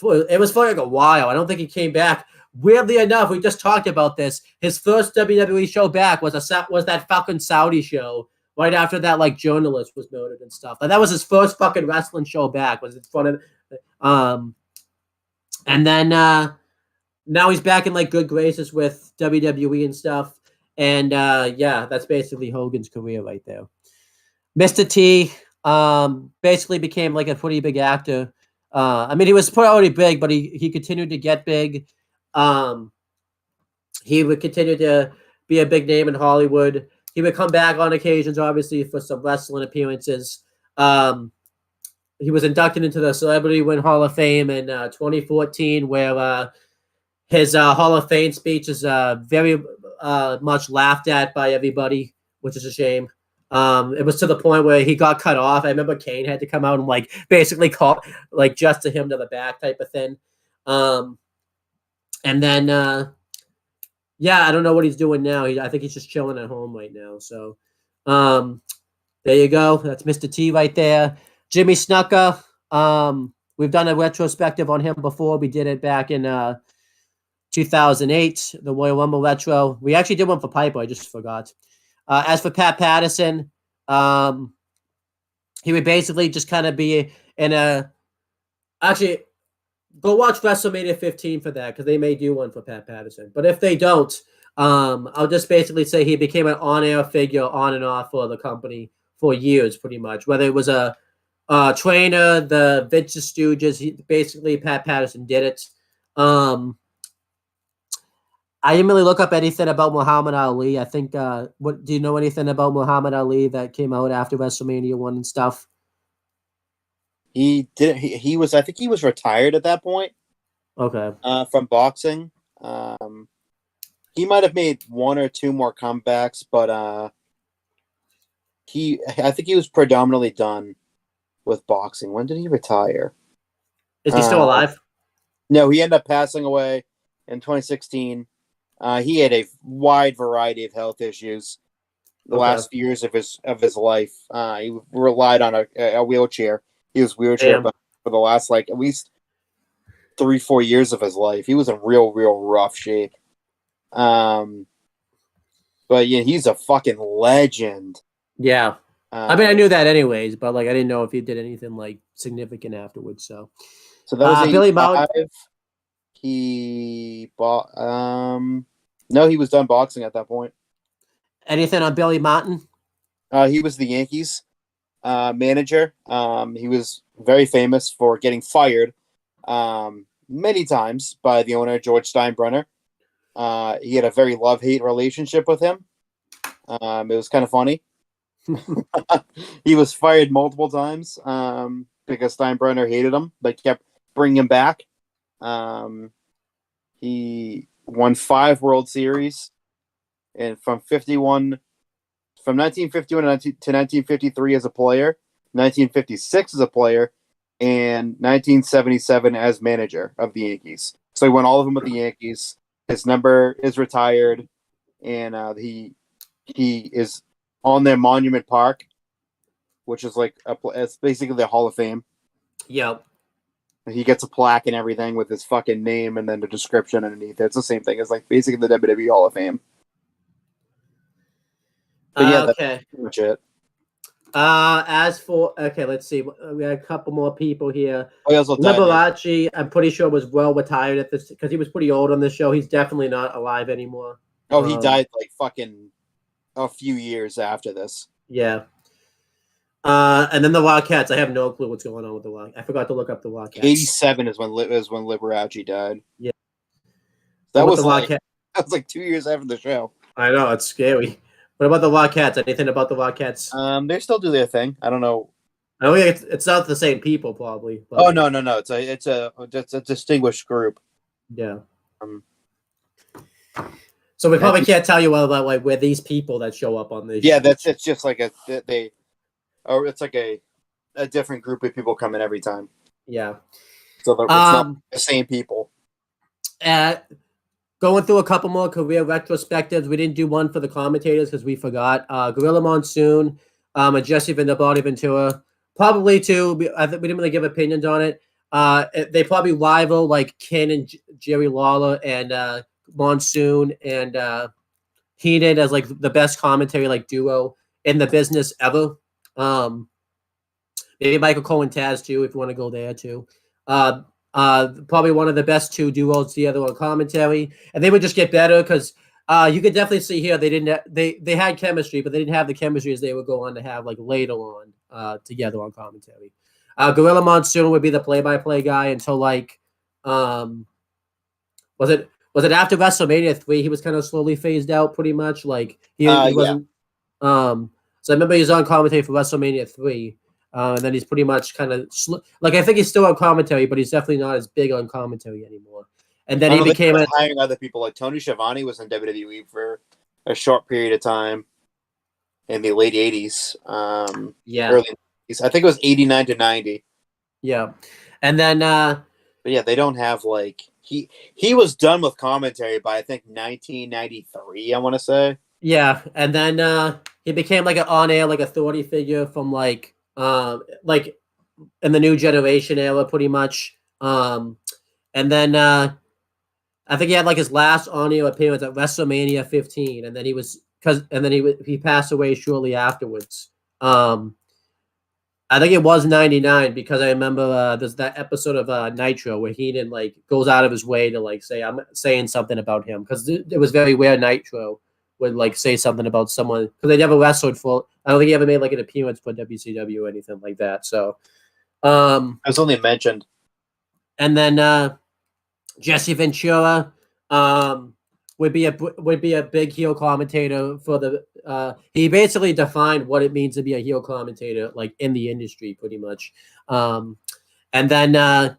it was for like a while. I don't think he came back. Weirdly enough, we just talked about this. His first WWE show back was that fucking Saudi show right after that like journalist was murdered and stuff. Like that was his first fucking wrestling show back. Was in front of and then now he's back in like good graces with WWE and stuff. And yeah, that's basically Hogan's career right there. Mr. T basically became like a pretty big actor. I mean, he was already big, but he continued to get big. He would continue to be a big name in Hollywood. He would come back on occasions, obviously, for some wrestling appearances. He was inducted into the Celebrity Win Hall of Fame in 2014, where his Hall of Fame speech is very much laughed at by everybody, which is a shame. It was to the point where he got cut off. I remember Kane had to come out and like basically call like just to him to the back type of thing. And then yeah, I don't know what he's doing now. I think he's just chilling at home right now. So there you go. That's Mr. T right there. Jimmy Snuka. We've done a retrospective on him before. We did it back in 2008, the Royal Rumble retro. We actually did one for Piper. I just forgot. As for Pat Patterson, he would basically just kind of be in a. Actually, go watch WrestleMania 15 for that because they may do one for Pat Patterson. But if they don't, I'll just basically say he became an on-air figure on and off for the company for years, pretty much. Whether it was a trainer, the Vince Stooges, basically Pat Patterson did it. I didn't really look up anything about Muhammad Ali. I think, do you know anything about Muhammad Ali that came out after WrestleMania 1 and stuff? He did. He was. I think he was retired at that point. Okay. From boxing. He might have made one or two more comebacks, but I think he was predominantly done with boxing. When did he retire? Is he still alive? No, he ended up passing away in 2016. He had a wide variety of health issues the last few years of his life. He relied on a wheelchair. He was wheelchair bound for the last like at least 3-4 years of his life. He was in real rough shape. But yeah, he's a fucking legend. Yeah. I mean, I knew that anyways, but like I didn't know if he did anything like significant afterwards. So that was Billy Mountain. He bought. No, he was done boxing at that point. Anything on Billy Martin? He was the Yankees manager. He was very famous for getting fired many times by the owner, George Steinbrenner. He had a very love-hate relationship with him. It was kind of funny. He was fired multiple times because Steinbrenner hated him, but kept bringing him back. He won 5 World Series, and from 1951 to 1953 as a player, 1956 as a player, and 1977 as manager of the Yankees. So he won all of them with the Yankees. His number is retired, and he is on their Monument Park, which is like it's basically the Hall of Fame. Yep. He gets a plaque and everything with his fucking name and then the description underneath it. It's the same thing as like basically the WWE Hall of Fame. But yeah, okay. That's pretty much it. As for let's see. We had a couple more people here. Liberace, I'm pretty sure was well retired at this because he was pretty old on this show. He's definitely not alive anymore. Oh, he died like fucking a few years after this. Yeah. And then the Wildcats. I have no clue what's going on with the Wildcats. I forgot to look up the Wildcats. 87 is when Liberace died. Yeah. That was like 2 years after the show. I know it's scary. What about the Wildcats? Anything about the Wildcats? They still do their thing. I don't know. I know it's not the same people, probably. But Oh no. It's a distinguished group. yeah. Um, So we probably and- can't tell you about like where these people that show up on this. yeah, show. it's just like it's like a different group of people coming every time. Yeah. So it's not the same people. Going through a couple more career retrospectives. We didn't do one for the commentators because we forgot. Gorilla Monsoon, and Jesse Ventura. Probably two. We didn't really give opinions on it. They probably rival like Ken and Jerry Lawler and Monsoon and Heenan as like the best commentary like duo in the business ever. Maybe Michael Cole and Taz too, if you want to go there too. Probably one of the best two duos together on commentary, and they would just get better because you could definitely see here they had chemistry, but they didn't have the chemistry as they would go on to have like later on together on commentary. Gorilla Monsoon would be the play-by-play guy until like was it after WrestleMania 3 he was kind of slowly phased out pretty much like he wasn't so I remember he was on commentary for WrestleMania 3. And then he's pretty much kind of like I think he's still on commentary, but he's definitely not as big on commentary anymore. And then he became hiring other people like Tony Schiavone was in WWE for a short period of time in the late '80s. Early '90s. I think it was '89 to '90. Yeah, and then but yeah, they don't have like he was done with commentary by I think 1993. I want to say. Yeah, and then he became like an on-air like authority figure from like in the new generation era pretty much. And then I think he had like his last on-air appearance at WrestleMania 15, and then he passed away shortly afterwards. I think it was 99 because I remember there's that episode of Nitro where Heenan like goes out of his way to like say I'm saying something about him because it was very rare Nitro would like say something about someone because they never wrestled for. I don't think he ever made like an appearance for WCW or anything like that. So, I was only mentioned. And then Jesse Ventura would be a big heel commentator for the. He basically defined what it means to be a heel commentator, like in the industry, pretty much. And then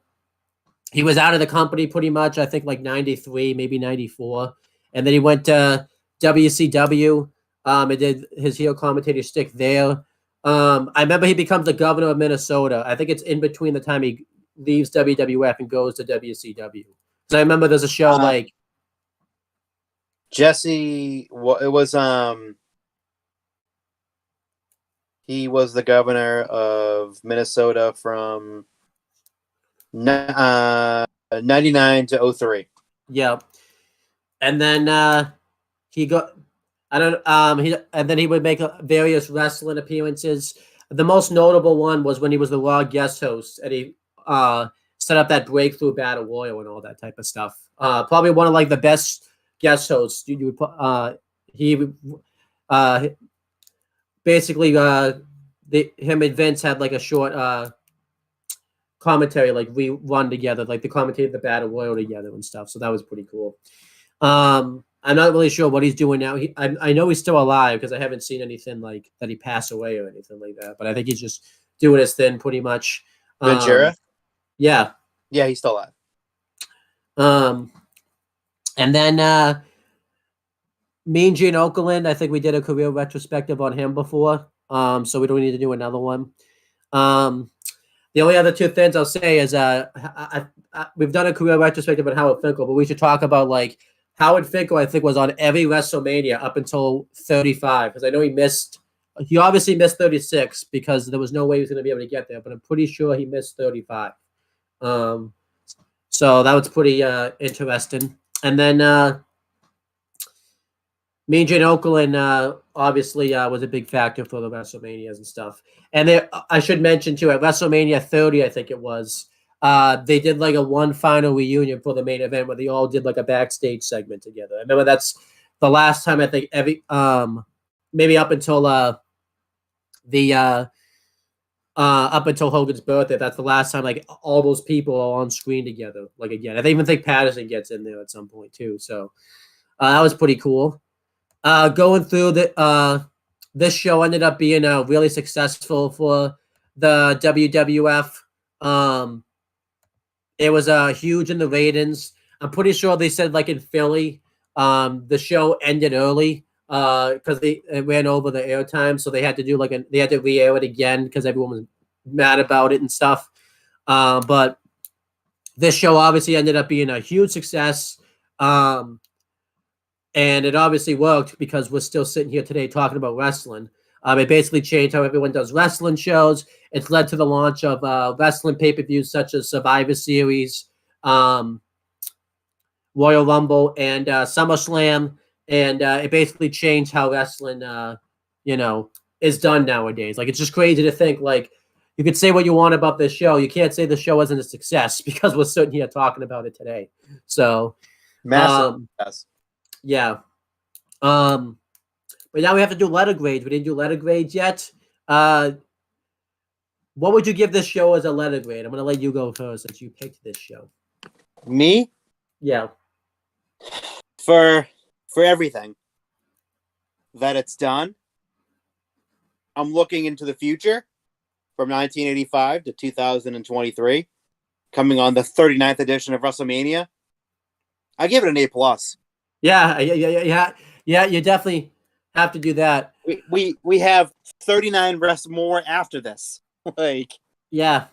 he was out of the company pretty much. I think like 93, maybe 94, and then he went to WCW and did his heel commentator stick there. I remember he becomes the governor of Minnesota. I think it's in between the time he leaves WWF and goes to WCW. So I remember there's a show like Jesse. It was he was the governor of Minnesota from 99 to 03. Yeah, and then he got. I don't. And then he would make various wrestling appearances. The most notable one was when he was the Raw guest host, and he set up that breakthrough battle royal and all that type of stuff. Probably one of like the best guest hosts. He basically him and Vince had like a short commentary, like we run together, like they commentated the battle royal together and stuff. So that was pretty cool. I'm not really sure what he's doing now. I know he's still alive because I haven't seen anything like that he passed away or anything like that. But I think he's just doing his thing pretty much. Ventura? Yeah. Yeah, he's still alive. And then Mean Gene Okerlund, I think we did a career retrospective on him before. So we don't need to do another one. The only other two things I'll say is we've done a career retrospective on Howard Finkel, but we should talk about like Howard Finkel, I think, was on every WrestleMania up until 35 because I know he obviously missed 36 because there was no way he was going to be able to get there, but I'm pretty sure he missed 35. So that was pretty interesting. And then Mean Gene Okerlund obviously was a big factor for the WrestleManias and stuff. And I should mention too, at WrestleMania 30, I think it was, they did like a one final reunion for the main event where they all did like a backstage segment together. I remember that's the last time I think maybe up until up until Hogan's birthday, that's the last time like all those people are on screen together. Like again, I even think Patterson gets in there at some point too. So that was pretty cool. Going through this show ended up being really successful for the WWF. It was huge in the ratings. I'm pretty sure they said like in Philly, the show ended early because it ran over the airtime, so they had to do they had to re-air it again because everyone was mad about it and stuff. But this show obviously ended up being a huge success. And it obviously worked because we're still sitting here today talking about wrestling. It basically changed how everyone does wrestling shows. It's led to the launch of wrestling pay-per-views such as Survivor Series, Royal Rumble, and SummerSlam. And it basically changed how wrestling, is done nowadays. Like, it's just crazy to think, like, you could say what you want about this show. You can't say the show wasn't a success because we're sitting here talking about it today. So, Massive. Yes. yeah. But now we have to do letter grades. We didn't do letter grades yet. What would you give this show as a letter grade? I'm gonna let you go first since you picked this show. Me Yeah. for everything that it's done. I'm looking into the future from 1985 to 2023, coming on the 39th edition of WrestleMania. I give it an A+. Yeah. You definitely have to do that. We have 39 more after this. Like, Yeah.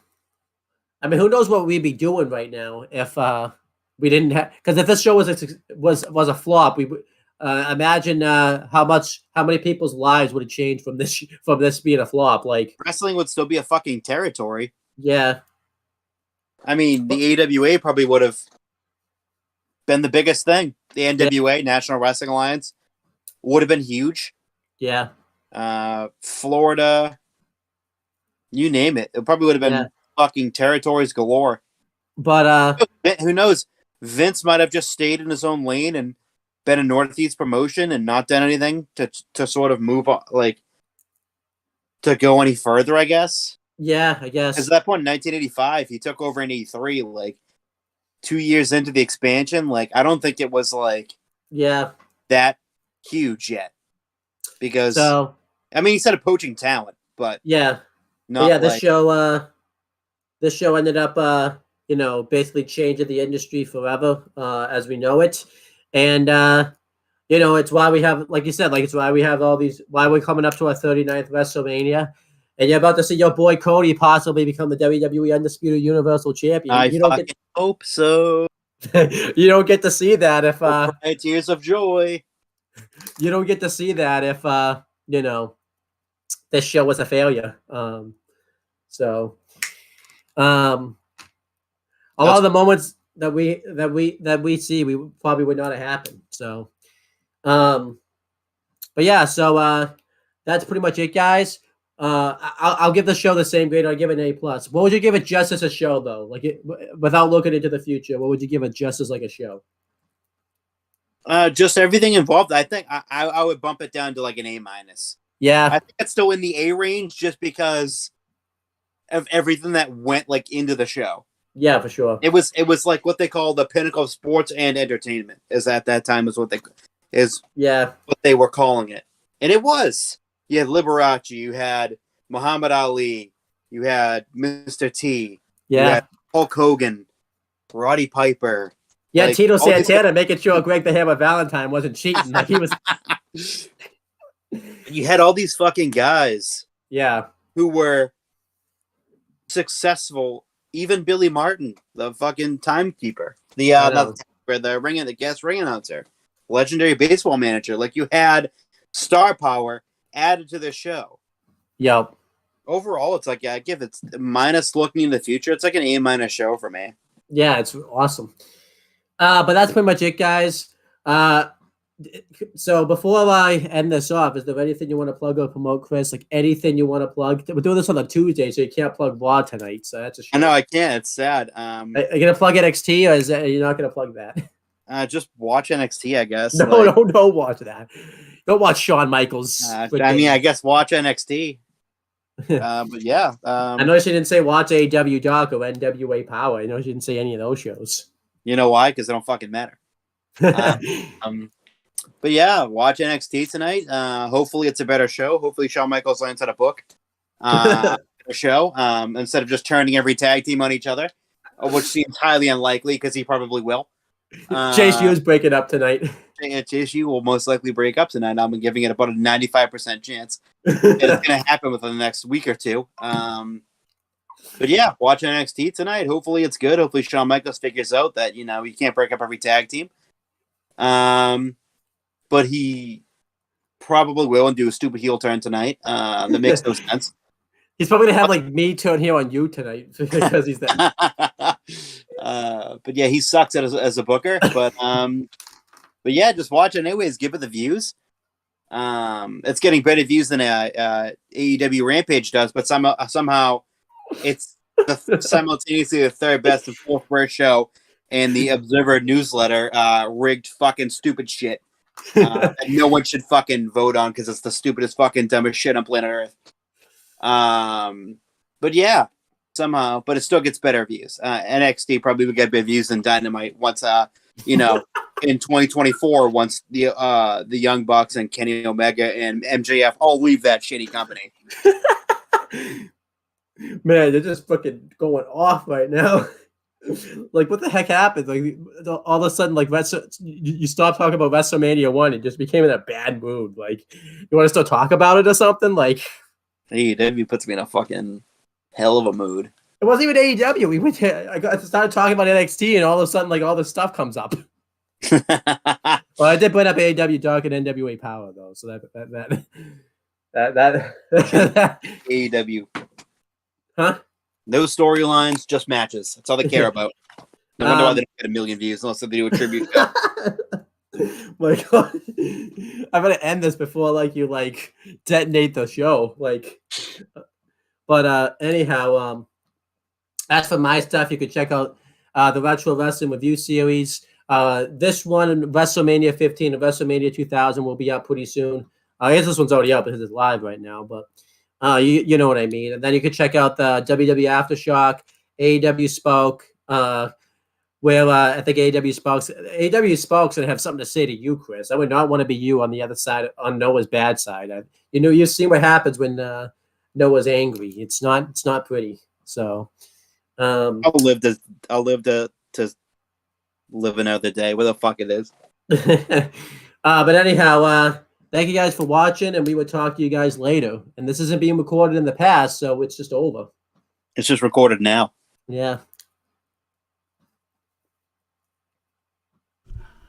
I mean, who knows what we'd be doing right now if we didn't have? Because if this show was a flop, we would imagine how many people's lives would have changed from this being a flop. Like, wrestling would still be a fucking territory. yeah. I mean, the AWA probably would have been the biggest thing. The NWA, National Wrestling Alliance, would have been huge. Yeah. Florida, you name it. It probably would have been fucking territories galore. But who knows? Vince might have just stayed in his own lane and been a Northeast promotion and not done anything to sort of move on, like, to go any further, I guess. Yeah, I guess. Because at that point in 1985, he took over in 83, like 2 years into the expansion. Like, I don't think it was like that huge yet. Because I mean, he said a poaching talent, but not this show ended up basically changing the industry forever as we know it. And it's why we have, like you said, like, it's why we have why we're coming up to our 39th WrestleMania. And you're about to see your boy Cody possibly become the WWE Undisputed Universal Champion. I hope so. You don't get to see that if tears of joy. You don't get to see that if this show was a failure. A lot of the moments that we see, we probably would not have happened. So, but yeah, so that's pretty much it, guys. I'll give the show the same grade. I'll give it an A+. What would you give it just as a show, though? Like, without looking into the future, what would you give it just as like a show? Just everything involved. I think I would bump it down to like an A-. Yeah, I think it's still in the A range just because of everything that went like into the show. Yeah, for sure. It was like what they call the pinnacle of sports and entertainment. Is at that time what they were calling it, and it was. You had Liberace, you had Muhammad Ali, you had Mr. T, you had Hulk Hogan, Roddy Piper. Yeah, like, Tito Santana making sure Greg the Hammer Valentine wasn't cheating. Like, he was. You had all these fucking guys. Yeah. Who were successful. Even Billy Martin, the fucking timekeeper, the guest ring announcer, legendary baseball manager. Like, you had star power added to the show. Yep. Overall, it's like, I give it minus looking in the future. It's like an A- show for me. Yeah, it's awesome. But that's pretty much it, guys. So before I end this off, is there anything you want to plug or promote, Chris? Like, anything you want to plug? We're doing this on a Tuesday, so you can't plug Raw tonight. So that's a shame. I know I can't. It's sad. Are you gonna plug NXT, or are you not gonna plug that? Just watch NXT, I guess. No, don't watch that. Don't watch Shawn Michaels. I mean, I guess watch NXT. But yeah, I know she didn't say watch AEW Dark or NWA Power. I know she didn't say any of those shows. You know why? Because they don't fucking matter. But yeah, watch NXT tonight. Hopefully it's a better show. Hopefully Shawn Michaels lands on a book a show instead of just turning every tag team on each other, which seems highly unlikely because he probably will. Chase U is breaking up tonight. Chase U will most likely break up tonight. I'm giving it about a 95% chance. It's going to happen within the next week or two. But yeah, watch NXT tonight. Hopefully it's good. Hopefully Shawn Michaels figures out that, you can't break up every tag team. But he probably will and do a stupid heel turn tonight. That makes no sense. He's probably gonna have like me turn heel on you tonight because he's there. But yeah, he sucks as a booker. But yeah, just watch it anyways. Give it the views. It's getting better views than AEW Rampage does, but somehow it's simultaneously the third best and fourth worst show in the Observer newsletter. Rigged fucking stupid shit that no one should fucking vote on because it's the stupidest fucking dumbest shit on planet Earth. But yeah, somehow, but it still gets better views. NXT probably would get better views than Dynamite once, in 2024, once the Young Bucks and Kenny Omega and MJF all leave that shitty company. Man, they're just fucking going off right now. Like, what the heck happened? Like, all of a sudden, like, you stopped talking about WrestleMania 1 and just became in a bad mood. Like, you want to still talk about it or something? Like, AEW puts me in a fucking hell of a mood. It wasn't even AEW. I started talking about NXT, and all of a sudden, like, all this stuff comes up. Well, I did put up AEW Dark and NWA Power though, so that AEW, huh? No storylines, just matches. That's all they care about. No wonder why they don't get 1 million views unless they do a tribute show. My God, I'm gonna end this before you detonate the show. But anyhow, as for my stuff, you can check out the Retro Wrestling Review Series. This one, WrestleMania 15 and WrestleMania 2000, will be up pretty soon. I guess this one's already up because it's live right now, but you know what I mean. And then you can check out the WWE Aftershock, AEW Spoke, where I think AEW Spoke's going to have something to say to you, Chris. I would not want to be you on the other side, on Noah's bad side. You've seen what happens when Noah's angry. It's not pretty. So I'll live to live another day. Where the fuck it is. But anyhow, thank you guys for watching, and we will talk to you guys later. And this isn't being recorded in the past, so it's just over. It's just recorded now. Yeah.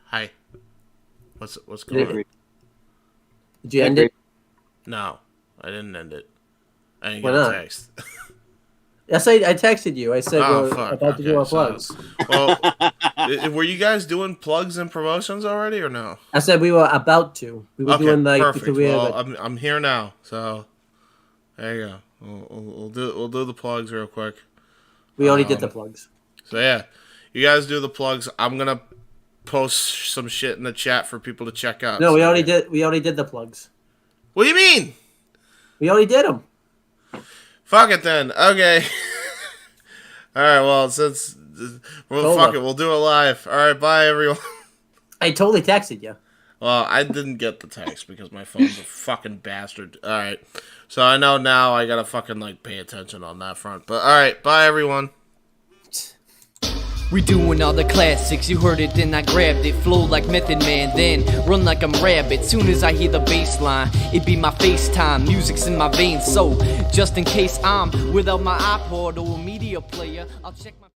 Hi. What's going on? Did you end it? No, I didn't end it. I didn't Why get a not? text. Yes, I texted you. I said we're about to do our plugs. Well, were you guys doing plugs and promotions already or no? I said we were about to. We were doing perfect. the career. Well, I'm here now, so there you go. We'll do the plugs real quick. We already did the plugs. So yeah, you guys do the plugs. I'm gonna post some shit in the chat for people to check out. No, we already did. We already did the plugs. What do you mean? We already did them. Fuck it then. Okay. All right. Well, fuck it. We'll do it live. All right. Bye, everyone. I totally texted you. Well, I didn't get the text because my phone's a fucking bastard. All right. So I know now I gotta fucking pay attention on that front. But all right. Bye, everyone. We doing all the classics, you heard it, then I grabbed it. Flow like Method Man, then run like I'm Rabbit. Soon as I hear the bass line, it be my FaceTime. Music's in my veins, so just in case I'm without my iPod or a media player, I'll check my